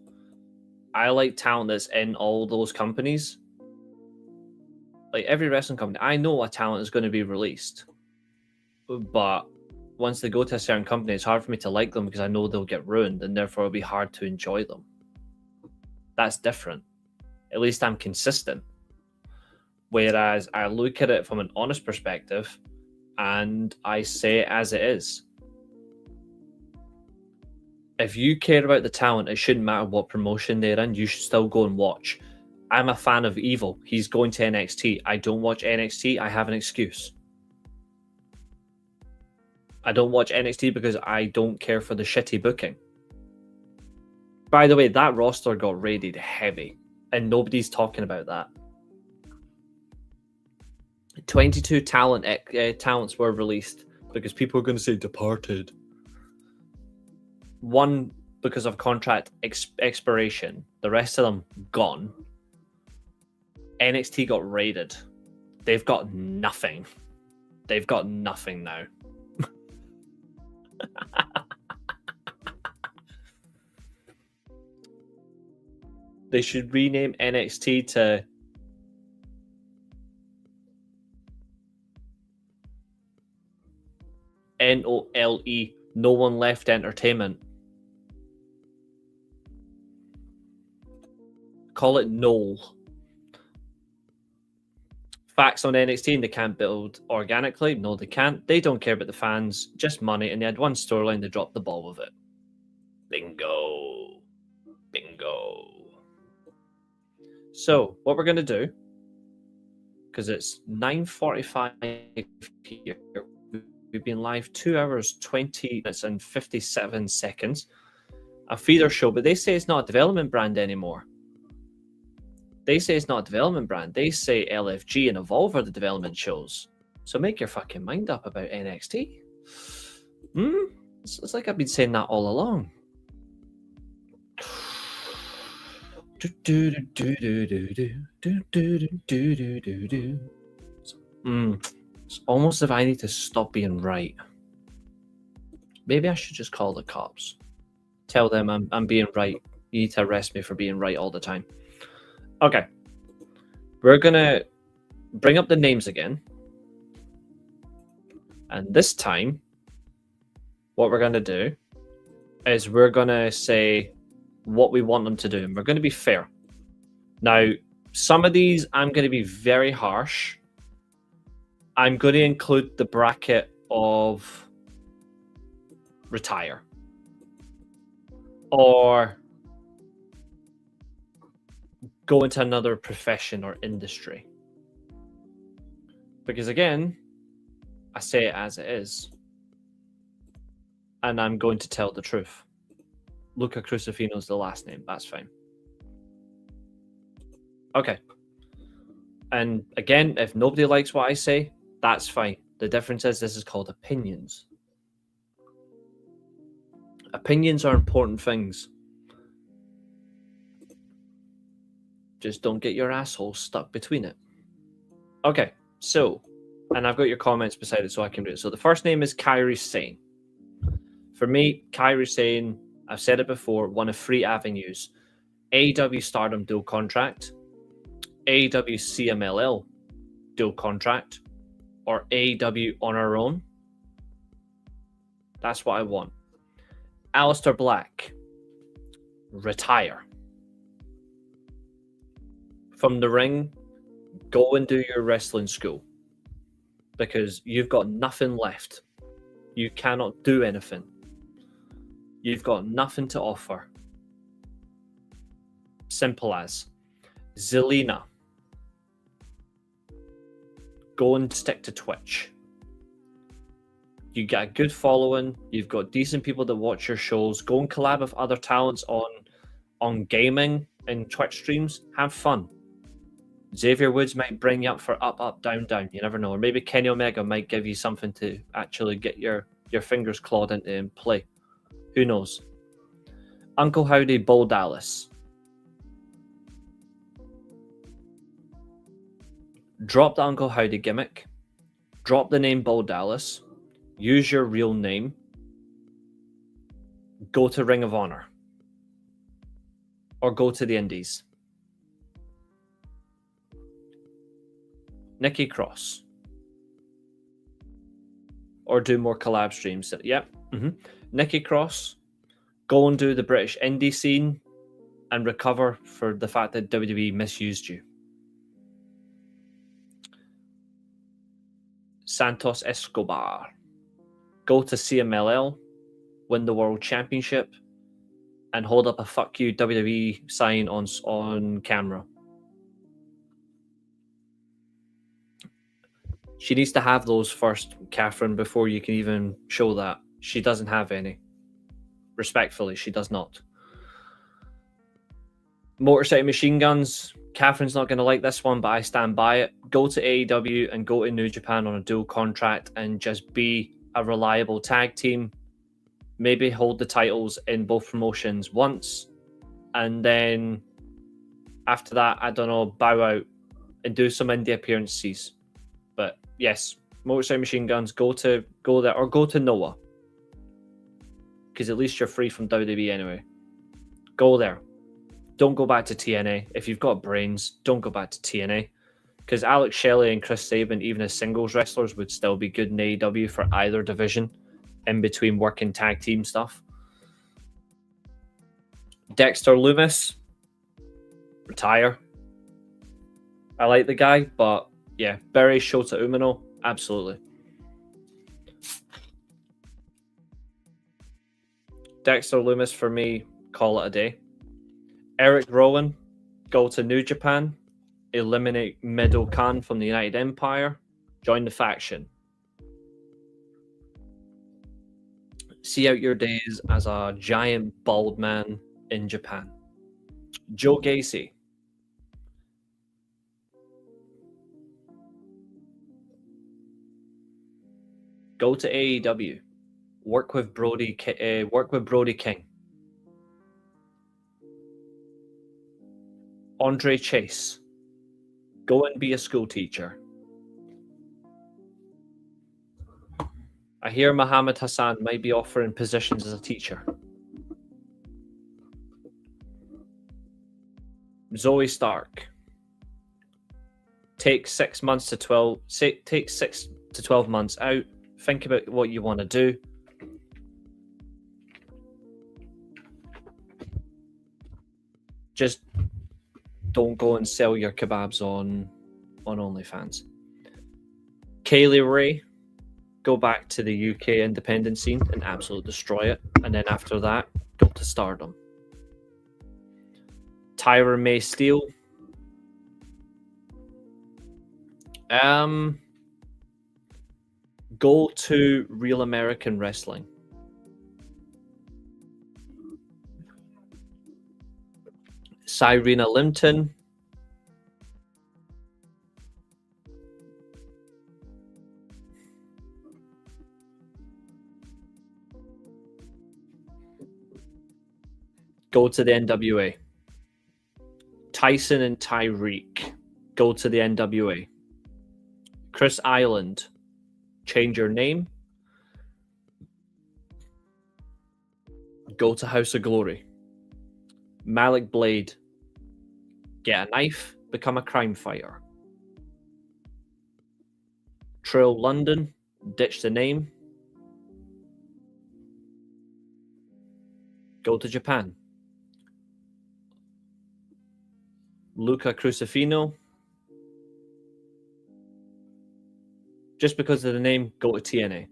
B: I like talent that's in all those companies. Like every wrestling company, I know a talent is going to be released. But once they go to a certain company, it's hard for me to like them because I know they'll get ruined and therefore it'll be hard to enjoy them. That's different. At least I'm consistent. Whereas I look at it from an honest perspective and I say it as it is. If you care about the talent, it shouldn't matter what promotion they're in. You should still go and watch. I'm a fan of Evil. He's going to NXT. I don't watch NXT. I have an excuse. I don't watch NXT because I don't care for the shitty booking. By the way, that roster got raided heavy, and nobody's talking about that. 22 talents were released because people are going to say departed. One because of contract expiration. The rest of them gone. NXT got raided. They've got nothing. They've got nothing now. They should rename NXT to NOLE. No One Left Entertainment. Call it NOLE. Facts on NXT, and they can't build organically. No, they can't. They don't care about the fans, just money. And they had one storyline, they dropped the ball with it. Bingo. Bingo. So, what we're going to do, because it's 9:45 here, we've been live 2 hours, 20 minutes, and 57 seconds. A feeder show, but they say it's not a development brand anymore. They say it's not a development brand. They say LFG and Evolve are the development shows. So make your fucking mind up about NXT. It's like I've been saying that all along. It's almost as if I need to stop being right. Maybe I should just call the cops. Tell them I'm being right. You need to arrest me for being right all the time. Okay. We're going to bring up the names again. And this time, what we're going to do is we're going to say what we want them to do. And we're going to be fair. Now, some of these, I'm going to be very harsh. I'm going to include the bracket of retire. Or go into another profession or industry. Because again, I say it as it is. And I'm going to tell the truth. Luca Crucifino's the last name. That's fine. Okay. And again, if nobody likes what I say, that's fine. The difference is this is called opinions. Opinions are important things. Just don't get your asshole stuck between it. Okay, so, and I've got your comments beside it so I can read it. So the first name is Kairi Sane. For me, Kairi Sane, I've said it before, one of three avenues. AEW Stardom dual contract, AEW CMLL dual contract, or AEW on her own. That's what I want. Aleister Black, retire. From the ring, go and do your wrestling school. Because you've got nothing left. You cannot do anything. You've got nothing to offer. Simple as. Zelina, go and stick to Twitch. You get a good following. You've got decent people that watch your shows. Go and collab with other talents on gaming and Twitch streams. Have fun. Xavier Woods might bring you up for up, up, down, down. You never know. Or maybe Kenny Omega might give you something to actually get your fingers clawed into and play. Who knows? Uncle Howdy, Bo Dallas. Drop the Uncle Howdy gimmick. Drop the name Bo Dallas. Use your real name. Go to Ring of Honor. Or go to the Indies. Nikki Cross. Or do more collab streams. Yep. Nikki Cross. Go and do the British indie scene and recover for the fact that WWE misused you. Santos Escobar. Go to CMLL, win the World Championship, and hold up a fuck you WWE sign on camera. She needs to have those first, Catherine, before you can even show that. She doesn't have any. Respectfully, she does not. Motorcycle Machine Guns. Catherine's not going to like this one, but I stand by it. Go to AEW and go to New Japan on a dual contract and just be a reliable tag team. Maybe hold the titles in both promotions once. And then after that, I don't know, bow out and do some indie appearances. But yes, Motorcycle Machine Guns, go there or go to Noah. Because at least you're free from WWE anyway. Go there. Don't go back to TNA. If you've got brains, don't go back to TNA. Because Alex Shelley and Chris Sabin, even as singles wrestlers, would still be good in AEW for either division. in between working tag team stuff. Dexter Lumis, retire. I like the guy, but yeah, bury Shota Umino, absolutely. Dexter Lumis for me, call it a day. Eric Rowan, go to New Japan, eliminate Middle Khan from the United Empire, join the faction. See out your days as a giant bald man in Japan. Joe Gacy. Go to AEW. Work with Brody King. Andre Chase. Go and be a school teacher. I hear Muhammad Hassan might be offering positions as a teacher. Zoe Stark. Take 6 months to 12. Take 6 to 12 months out. Think about what you want to do. Just don't go and sell your kebabs on OnlyFans. Kaylee Ray, go back to the UK independent scene and absolutely destroy it. And then after that, go to Stardom. Tyra May Steele. Go to Real American Wrestling. Cyrena Limpton. Go to the NWA. Tyson and Tyreek. Go to the NWA. Chris Island. Change your name. Go to House of Glory. Malik Blade. Get a knife. Become a crime fighter. Trill London. Ditch the name. Go to Japan. Luca Crucifino. Just because of the name, go to TNA.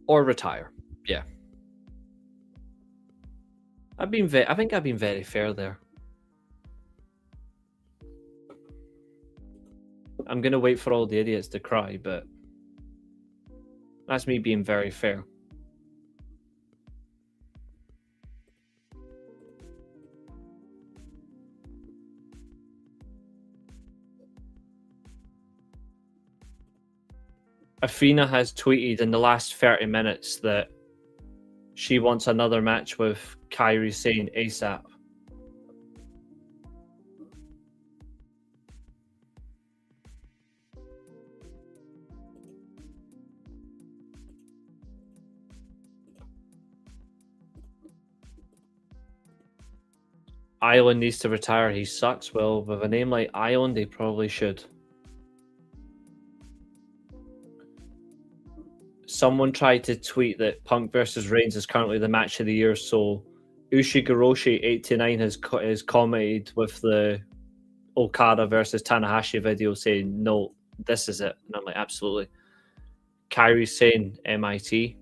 B: Or retire. Yeah. I think I've been very fair there. I'm going to wait for all the idiots to cry, but that's me being very fair. Athena has tweeted in the last 30 minutes that she wants another match with Kairi Sane ASAP. Island needs to retire. He sucks. Well, with a name like Island, they probably should. Someone tried to tweet that Punk versus Reigns is currently the match of the year, so Ushigoroshi89 has commented with the Okada versus Tanahashi video saying, no, this is it. And I'm like, absolutely. Kairi Sane, MIT.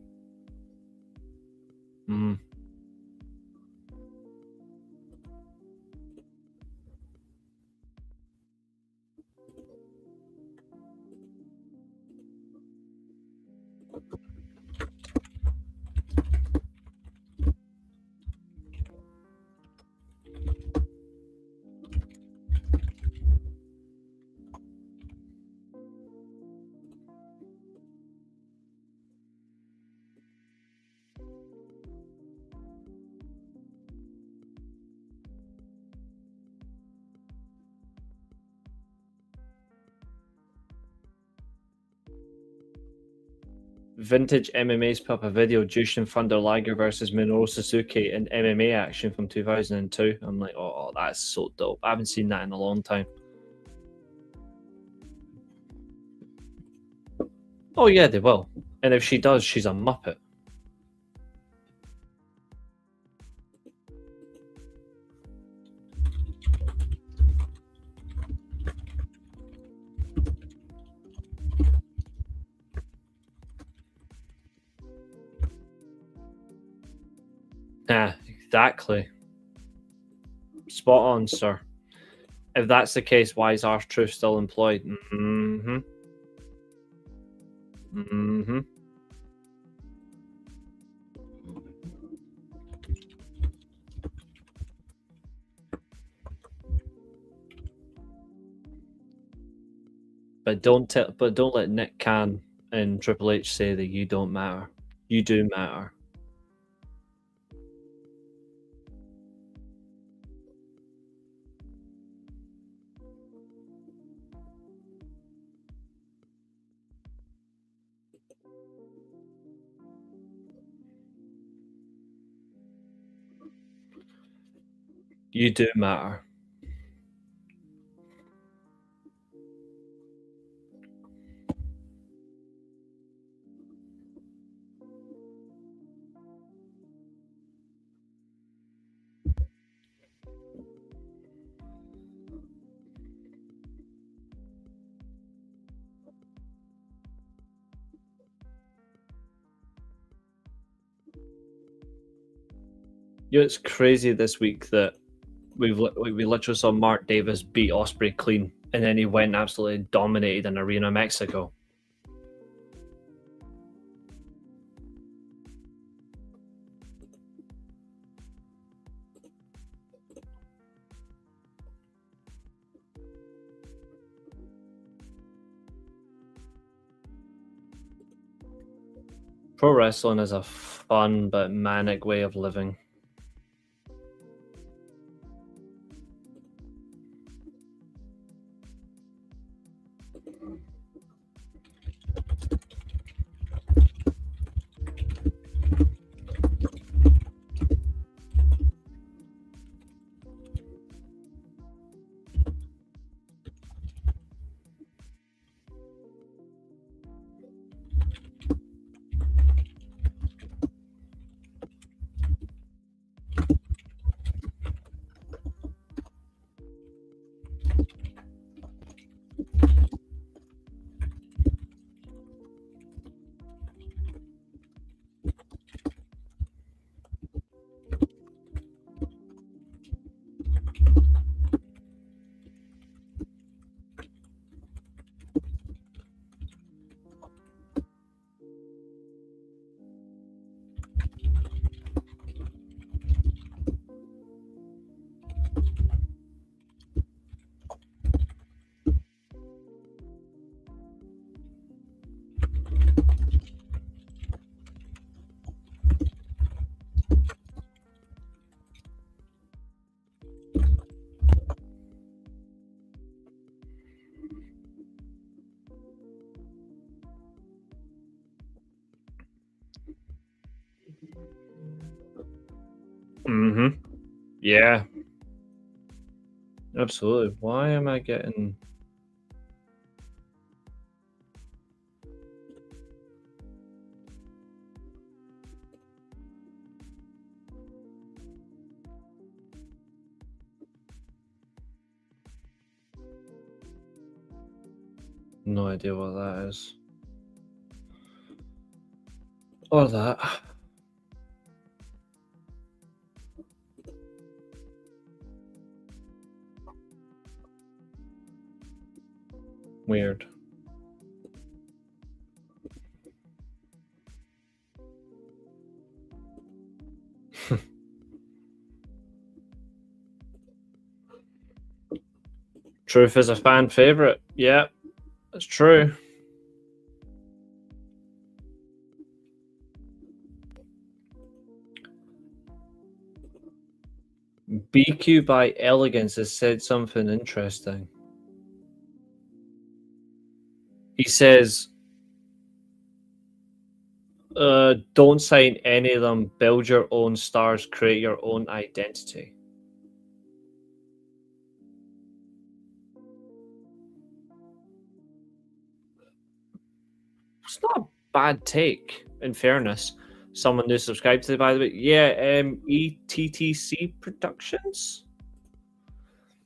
B: Vintage MMA's put up a video, Jushin Thunder Liger versus Minoru Suzuki in MMA action from 2002. I'm like, oh, that's so dope. I haven't seen that in a long time. Oh yeah, they will. And if she does, she's a muppet. Yeah, exactly. Spot on, sir. If that's the case, why is R-Truth still employed? Mm-hmm. Mm-hmm. But don't let Nick Khan and Triple H say that you don't matter. You do matter. You do matter. You know, it's crazy this week that we literally saw Mark Davis beat Ospreay clean, and then he went and absolutely dominated in Arena Mexico. Pro wrestling is a fun but manic way of living. Mm-hmm. Yeah. Absolutely. Why am I getting... No idea what that is. Or that. Weird. Truth is a fan favorite. Yeah, that's true. BQ by Elegance has said something interesting. He says, Don't sign any of them. Build your own stars. Create your own identity. It's not a bad take, in fairness. Someone new subscribed to it, by the way. Yeah, ETTC Productions.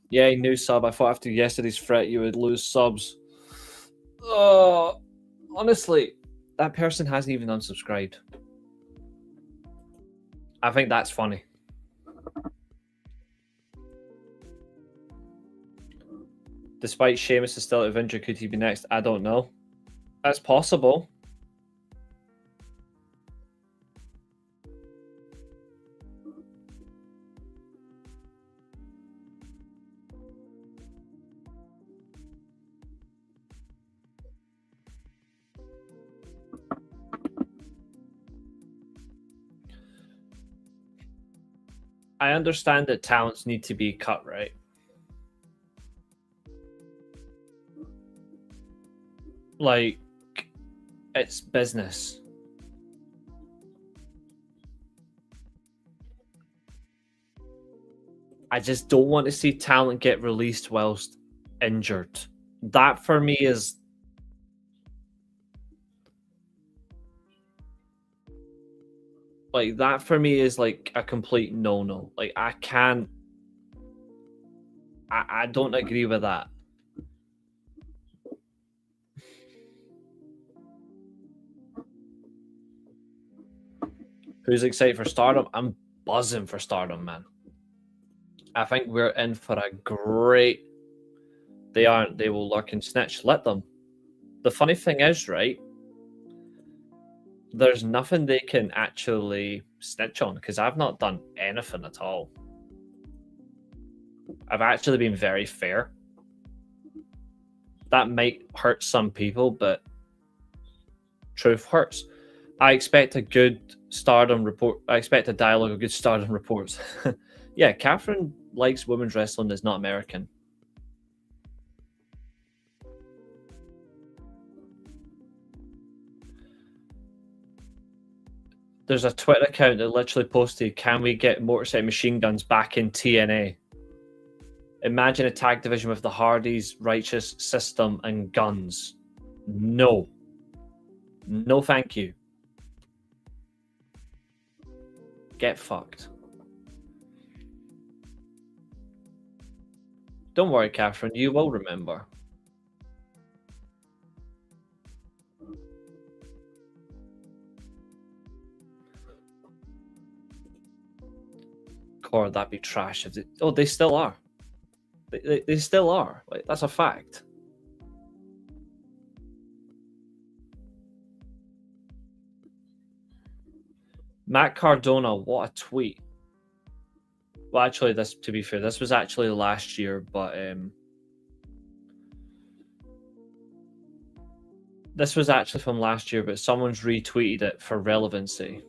B: Yeah, new sub. I thought after yesterday's threat you would lose subs. Honestly, that person hasn't even unsubscribed. I think that's funny. Despite Sheamus is still out of injury, could he be next? I don't know. That's possible. I understand that talents need to be cut, right? Like, it's business. I just don't want to see talent get released whilst injured. That for me is like a complete no-no. Like I can't. I don't agree with that. Who's excited for Stardom? I'm buzzing for Stardom, man. I think we're in for a great. They aren't. They will lurk and snitch. Let them. The funny thing is, right? There's nothing they can actually snitch on because I've not done anything at all. I've actually been very fair. That might hurt some people, but truth hurts. I expect a good Stardom report. I expect a dialogue of good Stardom reports. Yeah, Katherine likes women's wrestling that's not American. There's a Twitter account that literally posted, "Can we get Motorcycle Machine Guns back in TNA? Imagine a tag division with the Hardys, Righteous, System, and Guns." No. No, thank you. Get fucked. Don't worry, Katherine. You will remember. Or that'd be trash. If they still are. They still are. Like that's a fact. Matt Cardona, what a tweet. Well, actually, to be fair, this was actually last year, but this was actually from last year, but someone's retweeted it for relevancy.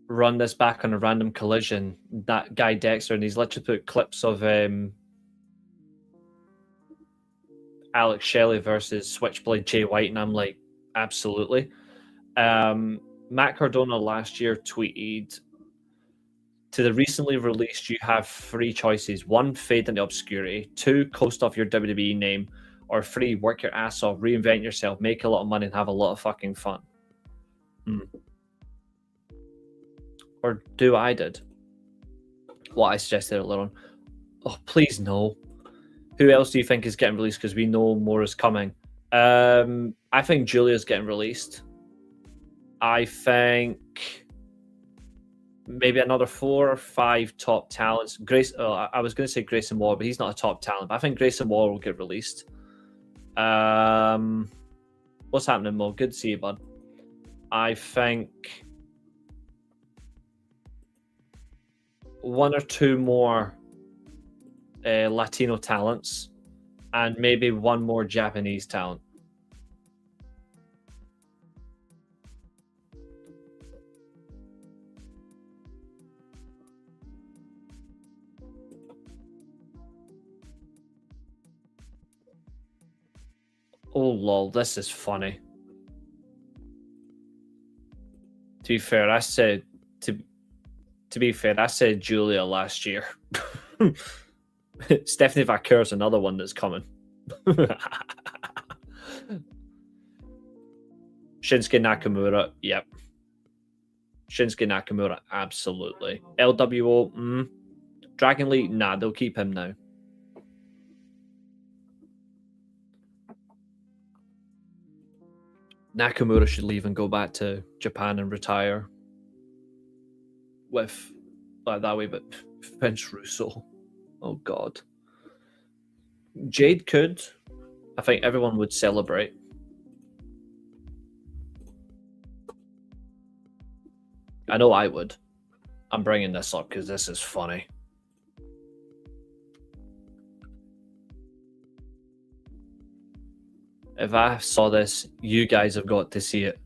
B: Run this back on a random collision. That guy Dexter, and he's literally put clips of Alex Shelley versus Switchblade Jay White, and I'm like, absolutely. Matt Cardona last year tweeted, "To the recently released, you have three choices: one, fade into obscurity; two, coast off your WWE name; or three, work your ass off, reinvent yourself, make a lot of money, and have a lot of fucking fun." Or do I did what I suggested earlier on. Oh, please no. Who else do you think is getting released? Because we know more is coming. I think Julia's getting released. I think maybe another 4 or 5 top talents. I was going to say Grayson Waller, but he's not a top talent. But I think Grayson Waller will get released. What's happening, Mo? Good to see you, bud. I think 1 or 2 more Latino talents, and maybe 1 more Japanese talent. Oh lol, this is funny. be fair, I said to be fair, I said Julia last year. Stephanie Vaquer is another one that's coming. Shinsuke Nakamura, yep. Shinsuke Nakamura, absolutely. LWO, Dragon Lee, nah, they'll keep him now. Nakamura should leave and go back to Japan and retire with, like that way, but Vince Russo. Oh, God. Jade could. I think everyone would celebrate. I know I would. I'm bringing this up because this is funny. If I saw this, you guys have got to see it.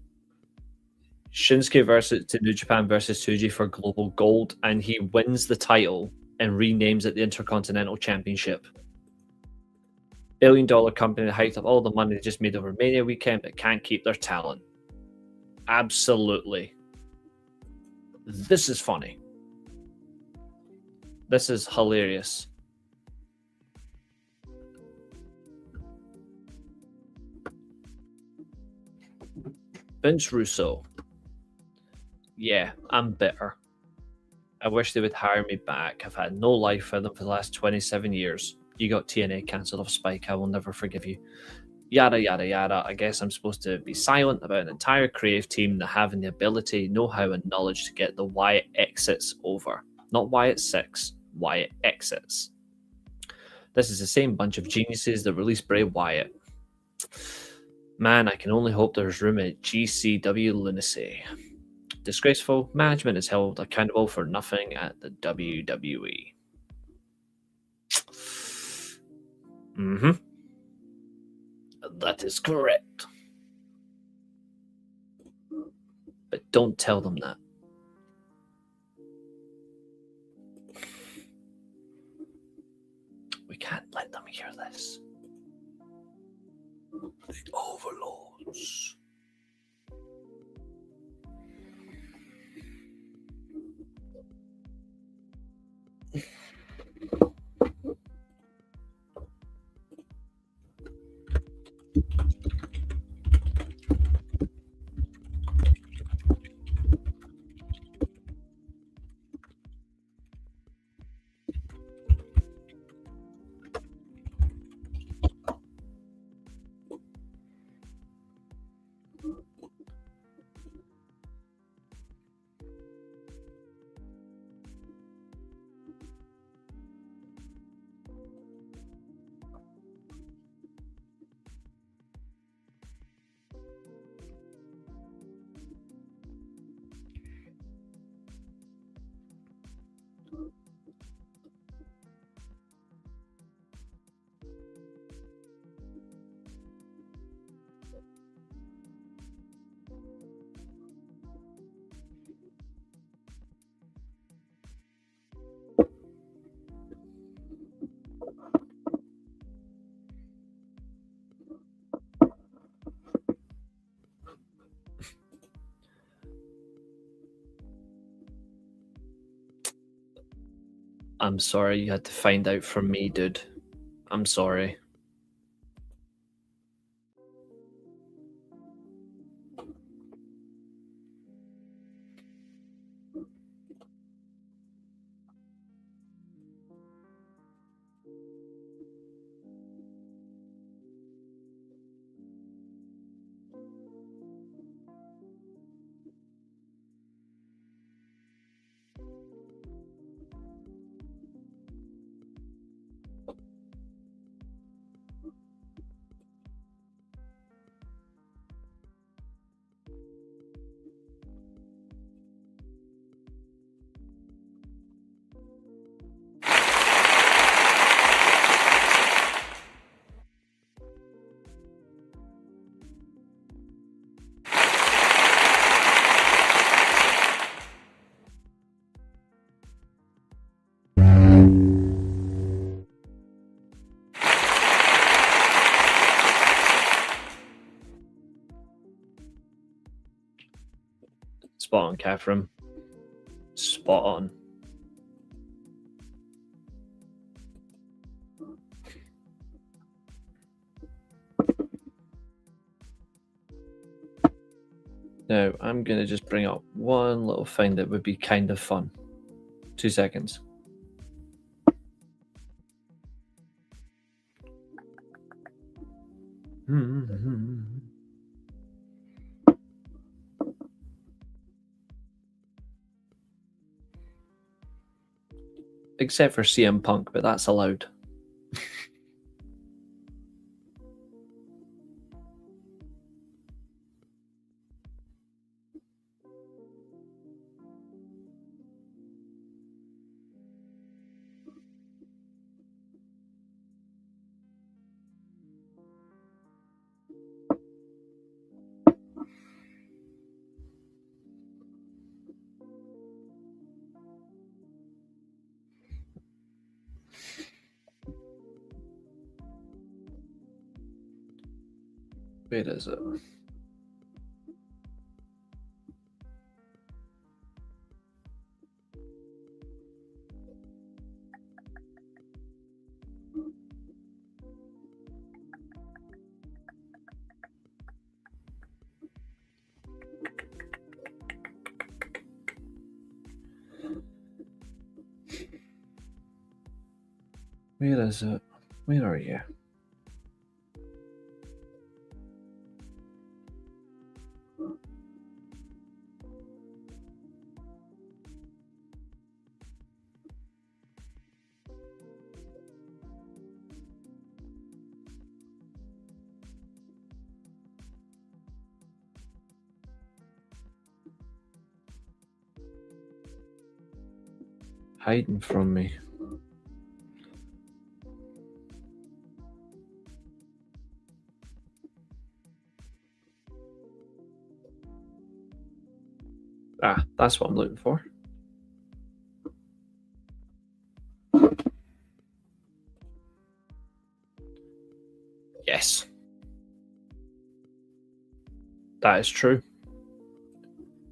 B: Shinsuke versus to New Japan versus Tsuji for Global Gold, and he wins the title and renames it the Intercontinental Championship. $1 billion company that hiked up all the money they just made over Mania weekend, but can't keep their talent. Absolutely. This is funny. This is hilarious. Vince Russo. Yeah, I'm bitter. I wish they would hire me back. I've had no life for them for the last 27 years. You got TNA cancelled off Spike. I will never forgive you. Yada, yada, yada. I guess I'm supposed to be silent about an entire creative team that having the ability, know-how, and knowledge to get the Wyatt exits over. Not Wyatt 6, Wyatt exits. This is the same bunch of geniuses that released Bray Wyatt. Man, I can only hope there's room at GCW lunacy. Disgraceful, management is held accountable for nothing at the WWE. That is correct. But don't tell them that. We can't let them hear this. The overlords. I'm sorry you had to find out from me, dude. I'm sorry. Spot on, Catherine. Spot on. Now, I'm going to just bring up one little thing that would be kind of fun. 2 seconds. Except for CM Punk, but that's allowed. Where is it? Where is it? Where are you? Hiding from me. Ah, that's what I'm looking for. Yes. That is true.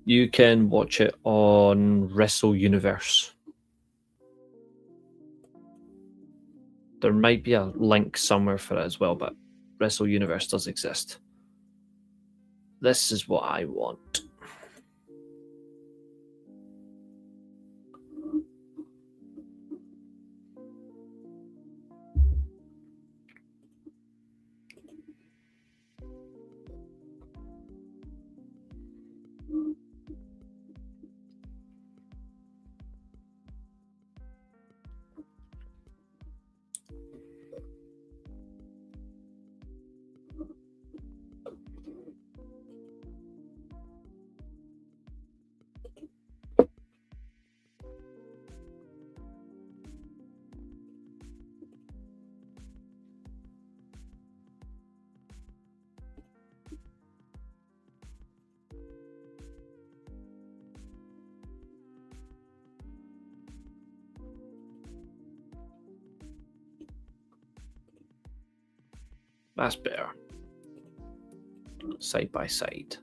B: You can watch it on Wrestle Universe. There might be a link somewhere for it as well, but Wrestle Universe does exist. This is what I want. That's better. Side by side.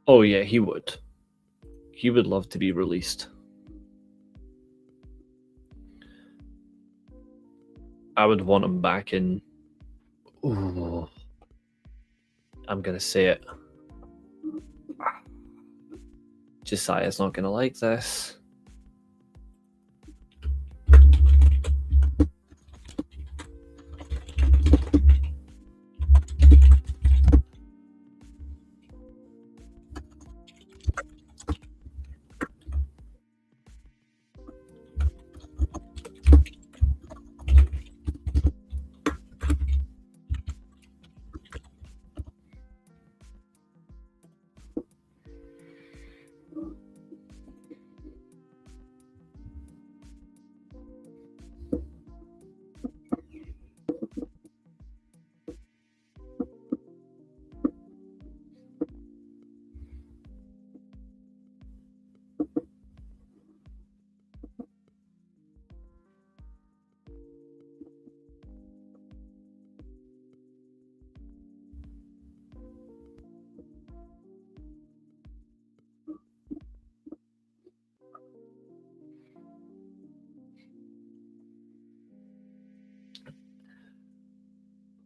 B: Oh yeah, he would. He would love to be released. I would want him back in. Ooh, I'm gonna say it. Josiah's not gonna like this.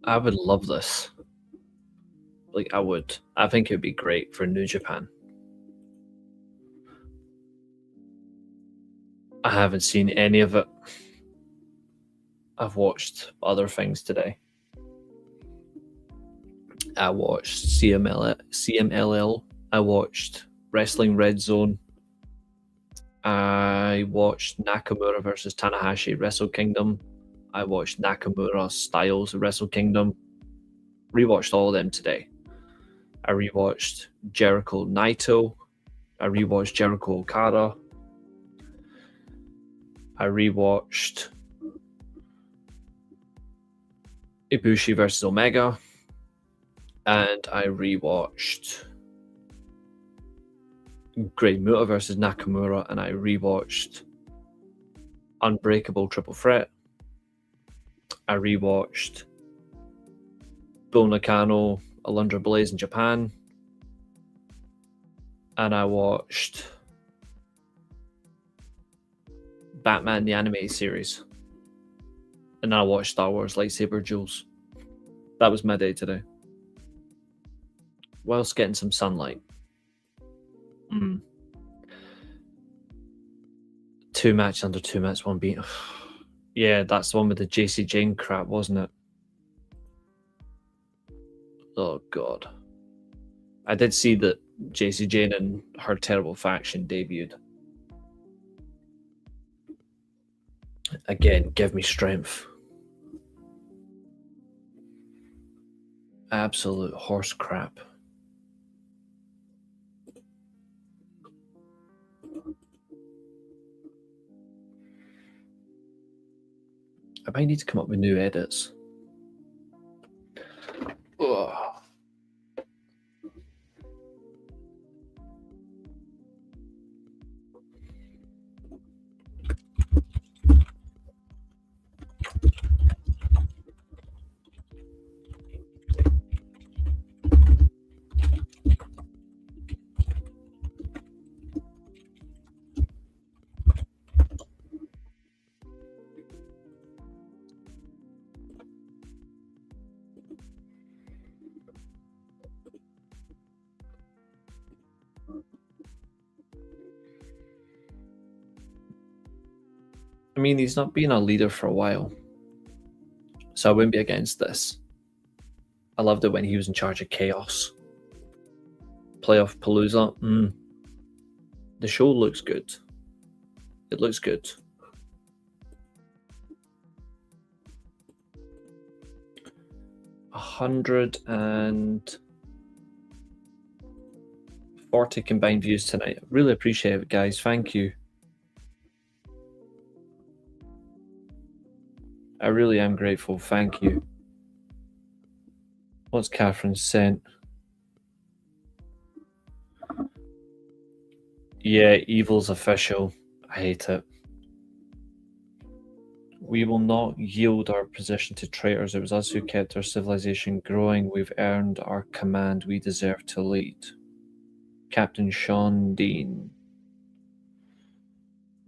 B: I would love this. Like, I would. I think it would be great for New Japan. I haven't seen any of it. I've watched other things today. I watched CMLL. I watched Wrestling Red Zone. I watched Nakamura versus Tanahashi Wrestle Kingdom. I watched Nakamura Styles Wrestle Kingdom. Rewatched all of them today. I rewatched Jericho Naito. I rewatched Jericho Okada. I rewatched Ibushi versus Omega. And I rewatched Great Muta versus Nakamura. And I rewatched Unbreakable Triple Threat. I rewatched Bull Nakano, Alundra Blaze in Japan. And I watched Batman the Animated Series. And I watched Star Wars Lightsaber Duels. That was my day today. Whilst getting some sunlight. 2 matches under 2 minutes, 1 beat. Yeah, that's the one with the JC Jane crap, wasn't it? Oh, God. I did see that JC Jane and her terrible faction debuted. Again, give me strength. Absolute horse crap. I might need to come up with new edits. Ugh. I mean, he's not been a leader for a while, so I wouldn't be against this. I loved it when he was in charge of Chaos. Playoff Palooza. The show looks good. It looks good. A 140 combined views tonight. Really appreciate it, guys. Thank you. I really am grateful. Thank you. What's Catherine sent? Yeah, evil's official. I hate it. We will not yield our position to traitors. It was us who kept our civilization growing. We've earned our command. We deserve to lead. Captain Sean Dean.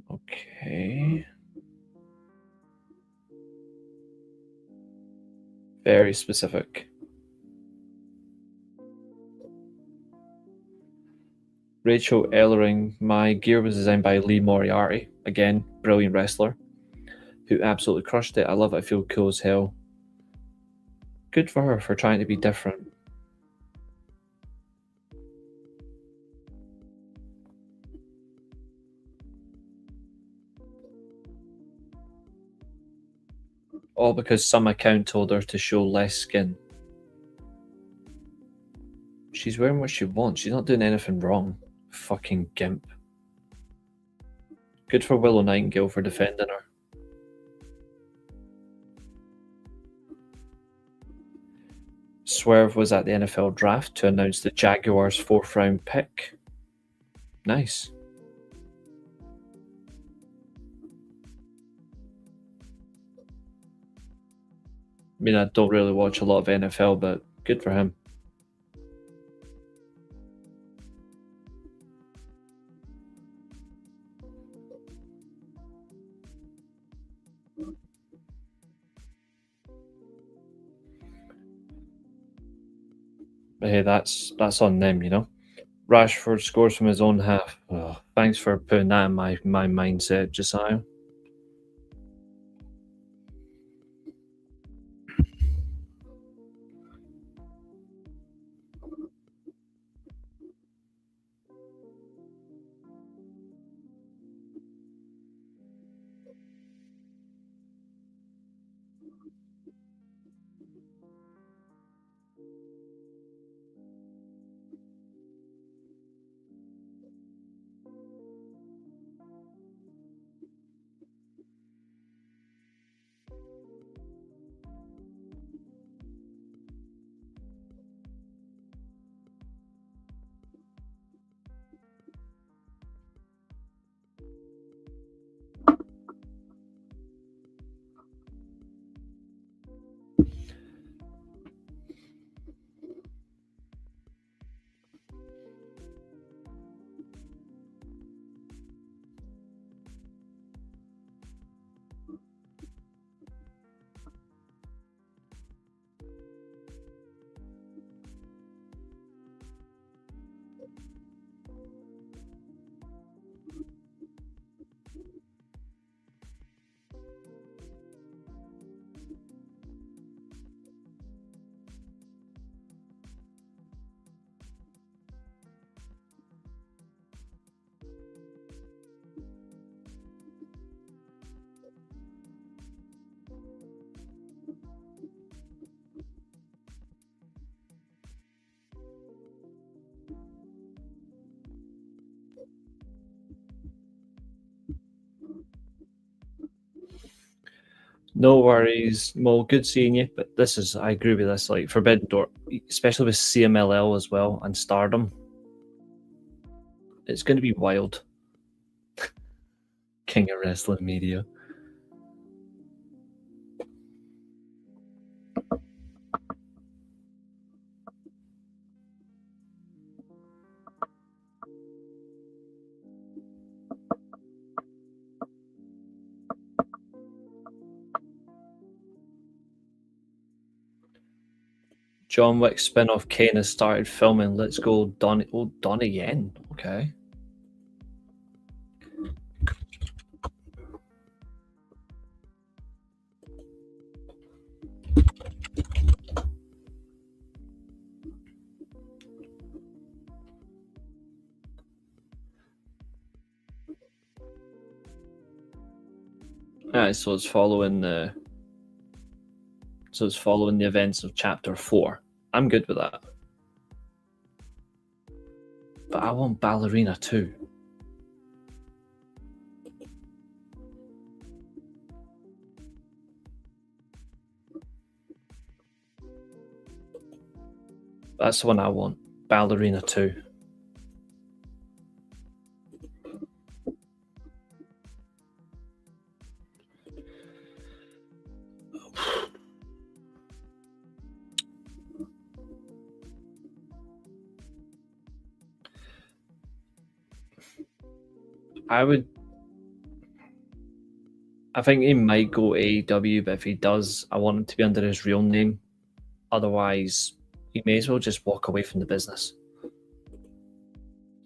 B: Okay. Very specific. Rachel Ellering, my gear was designed by Lee Moriarty. Again, brilliant wrestler, who absolutely crushed it. I love it. I feel cool as hell. Good for her for trying to be different. All because some account told her to show less skin. She's wearing what she wants. She's not doing anything wrong. Fucking gimp. Good for Willow Nightingale for defending her. Swerve was at the NFL draft to announce the Jaguars' 4th round pick. Nice. I mean, I don't really watch a lot of NFL, but good for him. But hey, that's on them, you know. Rashford scores from his own half. Oh, thanks for putting that in my mindset, Josiah. No worries, Mo. Good seeing you. But this is, I agree with this, like Forbidden Door, especially with CMLL as well and Stardom. It's going to be wild. King of Wrestling Media. John Wick spin-off Kane has started filming. Let's go, Donnie. Oh, Donnie Yen. Okay. Alright, so it's following the events of chapter 4. I'm good with that. But I want Ballerina too. That's the one I want. Ballerina 2. I think he might go AEW, but if he does, I want him to be under his real name Otherwise, you may as well just walk away from the business.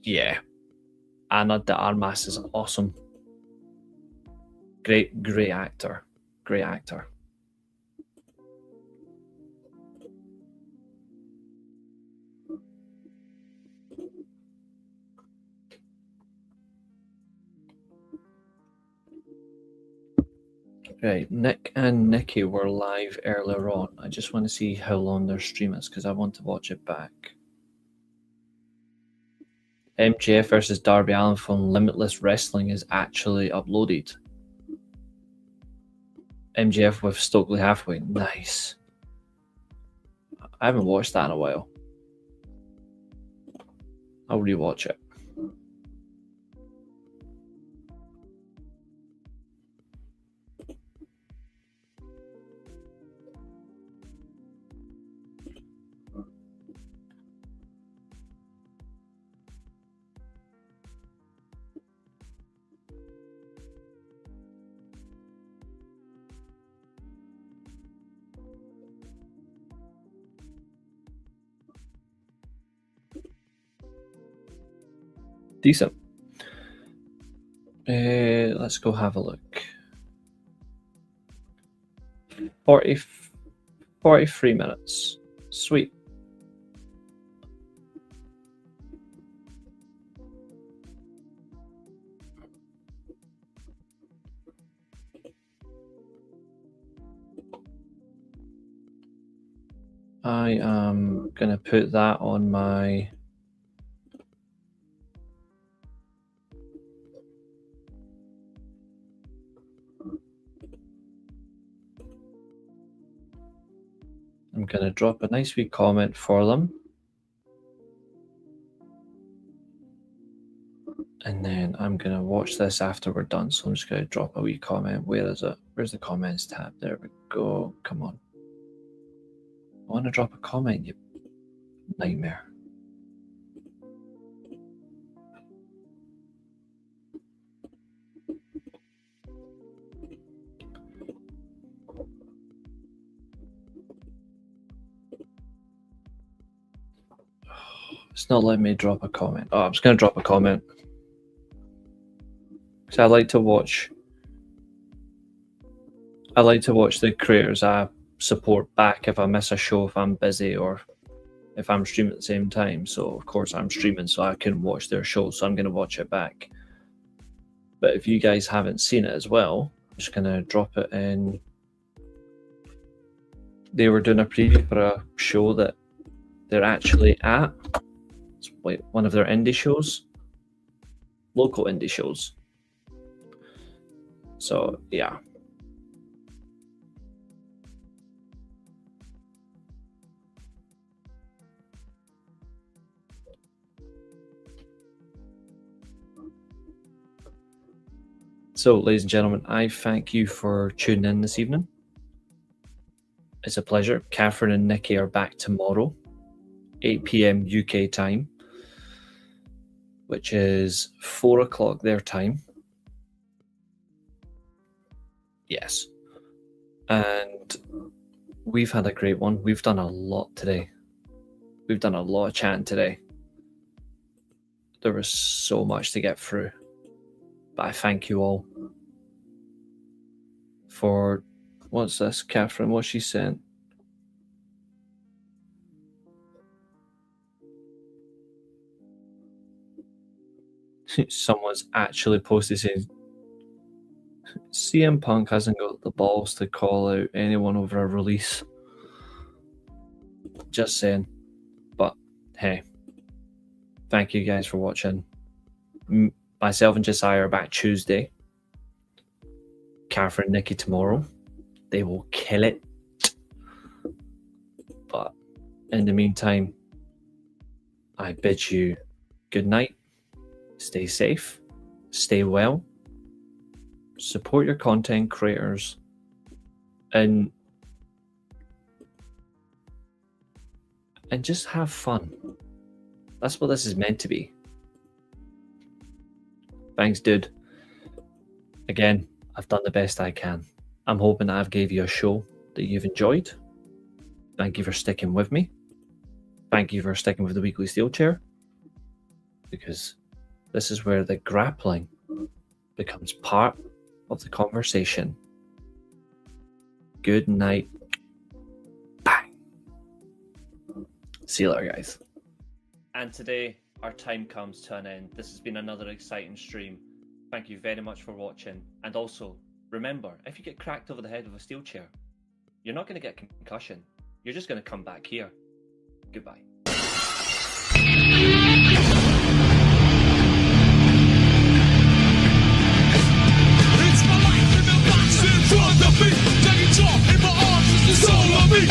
B: Yeah. Anna de Armas is awesome. Great actor. Great actor. Right, Nick and Nikki were live earlier on. I just want to see how long their stream is because I want to watch it back. MJF versus Darby Allin from Limitless Wrestling is actually uploaded. MJF with Stokely Halfway. Nice. I haven't watched that in a while. I'll rewatch it. Decent. Let's go have a look. 43 minutes. Sweet. I am going to put that on my... I'm going to drop a nice wee comment for them. And then I'm going to watch this after we're done. So I'm just going to drop a wee comment. Where is it? Where's the comments tab? There we go. Come on. I want to drop a comment, you nightmare. It's not letting me drop a comment. Oh, I'm just going to drop a comment. Because I like to watch the creators I support back if I miss a show, if I'm busy, or if I'm streaming at the same time. So, of course, I'm streaming, so I couldn't watch their show, so I'm going to watch it back. But if you guys haven't seen it as well, I'm just going to drop it in. They were doing a preview for a show that they're actually at. It's like one of their indie shows, local indie shows. So, yeah. So, ladies and gentlemen, I thank you for tuning in this evening. It's a pleasure. Katherine and Nikki are back tomorrow, 8 p.m. UK time, which is 4 o'clock their time. Yes. And we've had a great one. We've done a lot today. We've done a lot of chatting today. There was so much to get through. But I thank you all for... What's this, Katherine? What's she sent? Someone's actually posted saying CM Punk hasn't got the balls to call out anyone over a release. Just saying. But hey, thank you guys for watching. Myself and Josiah are back Tuesday. Katherine and Nikki tomorrow. They will kill it. But in the meantime, I bid you good night. Stay safe. Stay well. Support your content creators. And just have fun. That's what this is meant to be. Thanks, dude. Again, I've done the best I can. I'm hoping I've gave you a show that you've enjoyed. Thank you for sticking with me. Thank you for sticking with the weekly Steelchair, because this is where the grappling becomes part of the conversation. Good night. Bang. See you later, guys. And today, our time comes to an end. This has been another exciting stream. Thank you very much for watching. And also, remember, if you get cracked over the head with a steel chair, you're not going to get concussion. You're just going to come back here. Goodbye.
A: It's my life in the box in front of me. Taking talk in my arms is the soul of me.